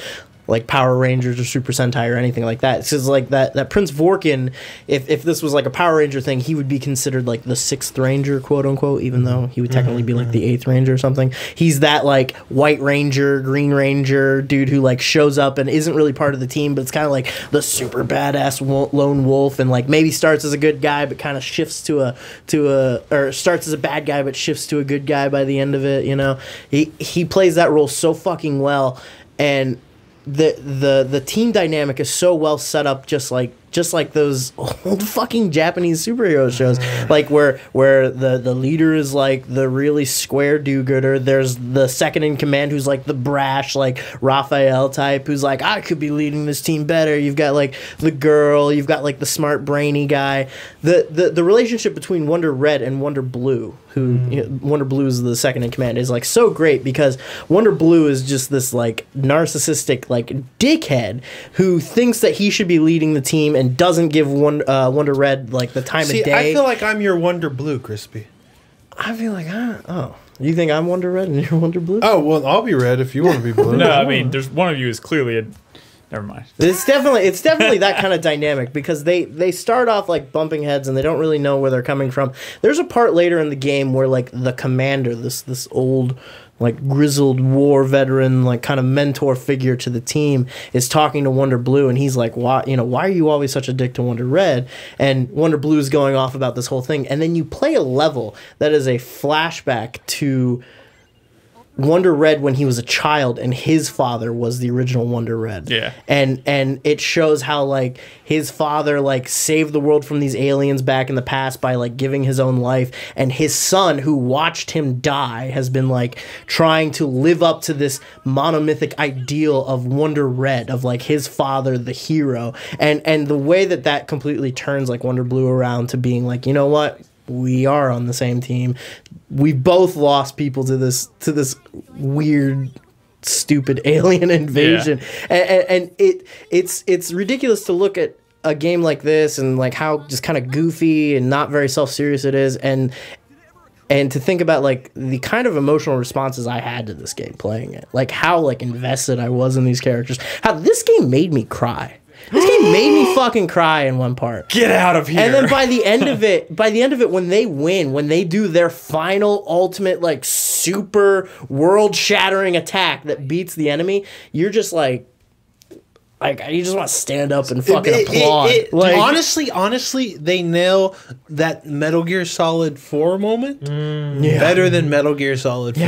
Power Rangers or Super Sentai or anything like that. It's just like that Prince Vorkin, if this was like a Power Ranger thing, he would be considered like the 6th Ranger, quote unquote, even though he would technically be like the 8th Ranger or something. He's that like White Ranger, Green Ranger dude who like shows up and isn't really part of the team, but it's kind of like the super badass lone wolf, and like maybe starts as a good guy but kind of shifts or starts as a bad guy but shifts to a good guy by the end of it, you know. He plays that role so fucking well, and the team dynamic is so well set up, just like those old fucking Japanese superhero shows, like where the leader is like the really square do-gooder. There's the second in command who's like the brash like Raphael type, who's like, I could be leading this team better. You've got like the girl, you've got like the smart brainy guy. The relationship between Wonder Red and Wonder Blue, who Wonder Blue is the second in command, is like so great, because Wonder Blue is just this like narcissistic like dickhead who thinks that he should be leading the team and doesn't give Wonder Red like the time of day. I feel like I'm your Wonder Blue, Crispy. I feel like you think I'm Wonder Red and you're Wonder Blue? Oh well, I'll be red if you want to be blue. No, I mean, there's one of you is clearly a. Never mind. It's definitely that kind of dynamic, because they start off like bumping heads and they don't really know where they're coming from. There's a part later in the game where like the commander, this old like grizzled war veteran, like kind of mentor figure to the team, is talking to Wonder Blue, and he's like, why are you always such a dick to Wonder Red? And Wonder Blue is going off about this whole thing, and then you play a level that is a flashback to Wonder Red when he was a child, and his father was the original Wonder Red. Yeah. And it shows how like his father like saved the world from these aliens back in the past by like giving his own life, and his son, who watched him die, has been like trying to live up to this monomythic ideal of Wonder Red, of like his father, the hero. And the way that completely turns like Wonder Blue around to being like, you know what? We are on the same team. We both lost people to this weird, stupid alien invasion. Yeah. And it's ridiculous to look at a game like this and like how just kind of goofy and not very self-serious it is, and to think about like the kind of emotional responses I had to this game playing it, like how like invested I was in these characters, how this game made me cry. This game made me fucking cry in one part. Get out of here. And then by the end of it, when they win, when they do their final ultimate like super world-shattering attack that beats the enemy, you're just like you just want to stand up and fucking applaud. Honestly, they nail that Metal Gear Solid 4 moment better than Metal Gear Solid 4.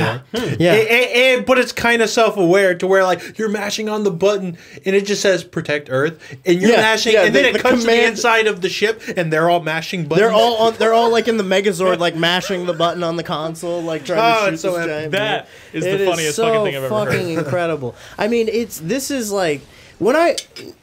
Yeah. But it's kind of self-aware to where like you're mashing on the button and it just says protect Earth, and you're mashing, and then it cuts to the inside of the ship and they're all mashing buttons. They're all like in the Megazord, like mashing the button on the console, like trying to shoot this giant. That is the funniest fucking thing I've ever heard. It's so fucking incredible. I mean, this is like.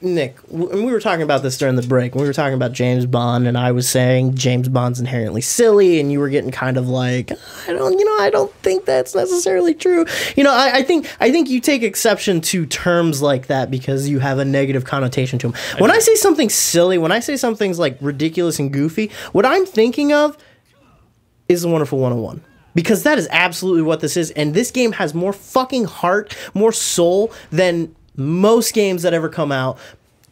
Nick, when we were talking about this during the break, when we were talking about James Bond, and I was saying James Bond's inherently silly, and you were getting kind of like, I don't think that's necessarily true. I think you take exception to terms like that because you have a negative connotation to them. When I say something silly, when I say something's like ridiculous and goofy, what I'm thinking of is The Wonderful 101. Because that is absolutely what this is, and this game has more fucking heart, more soul than most games that ever come out.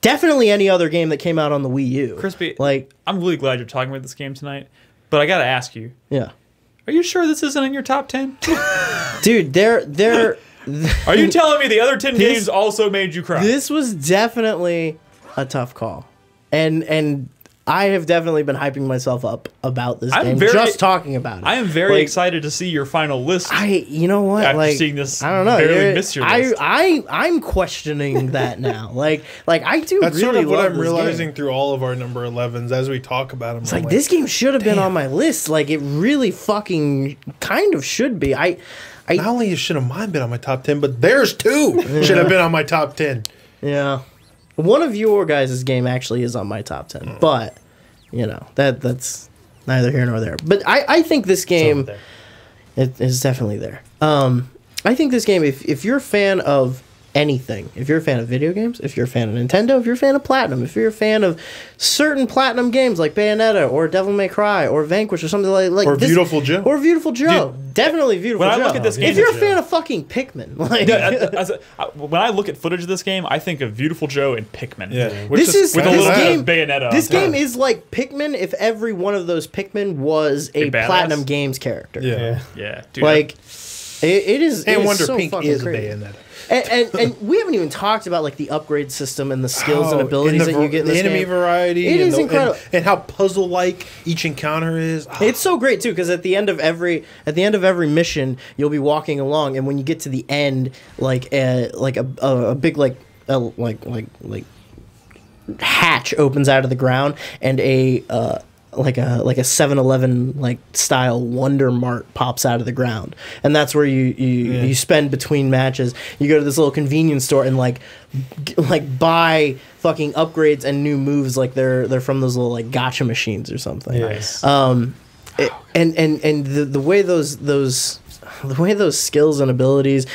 Definitely any other game that came out on the Wii U. Crispy, like, I'm really glad you're talking about this game tonight, but I gotta ask you. Yeah. Are you sure this isn't in your top 10? Dude, they're Are you telling me the other 10 games also made you cry? this was definitely a tough call. And I have definitely been hyping myself up about this game, just talking about it. I am very excited to see your final list. You know what? After like, seeing this, I don't know. barely miss your list. I'm questioning that now. Like I do. That's really sort of what love I'm this realizing game. through all of our number 11s as we talk about them. It's like this game should have been on my list. Like it really fucking kind of should be. Not only should have mine been on my top 10, but theirs too should have been on my top 10. Yeah. One of your guys' game actually is on my top 10, but you know that's neither here nor there. But I think this game it is definitely there. I think this game, if you're a fan of anything, if you're a fan of video games, if you're a fan of Nintendo, if you're a fan of Platinum, if you're a fan of certain Platinum games like Bayonetta or Devil May Cry or Vanquish or something like or this, Beautiful Joe. or Beautiful Joe, definitely Beautiful Joe. When I look at this game, if you're a fan of fucking Pikmin, like when I look at footage of this game, I think of Beautiful Joe and Pikmin. Yeah, this is with a this little game, bit of Bayonetta. This game is like Pikmin if every one of those Pikmin was a badass? Platinum Games character. Yeah, dude. Like it is. And it is Wonder so Pink fucking is crazy. Bayonetta. And we haven't even talked about like the upgrade system and the skills and abilities that you get in the this enemy game. variety. It is incredible, and how puzzle-like each encounter is. It's so great too because at the end of every mission, you'll be walking along, and when you get to the end, like a big like hatch opens out of the ground, and a 7-Eleven like style Wonder Mart pops out of the ground, and that's where you spend between matches. You go to this little convenience store and like buy fucking upgrades and new moves, like they're from those little like gacha machines or something. Nice. And the way those skills and abilities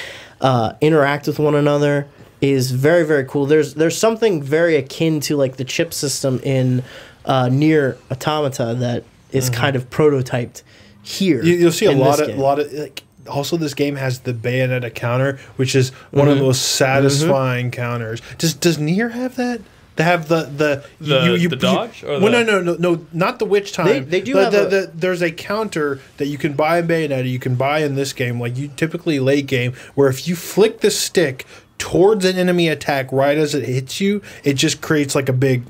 interact with one another is very, very cool. There's something very akin to like the chip system in Nier Automata that is kind of prototyped here. You'll see a lot of like. Also, this game has the Bayonetta counter, which is one of the most satisfying counters. Does Nier have that? They have the dodge? Or no, not the witch time. They do have there's a counter that you can buy in Bayonetta. You can buy in this game, like you typically late game, where if you flick the stick towards an enemy attack right as it hits you, it just creates like a big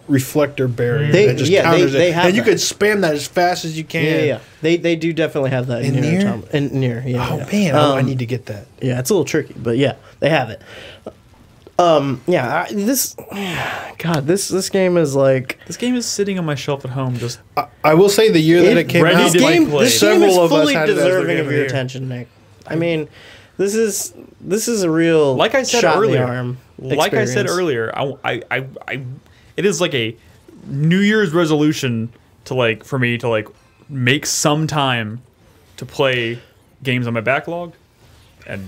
reflector barrier that just counters it. And you could spam that as fast as you can. Yeah. They do definitely have that in Nier. In Nier, yeah. Oh man, I need to get that. Yeah, it's a little tricky, but yeah, they have it. This game is like This game is sitting on my shelf at home. Just I will say the year that it came ready out, to game, play. this game several is of us fully had it as their deserving game of your year. attention, Nick. I mean, this is a real like I said shot in the earlier. arm Like I said experience. earlier, it is like a New Year's resolution for me to make some time to play games on my backlog, and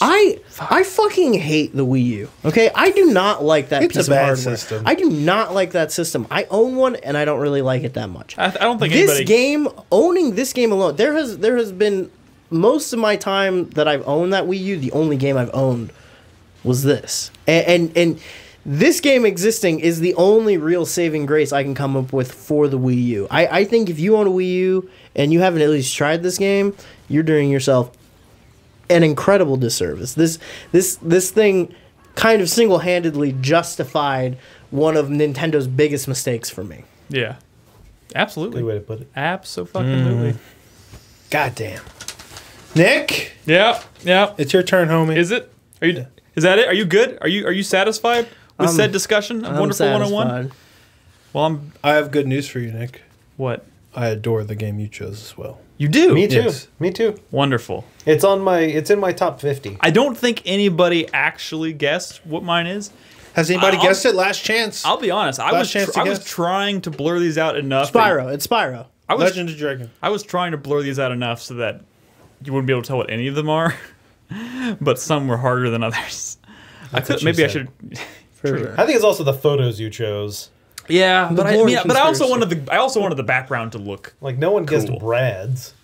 I fucking hate the Wii U. Okay, I do not like that It's piece a of bad hardware. system. I do not like that system. I own one, and I don't really like it that much. I don't think This anybody. game, owning this game alone, there has been most of my time that I've owned that Wii U. The only game I've owned was this, and this game existing is the only real saving grace I can come up with for the Wii U. I think if you own a Wii U and you haven't at least tried this game, you're doing yourself an incredible disservice. This thing kind of single-handedly justified one of Nintendo's biggest mistakes for me. Yeah, absolutely. Good way to put it. Absolutely. Goddamn. Nick, Yeah. it's your turn, homie. Is it? Is that it? Are you good? Are you satisfied with said discussion of I'm Wonderful satisfied. 101? Well, I have good news for you, Nick. what? I adore the game you chose as well. You do? Me too. Yes. Me too. Wonderful. It's in my top 50. I don't think anybody actually guessed what mine is. Has anybody I'll- guessed it? Last chance. I'll be honest. I Last chance to was guess. trying to blur these out enough. that- Spyro. It's Spyro. Legend of Dragon. I was trying to blur these out enough so that you wouldn't be able to tell what any of them are. But some were harder than others. That's what you Maybe I said. should. For sure. I think it's also the photos you chose. Yeah, but I boring also conspiracy. wanted the background to look. Like no one guessed Cool. Brad's.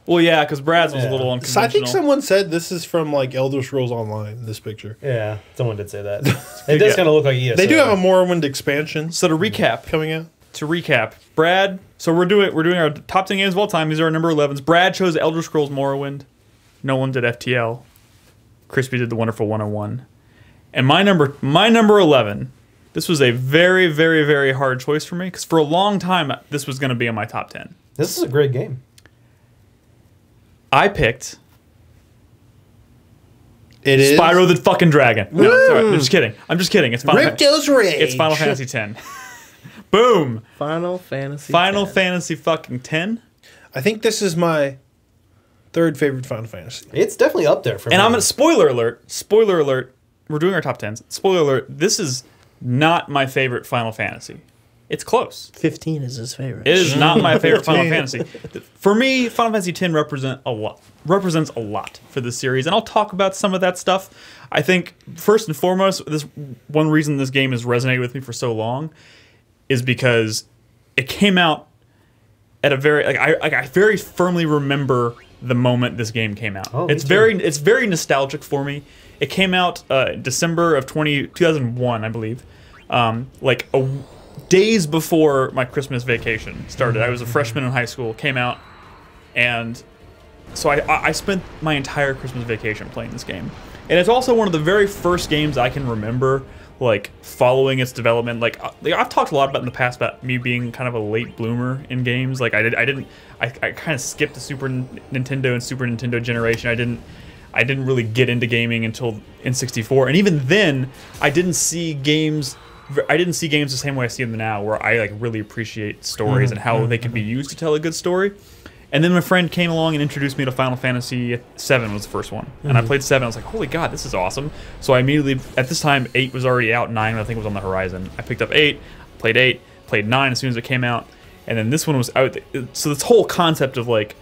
Well, yeah, because Brad's was a little So unconventional. I think someone said this is from like Elder Scrolls Online, this picture. Yeah, someone did say that. It does kind of look like ESO. They do have a Morrowind expansion So to recap, coming out. to recap, Brad. So we're doing our top 10 games of all time. These are our number 11s. Brad chose Elder Scrolls Morrowind. Nolan did FTL. Crispy did The Wonderful 101. And my number 11. This was a very, very, very hard choice for me because for a long time this was going to be in my top 10. This is a great game. I picked It Spyro the fucking Dragon. No, sorry, I'm just kidding. It's Ripto's Rage. It's Final Fantasy X. Boom. Final Fantasy. Final 10. Fantasy fucking 10. I think this is my third favorite Final Fantasy. It's definitely up there for me. And I'm gonna spoiler alert. We're doing our top 10s. Spoiler alert. This is not my favorite Final Fantasy. It's close. 15 is his favorite. It is not my favorite Final Fantasy. For me, Final Fantasy X represents a lot for this series, and I'll talk about some of that stuff. I think first and foremost, this one reason this game has resonated with me for so long is because it came out at a very I very firmly remember the moment this game came out. Oh, it's very nostalgic for me. It came out December of 2001, I believe. Days before my Christmas vacation started. I was a freshman in high school, came out, and so I spent my entire Christmas vacation playing this game. And it's also one of the very first games I can remember like following its development. Like I've talked a lot about in the past about me being kind of a late bloomer in games. Like I kind of skipped the Super Nintendo and Super Nintendo generation. I didn't really get into gaming until N64, and even then I didn't see games the same way I see them now, where I like really appreciate stories and how they can be used to tell a good story. And then my friend came along and introduced me to Final Fantasy VII was the first one. And I played 7. I was like, holy God, this is awesome. So I immediately, at this time, 8 was already out. 9, I think, was on the horizon. I picked up 8, played 9 as soon as it came out. And then this one was out. So this whole concept of like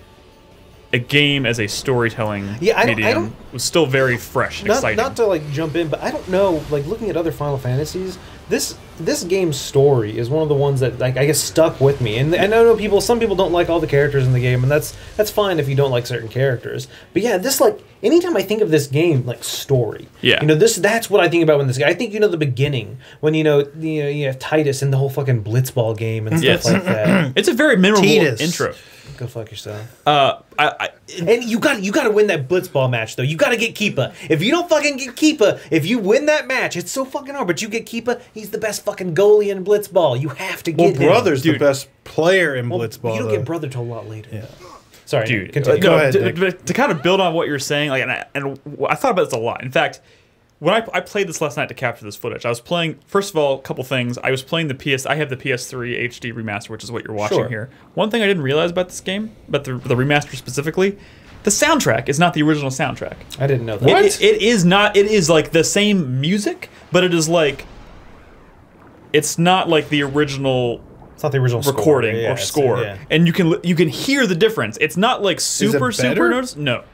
a game as a storytelling medium was still very fresh and exciting. Not to like jump in, but I don't know, like looking at other Final Fantasies, this game's story is one of the ones that like I guess stuck with me. And I know some people don't like all the characters in the game, and that's fine if you don't like certain characters. But yeah, this like anytime I think of this game, like story. Yeah. That's what I think about when this game. I think the beginning when you have Titus and the whole fucking Blitzball game and stuff like that. It's a very memorable intro. Go fuck yourself. And you got to win that Blitzball match though. You got to get Keepa. If you don't fucking get Keepa, if you win that match, it's so fucking hard. But you get Keepa, he's the best fucking goalie in Blitzball. You have to get him. Brother's the best player in Blitzball. You don't get Brother till a lot later. Yeah. Sorry, dude. Continue. Go ahead. To kind of build on what you're saying, like, and I thought about this a lot. In fact, when I played this last night to capture this footage, I was playing, first of all, a couple things. I was playing I have the PS3 HD remaster, which is what you're watching here. One thing I didn't realize about this game, about the remaster specifically, the soundtrack is not the original soundtrack. I didn't know that. It is not. It is like the same music, but it is like, it's not like the original. It's not the original recording or score, and you can hear the difference. It's not like super notice. No,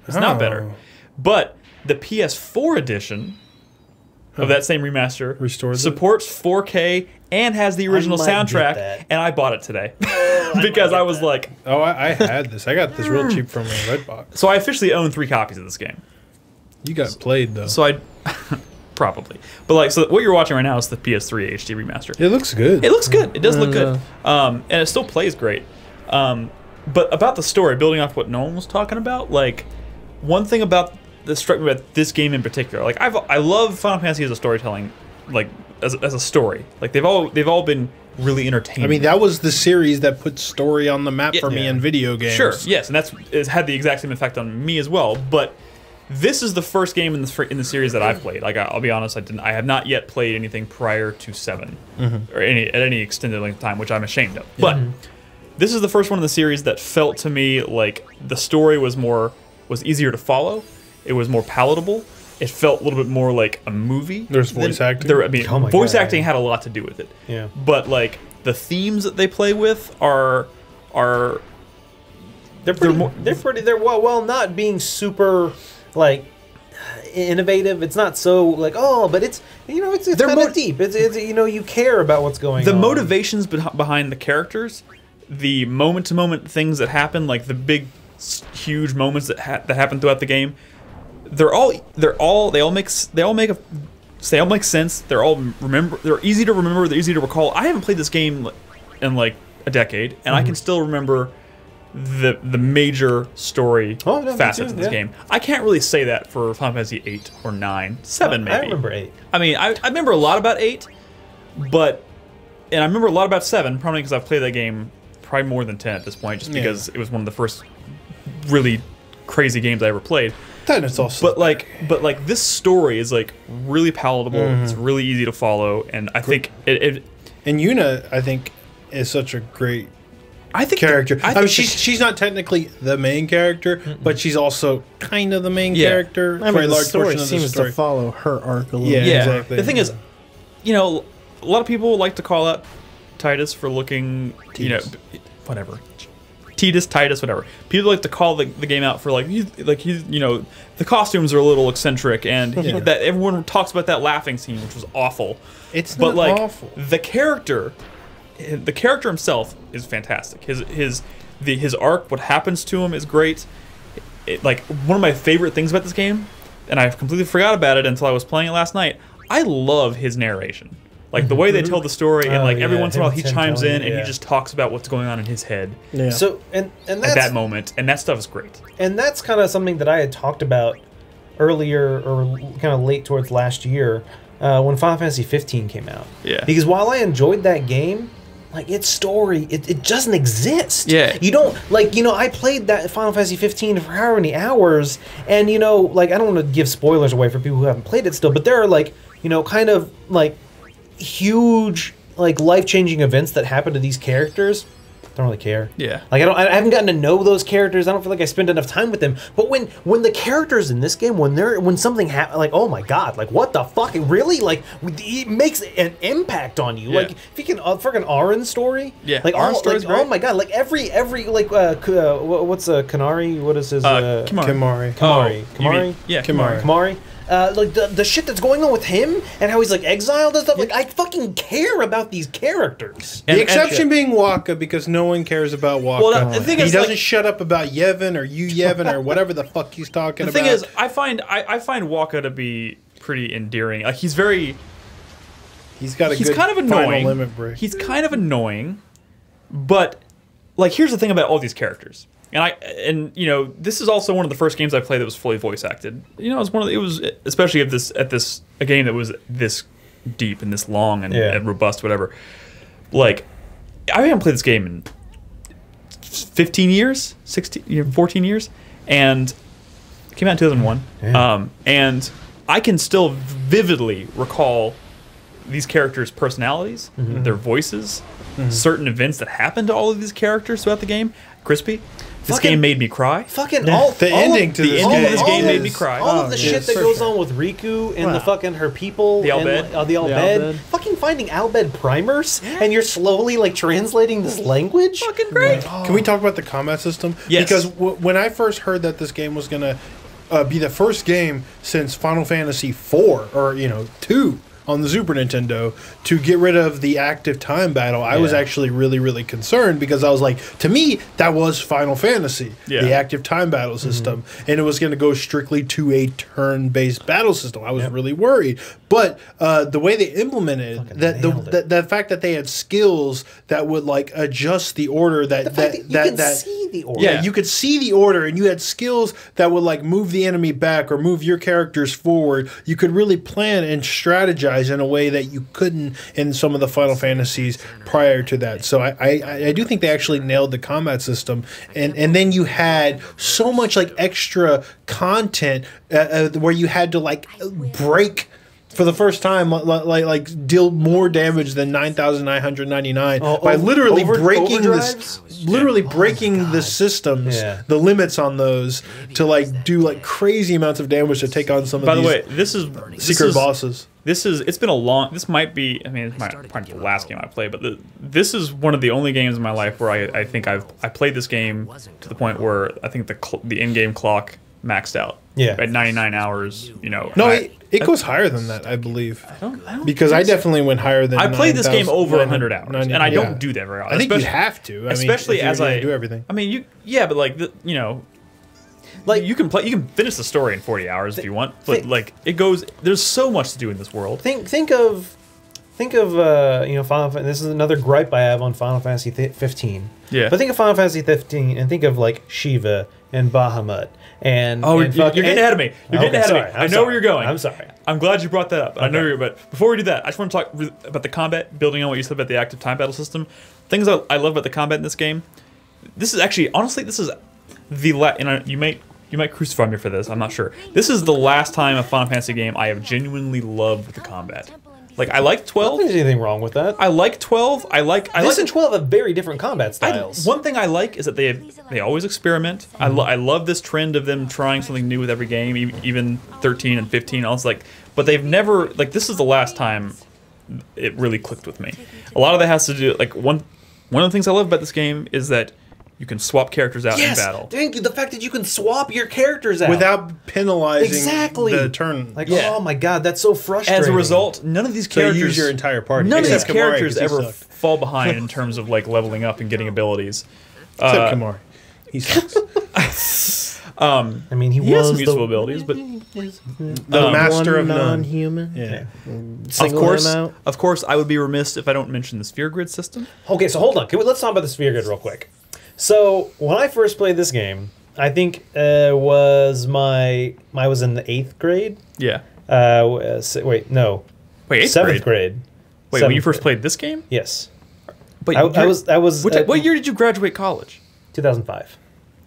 it's not better, but the PS4 edition of that same remaster supports 4K and has the original soundtrack, and I bought it today because I was like, oh, I had this. I got this real cheap from Redbox. So I officially own 3 copies of this game. You got played though. So I probably, but like, so what you're watching right now is the PS3 HD remaster. It looks good. It looks good. It does look good, and it still plays great. But about the story, building off what Nolan was talking about, like one thing that struck me about this game in particular, like I love Final Fantasy as a storytelling, like as a story. Like they've all been really entertaining. I mean, that was the series that put story on the map for me in video games. Sure, yes, and it's had the exact same effect on me as well. But this is the first game in the series that I've played. Like I'll be honest, I have not yet played anything prior to 7 or at any extended length of time, which I'm ashamed of. But this is the first one in the series that felt to me like the story was easier to follow. It was more palatable. It felt a little bit more like a movie. There's voice acting. Voice acting had a lot to do with it. Yeah. But like the themes that they play with are they're while not being super like innovative. It's not so like but it's it's kind of deep. It's you care about what's going on. The motivations behind the characters, the moment to moment things that happen, like the big huge moments that happen throughout the game. They all make sense. They're easy to remember. They're easy to recall. I haven't played this game in like a decade, and I can still remember the major story facets of this game. I can't really say that for Final Fantasy 8 or 9, 7 maybe. I remember 8. I mean, I remember a lot about 8, and I remember a lot about 7, probably because I've played that game probably more than 10 at this point, just because it was one of the first really crazy games I ever played. It's also but like this story is like really palatable. It's really easy to follow, and I think it and Yuna, I think, is such a great character. I mean, she's not technically the main character, but she's also kind of the main character for a large portion of the story. To follow her arc a little. Yeah, exactly. The thing is, you know, a lot of people like to call out Titus for looking, you know, whatever. Titus, whatever. People like to call the game out for he's you know, the costumes are a little eccentric, and that everyone talks about that laughing scene, which was awful. It's but not like awful. the character himself is fantastic. His arc, what happens to him, is great. Like one of my favorite things about this game, and I completely forgot about it until I was playing it last night. I love his narration. Like the way they tell the story, and like every once in a while he chimes in and he just talks about what's going on in his head. Yeah. So and that's, at that moment, and that stuff is great. And that's kind of something that I had talked about earlier, or kind of late towards last year, when Final Fantasy 15 came out. Yeah. Because while I enjoyed that game, like its story, it doesn't exist. Yeah. You don't like, you know, I played that Final Fantasy 15 for how many hours, and you know, like I don't want to give spoilers away for people who haven't played it still, but there are like, you know, kind of like huge, like life-changing events that happen to these characters. Don't really care. Yeah. Like I haven't gotten to know those characters. I don't feel like I spend enough time with them. But when the characters in this game, when something happens, like, oh my god, like what the fuck, really, like it makes an impact on you. Yeah. Like if you can freaking Arin story. Yeah. Like Arin's story's great. oh my god, like every like what's Kanari? What is his Kimari. Kamari? Yeah, Kamari. Like the shit that's going on with him and how he's like exiled and stuff. Like I fucking care about these characters. The exception being Waka, because no one cares about Waka. Well, the thing he is, doesn't like, shut up about Yevon or Yevon or whatever the fuck he's talking about. The thing is, I find Waka to be pretty endearing. Like he's got a good kind of annoying. final limit break. He's kind of annoying, but like here's the thing about all these characters. And you know, this is also one of the first games I played that was fully voice acted. You know, it was especially a game that was this deep and this long and robust, whatever. Like, I haven't played this game in 15 years, 16, 14 years, and it came out in 2001. Yeah. And I can still vividly recall these characters' personalities, their voices, certain events that happened to all of these characters throughout the game. Crispy. This game made me cry. Fucking The ending of this game made me cry. All of the shit that goes on with Riku and the fucking her people. The Albed. And, the Albed. Fucking finding Albed primers, and you're slowly like translating this language. Fucking great. Can we talk about the combat system? Yes. Because when I first heard that this game was going to be the first game since Final Fantasy IV, or, 2, on the Super Nintendo to get rid of the active time battle, I was actually really, really concerned, because I was like, to me, that was Final Fantasy, the active time battle system, and it was going to go strictly to a turn-based battle system. I was really worried. But the way they implemented the fact that they had skills that would like adjust the order see the order. Yeah, you could see the order, and you had skills that would like move the enemy back or move your characters forward. You could really plan and strategize in a way that you couldn't in some of the Final Fantasies prior to that. So I do think they actually nailed the combat system, and then you had so much like extra content where you had to like break. For the first time, like deal more damage than 9,999 by literally breaking the systems, the limits on those to like do like crazy amounts of damage to take on some of these. By the way, this is secret bosses. It's been a long. This might be. I mean, it's probably the last game I played, but this is one of the only games in my life where I think I played this game to the point where I think the in-game clock maxed out. Yeah. At 99 hours, No, it goes higher than that, I believe. I don't because I definitely went higher than. I played this game over 100 hours, and I don't do that very often. I think you have to, especially as I do everything. I mean, but like like you can finish the story in 40 hours if you want, but like it goes. There's so much to do in this world. Think of think of Final. This is another gripe I have on Final Fantasy 15. Yeah. But think of Final Fantasy 15 and think of like Shiva and Bahamut and Oh, and you're getting ahead of me. You're getting ahead of me. I know where you're going. I'm sorry. I'm glad you brought that up. I know you're. But before we do that, I just want to talk about the combat. Building on what you said about the active time battle system, things I love about the combat in this game. This is actually, honestly, this is the you might crucify me for this. I'm not sure. This is the last time a Final Fantasy game I have genuinely loved the combat. Like, I like 12. I don't think there's anything wrong with that. I like 12. I like and 12 have very different combat styles. One thing I like is that they always experiment. I love this trend of them trying something new with every game, even 13 and 15. I was like, but they've never, like, this is the last time it really clicked with me. A lot of that has to do, like, one of the things I love about this game is that you can swap characters out in battle. Thank you. The fact that you can swap your characters out without penalizing the turn. Like, oh my god, that's so frustrating. As a result, none of these characters use your entire party. None of these Except characters Kamari, 'cause he ever sucked. fall behind in terms of like leveling up and getting abilities. Except Kamari. He sucks. I mean, he He has was some useful the abilities, but The master of none. non-human. Yeah. of course, I would be remiss if I don't mention the sphere grid system. Okay, so hold on. Let's talk about the sphere grid real quick. So when I first played this game, I think I was in the 8th grade. Yeah. Wait, no. Wait, 8th 7th grade. Wait, when you first played this game? Yes. But I was. What year did you graduate college? 2005.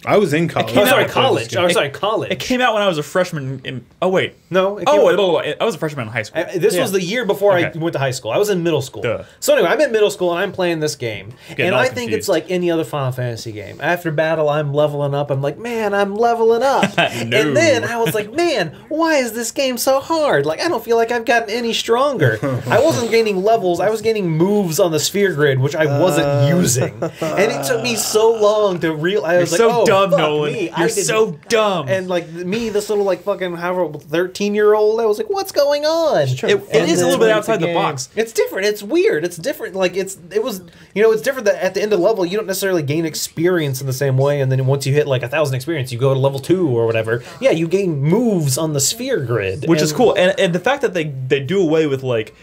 I was in college. came out Sorry, with college. Oh, sorry, college. It came out when I was a freshman in. Oh wait. No. It came I was a freshman in high school. This was the year before I Okay. went to high school. I was in middle school. Duh. So anyway, I'm in middle school and I'm playing this game. Getting And all I think confused. it's like any other Final Fantasy game. After battle, I'm leveling up. I'm like, man, I'm leveling up. No. And then I was like, man, why is this game so hard? Like, I don't feel like I've gotten any stronger. I wasn't gaining levels. I was gaining moves on the sphere grid, which I wasn't using. And it took me so long to realize. I was You're like, so oh, dumb, fuck Nolan. me. You're so dumb. And like me, this little like fucking however 13-year-old, I was like, what's going on? It is a little bit outside the box. It's different. It's weird. It's different. Like it's different that at the end of the level you don't necessarily gain experience in the same way, and then once you hit like 1,000 experience, you go to level 2 or whatever. Yeah, you gain moves on the sphere grid, Which is cool, and the fact that they do away with like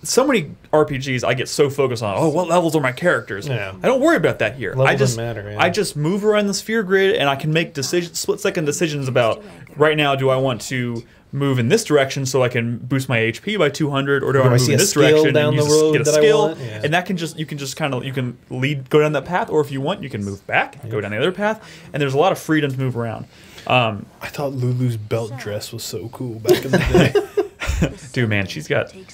so many RPGs, I get so focused on what levels are my characters. Yeah. I don't worry about that here. Level I just doesn't matter, yeah. I just move around the sphere grid, and I can make split-second decisions about right now. Do I want to move in this direction so I can boost my HP by 200, or do I want to move in this direction down and the road get a that I skill? want? Yeah. And that can go down that path, or if you want, you can move back, go down the other path, and there's a lot of freedom to move around. I thought Lulu's belt dress was so cool back in the day. Dude, man, she's gifted.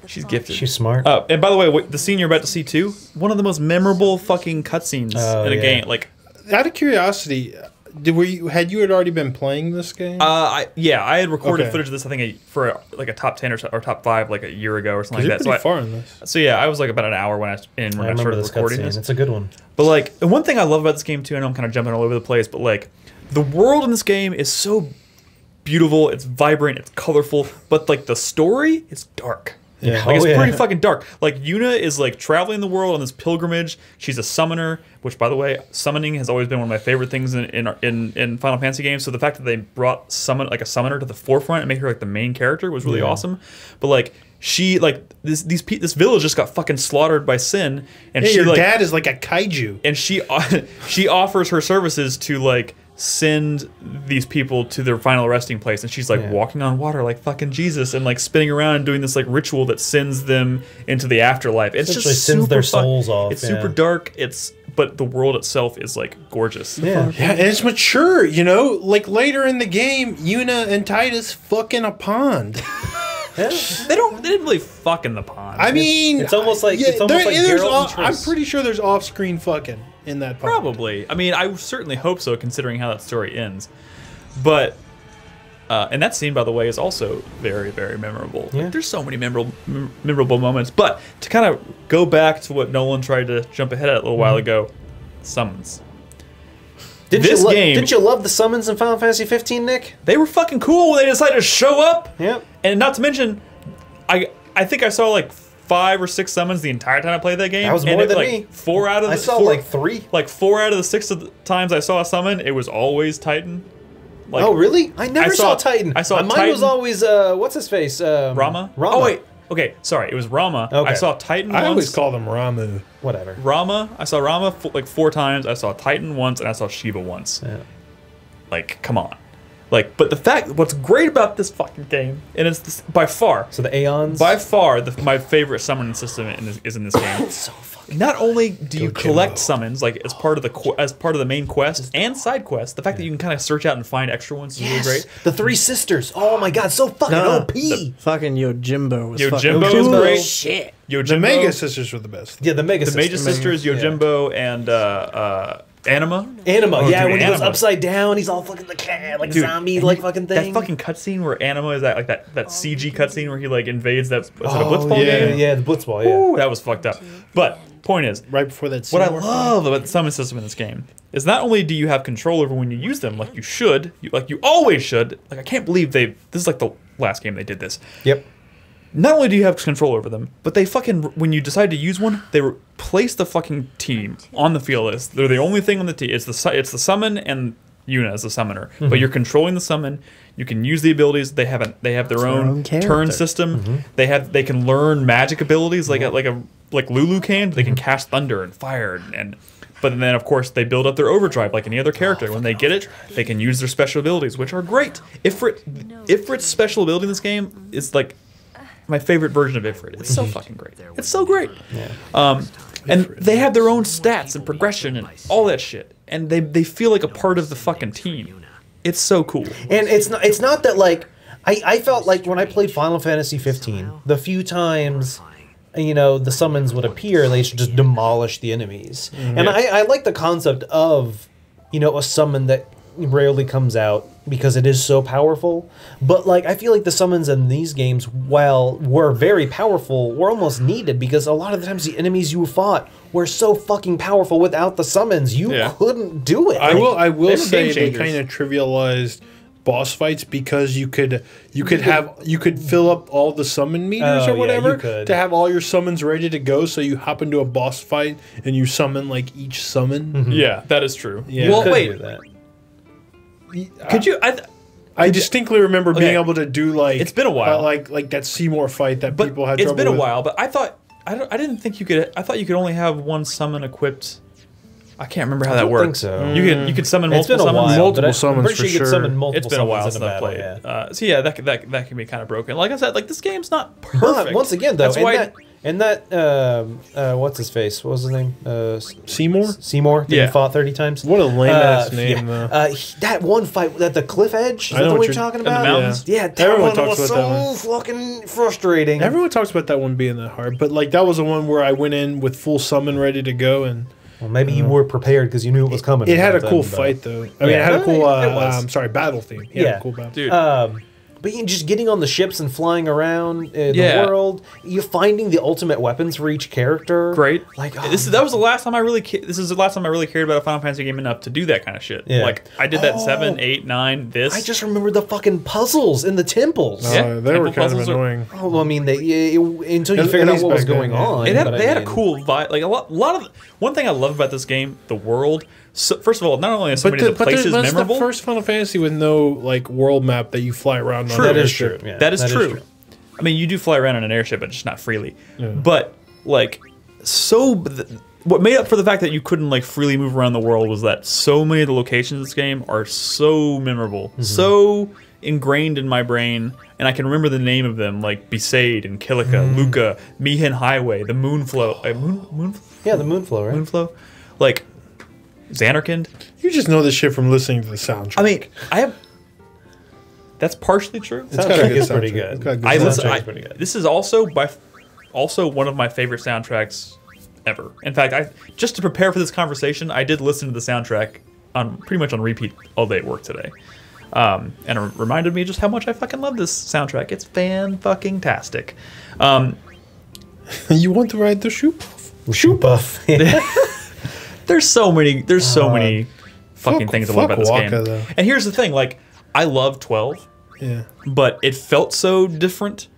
She's smart. And by the way, the scene you're about to see too, one of the most memorable fucking cutscenes in a game. Like, out of curiosity, had you already been playing this game? I had recorded Okay. footage of this. I think for like a top 10 or top 5 like a year ago or something like that. You're pretty far in this. So yeah, I was like about an hour when I remember started this recording cutscene. this. It's a good one. But like, and one thing I love about this game too, I know I'm kind of jumping all over the place, but like, the world in this game is so beautiful. It's vibrant. It's colorful. But like the story, it's dark. Yeah. Like, it's Oh, yeah. pretty fucking dark. Like, Yuna is, like, traveling the world on this pilgrimage. She's a summoner, which, by the way, summoning has always been one of my favorite things in Final Fantasy games. So the fact that they brought a summoner to the forefront and made her, like, the main character was really awesome. But, like, she, like, this village just got fucking slaughtered by Sin. And Hey, she, your like, dad is like a kaiju. and she offers her services to, like, send these people to their final resting place, and she's like walking on water like fucking Jesus, and like spinning around and doing this like ritual that sends them into the afterlife. It's just sends their super souls off. It's super dark. But the world itself is like gorgeous. Yeah. Yeah, and it's mature, you know? Like later in the game, Yuna and Titus fuck in a pond. They didn't really fuck in the pond. I mean, It's almost like there's Geralt and I'm Triss. pretty sure there's off-screen fucking in that pond. Probably. I mean, I certainly hope so, considering how that story ends. But and that scene, by the way, is also very, very memorable. Yeah. Like, there's so many memorable moments. But to kind of go back to what Nolan tried to jump ahead at a little while ago, summons. Didn't you love the summons in Final Fantasy 15, Nick? They were fucking cool when they decided to show up. Yep. And not to mention, I think I saw like 5 or 6 summons the entire time I played that game. That was and more than like, me. 4 out of the I saw 4 like 3. Like 4 out of the 6 of the times I saw a summon, it was always Titan. Like, Oh, really? I never saw Titan. I saw Mine Titan. was always, what's his face? Rama? Rama. Oh wait, Okay, sorry, it was Rama. Okay. I saw Titan once. I always call them Ramu. Whatever. Rama. I saw Rama like 4 times. I saw Titan once, and I saw Shiva once. Yeah. Like, come on. Like, but the fact, what's great about this fucking game, and it's this, by far, So the Aeons. by far, my favorite summoning system is in this game. So fucking. Not only do you Go collect Jimbo. summons like as part of the main quest and side quest, the fact that you can kind of search out and find extra ones is really great. The 3 sisters. Oh my god, so fucking OP. Fucking Yojimbo was Yojimbo fucking is cool. great. Shit. Yojimbo, The Mega Sisters were the best. Yeah, the Mega the Major Sisters, Yeah. Yojimbo, and Anima. Anima, Oh, yeah, dude, when he goes Anima. upside down, he's all fucking like Dude, zombie like fucking thing. That fucking cutscene where Anima is at, like that CG cutscene where he like invades that. Is it a Oh, Blitzball yeah, game? yeah, the Blitzball, yeah. Ooh, that was fucked up. But point is, Right before that. what I Seymour fight. love about the summon system in this game is not only do you have control over when you use them, like you should, like you always should. Like I can't believe this is like the last game they did this. Yep. Not only do you have control over them, but they fucking, when you decide to use one, they place the fucking team on the field list. They're the only thing on the team. It's the summon and Yuna as the summoner. But you're controlling the summon. You can use the abilities. They have their own turn character. system. They can learn magic abilities like Lulu can. They can cast thunder and fire but then, of course, they build up their overdrive like any other character. When they get it, they can use their special abilities, which are great. Ifrit's special ability in this game is like my favorite version of Ifrit. It's so fucking great. It's so great. Yeah. And they have their own stats and progression and all that shit. And they feel like a part of the fucking team. It's so cool. And it's not that like I felt like when I played Final Fantasy 15, the few times the summons would appear, they should just demolish the enemies. And I like the concept of a summon that rarely comes out because it is so powerful. But like I feel like the summons in these games, while were very powerful, were almost needed because a lot of the times the enemies you fought were so fucking powerful without the summons you couldn't do it. I will they were say game they changers. kind of trivialized boss fights because you could fill up all the summon meters Oh, or yeah, whatever you could. to have all your summons ready to go. So you hop into a boss fight and you summon like each summon. Yeah, that is true. Yeah. Well, Could wait. do that. Could you? I distinctly remember being Okay. able to do like It's been a while. like that Seymour fight that But people had. it's trouble been a with. while. But I didn't think you could. I thought you could only have one summon equipped. I can't remember how that don't works. think so. You could summon It's multiple been a summons. while. Multiple but summons I'm pretty for sure you could sure. summon multiple It's been a while summons since in a I've battle, played. yeah. So yeah, that can be kind of broken. Like I said, like this game's not But perfect. once again, though, That's why and that what's his face? What was his name? Seymour. Seymour. That Yeah. you fought 30 times. What a lame ass name yeah. though. That one fight at the cliff edge. Is I that know the what one you're you're- talking in the about? mountains? Yeah, that Everyone one talks was about that so fucking frustrating. Everyone talks about that one being that hard, but like that was the one where I went in with full summon ready to go, and Well, maybe you were prepared because you knew it was coming. it had a then, cool but- fight though. I mean, Yeah. it had a cool It was. battle theme. It had Yeah. a cool battle. dude. But just getting on the ships and flying around the Yeah. world, you finding the ultimate weapons for each character. Great. Like That was the last time I really. This is the last time I really cared about a Final Fantasy game enough to do that kind of shit. Yeah. Like I did that in Oh. 7, 8, 9. This. I just remember the fucking puzzles in the temples. Yeah. They were Temple kind of puzzles are- annoying. Oh, well, I mean, until you At figured out least what was back then, going yeah. on. It had, but I they had a mean- cool vibe. Like a lot of one thing I love about this game, the world. So, first of all, not only are so But many of the places that's memorable. the first Final Fantasy with no like world map that you fly around on. True. an That is airship. Yeah, that is true. I mean, you do fly around in an airship, but just not freely. But like, what made up for the fact that you couldn't like freely move around the world was that so many of the locations in this game are so memorable, so ingrained in my brain, and I can remember the name of them, like Besaid and Kilika, Luca, Mihin Highway, the Moonflow, Yeah, the Moonflow, right? Moonflow, like Xanarkand. You just know this shit from listening to the soundtrack. I mean, that's partially true. it's got a soundtrack good is pretty soundtrack. good. It's got a good I soundtrack. listen. soundtrack's pretty good. This is also one of my favorite soundtracks ever. In fact, just to prepare for this conversation, I did listen to the soundtrack pretty much on repeat all day at work today, and it reminded me just how much I fucking love this soundtrack. It's fan-fucking-tastic. You want to ride the shoe? Shoot buff. There's so many fucking things I love fuck about this Waka, game. though. And here's the thing, like I love 12. Yeah. But it felt so different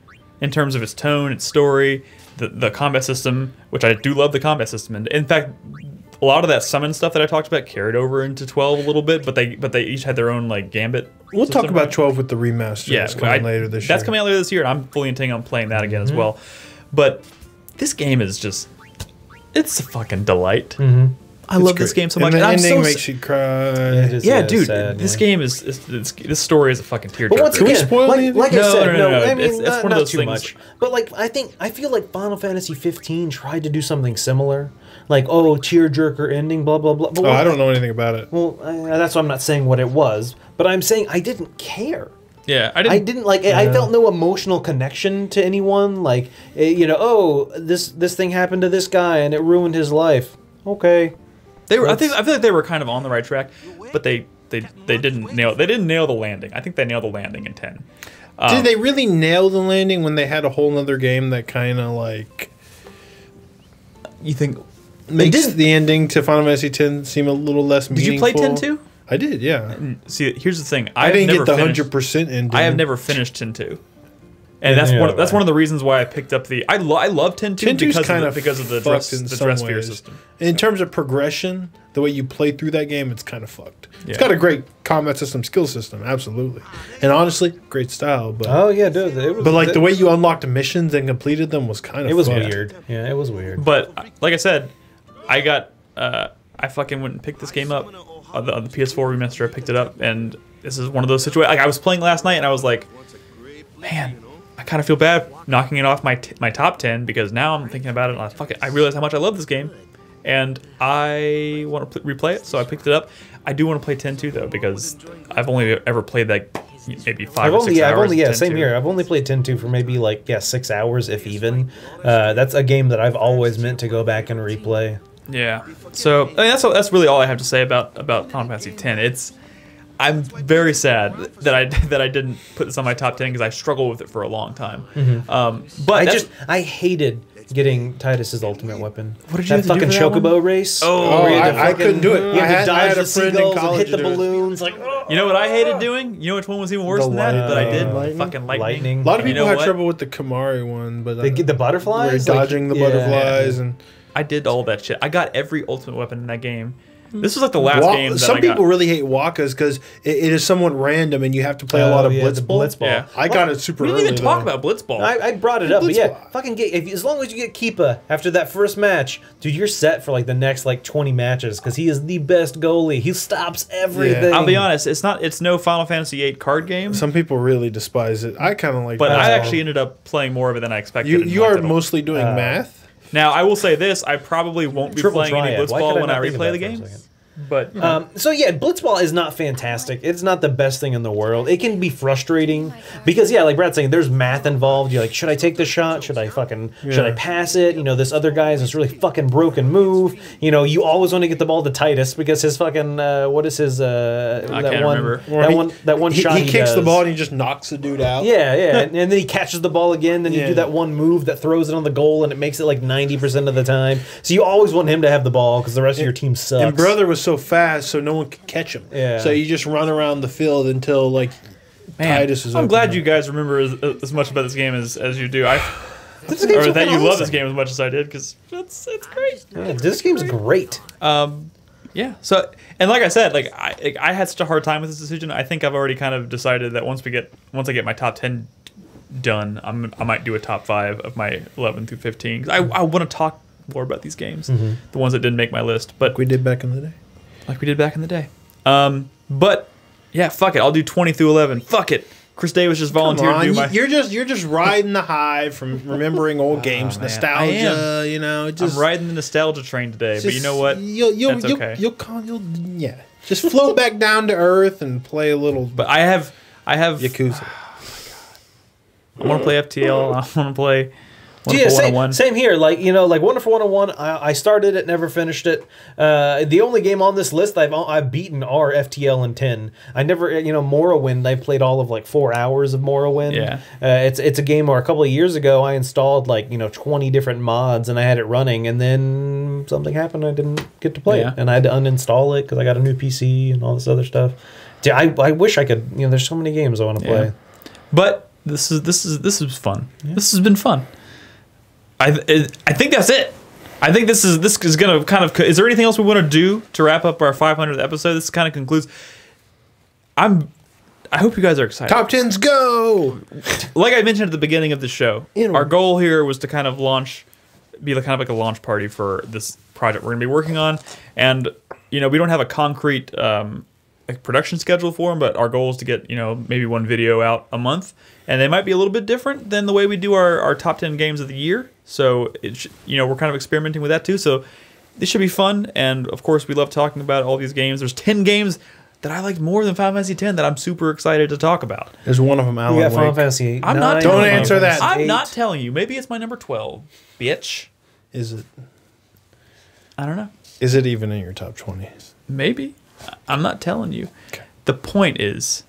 in terms of its tone, its story, the combat system, which I do love the combat system. And in fact, a lot of that summon stuff that I talked about carried over into 12 a little bit, but they each had their own like gambit. We'll talk about 12 with the remaster. Yeah, that's coming later this year. That's coming out later this year, and I'm fully intending on playing that again as well. But this game is just, it's a fucking delight. I love this game so much. And the I'm ending so makes you cry. yeah, dude, sad, this game this story is a fucking tearjerker. But once Can we again, spoil anything? like I No, said, no. I mean, It's one of not those too things. much. But like, I feel like Final Fantasy 15 tried to do something similar. Like, oh, tearjerker ending, blah blah blah. But I don't know anything about it. Well, that's why I'm not saying what it was, but I'm saying I didn't care. Yeah, I didn't like. I felt no emotional connection to anyone. Like, oh, this thing happened to this guy and it ruined his life. Okay, I feel like they were kind of on the right track, but they didn't nail the landing. I think they nailed the landing in 10. Did they really nail the landing when they had a whole other game that kind of like You think? makes the ending to Final Fantasy X seem a little less Did meaningful? you play 10 too? I did, yeah. See, here's the thing. I didn't get the finished- 100% ending. I have never finished 10-2. And that's one of the reasons why I picked up the. I love 10-2 because of the dress fear system. In terms of progression, the way you play through that game, it's kind of fucked. Yeah. It's got a great combat system, skill system, absolutely, and honestly, great style. But oh yeah, dude, it was. But like the way you unlocked missions and completed them was kind of. it was fucked. weird. Yeah, it was weird. But like I said, I fucking went and picked this game up on the PS4 remaster. I picked it up, and this is one of those situations. Like I was playing last night, and I was like, man, I kind of feel bad knocking it off my top 10 because now I'm thinking about it. And I realize how much I love this game, and I want to replay it. So I picked it up. I do want to play 10-2 though because I've only ever played that maybe 5 or 6 hours. Same here. I've only played 10-2 for maybe 6 hours, if even. That's a game that I've always meant to go back and replay. Yeah. So I mean, that's really all I have to say about Final Fantasy X. I'm very sad that I didn't put this on my top 10 because I struggled with it for a long time. But I hated getting Titus's ultimate weapon. What did you that have to do fucking for that one? chocobo race? Oh, where you had to I couldn't do it. You had to I had dodge a the friend in seagulls and college hit the who did it. balloons. You know what I hated doing? You know which one was even worse The than that I did? lightning? Fucking lightning. A lot of You people know had what? trouble with the Kamari one, but They get the butterflies, where you're dodging the butterflies and. I did all that shit. I got every ultimate weapon in that game. This was like the last game that Some I got. people really hate Wakas because it is somewhat random and you have to play a lot of the Blitzball. Blitzball. Yeah. I got it super We early. didn't even talk though. about Blitzball. I brought it up, but yeah, Blitzball. fucking as long as you get Keepa after that first match, dude, you're set for the next 20 matches because he is the best goalie. He stops everything. I'll be honest, it's no Final Fantasy VIII card game, Some people really despise it. I kind of like but that. I actually ended up playing more of it than I expected. and You liked are it a lot. mostly doing math. Now, I will say this, I probably won't be Triple playing any Triad. Why could Blitzball I when not I think of replay that the for a game. second? But So yeah, Blitzball is not fantastic. It's not the best thing in the world. It can be frustrating because like Brad's saying, there's math involved. You're like, should I take the shot? Should I pass it? This other guy has this really fucking broken move. You always want to get the ball to Titus because his fucking what is his I can't remember. that one shot He kicks the does. ball and he just knocks the dude out. Yeah, and then he catches the ball again. Then you Yeah. do that one move that throws it on the goal, and it makes it 90% of the time. So you always want him to have the ball because the rest of your team sucks. And brother was so fast, so no one could catch him. Yeah. So you just run around the field until man, Titus is. I'm open glad up. you guys remember as much about this game as you do. This game's Or that you fucking love this awesome. game as much as I did because it's great. Yeah, this game's great. Yeah. So, and like I said, I had such a hard time with this decision. I think I've already kind of decided that once I get my top 10 done, I might do a top 5 of my 11 through 15. 'Cause I want to talk more about these games, the ones that didn't make my list, but we did back in the day. like we did back in the day. But yeah, fuck it. I'll do 20 through 11. Fuck it. Chris Davis just volunteered to do my. You're just riding the high from remembering old games, man. nostalgia. I'm riding the nostalgia train today, but you know what? That's okay. You'll just float back down to earth and play a little. But I have Yakuza. I want to play FTL. I want to play Yeah, Wonderful 101. same here. Wonderful 101, I started it, never finished it. The only game on this list I've beaten are FTL and 10. I never, Morrowind, I played all of 4 hours of Morrowind. Yeah. It's a game where a couple of years ago I installed 20 different mods and I had it running, and then something happened, I didn't get to play it. And I had to uninstall it because I got a new PC and all this other stuff. Yeah, I wish I could, there's so many games I want to play. Yeah. But this is fun. Yeah. This has been fun. I think that's it. I think this is going to kind of. Is there anything else we want to do to wrap up our 500th episode? This kind of concludes. I hope you guys are excited. Top 10s go! Like I mentioned at the beginning of the show, our goal here was to kind of be kind of like a launch party for this project we're going to be working on. And, we don't have a concrete production schedule for them, but our goal is to get, maybe one video out a month. And they might be a little bit different than the way we do our top 10 games of the year. So, we're kind of experimenting with that too. So this should be fun. And, of course, we love talking about all these games. There's 10 games that I liked more than Final Fantasy X that I'm super excited to talk about. There's one of them, Alan We got Final Wake. Fantasy 8. I'm not Don't answer that. I'm not telling you. Maybe it's my number 12, bitch. Is it? I don't know. Is it even in your top 20? Maybe. I'm not telling you. Okay. The point is...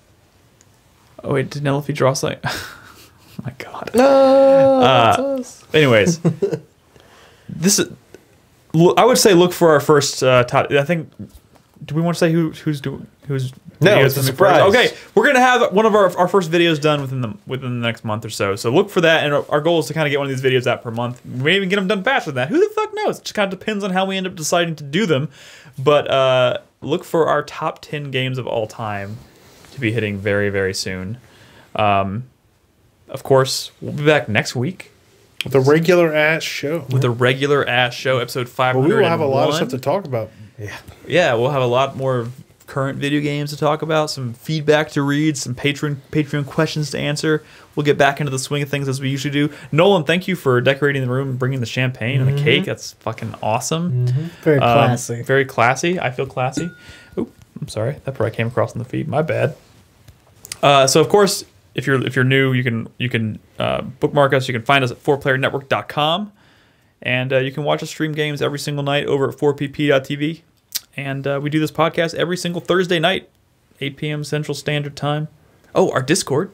Oh, wait, did Penelope draw something? Oh, my God. No. Anyways. This is... I would say look for our first top... I think... Do we want to say who's doing... No, it's a surprise. Okay, we're gonna have one of our first videos done within the next month or so. So look for that, and our goal is to kind of get one of these videos out per month. We may even get them done faster than that. Who the fuck knows? It just kind of depends on how we end up deciding to do them. But look for our top 10 games of all time to be hitting very, very soon. Of course, we'll be back next week The regular ass show. with a regular ass show, episode 500. Well, we will have a lot of stuff to talk about. Yeah, we'll have a lot more current video games to talk about, some feedback to read, some Patreon questions to answer. We'll get back into the swing of things as we usually do. Nolan, thank you for decorating the room and bringing the champagne and the cake. That's fucking awesome. Very classy. Very classy. I feel classy. Oop, I'm sorry. That probably came across in the feed. My bad. So of course, if you're new, you can bookmark us. You can find us at 4playernetwork.com. And you can watch us stream games every single night over at 4pp.tv. And we do this podcast every single Thursday night, 8 p.m. Central Standard Time. Oh, our Discord,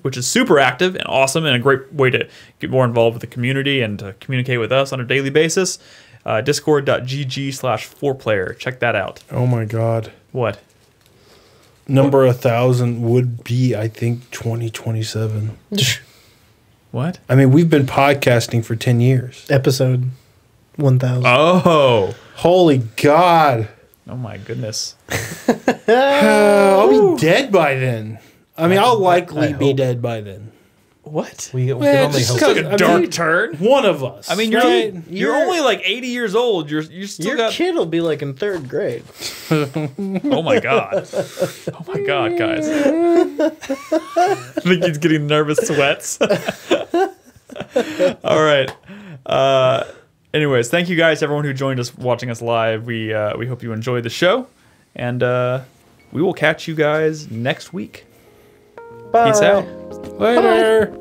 which is super active and awesome and a great way to get more involved with the community and to communicate with us on a daily basis. Discord.gg/4player. Check that out. Oh my God. What? Number 1,000 would be, I think, 2027. What? I mean, we've been podcasting for 10 years. Episode 1000. Oh. Holy God. Oh my goodness. I'll be dead by then. I mean, I'll likely be dead by then. What? We can Well, only just hope. cut- Took a I dark mean, turn. One of us. I mean, right? you're only like 80 years old. You're still Your got. kid will be like in 3rd grade. Oh my God. Oh my God, guys. I think he's getting nervous sweats. All right. Anyways, thank you guys, everyone who joined us watching us live. We hope you enjoyed the show, and we will catch you guys next week. Bye. Peace out. Later.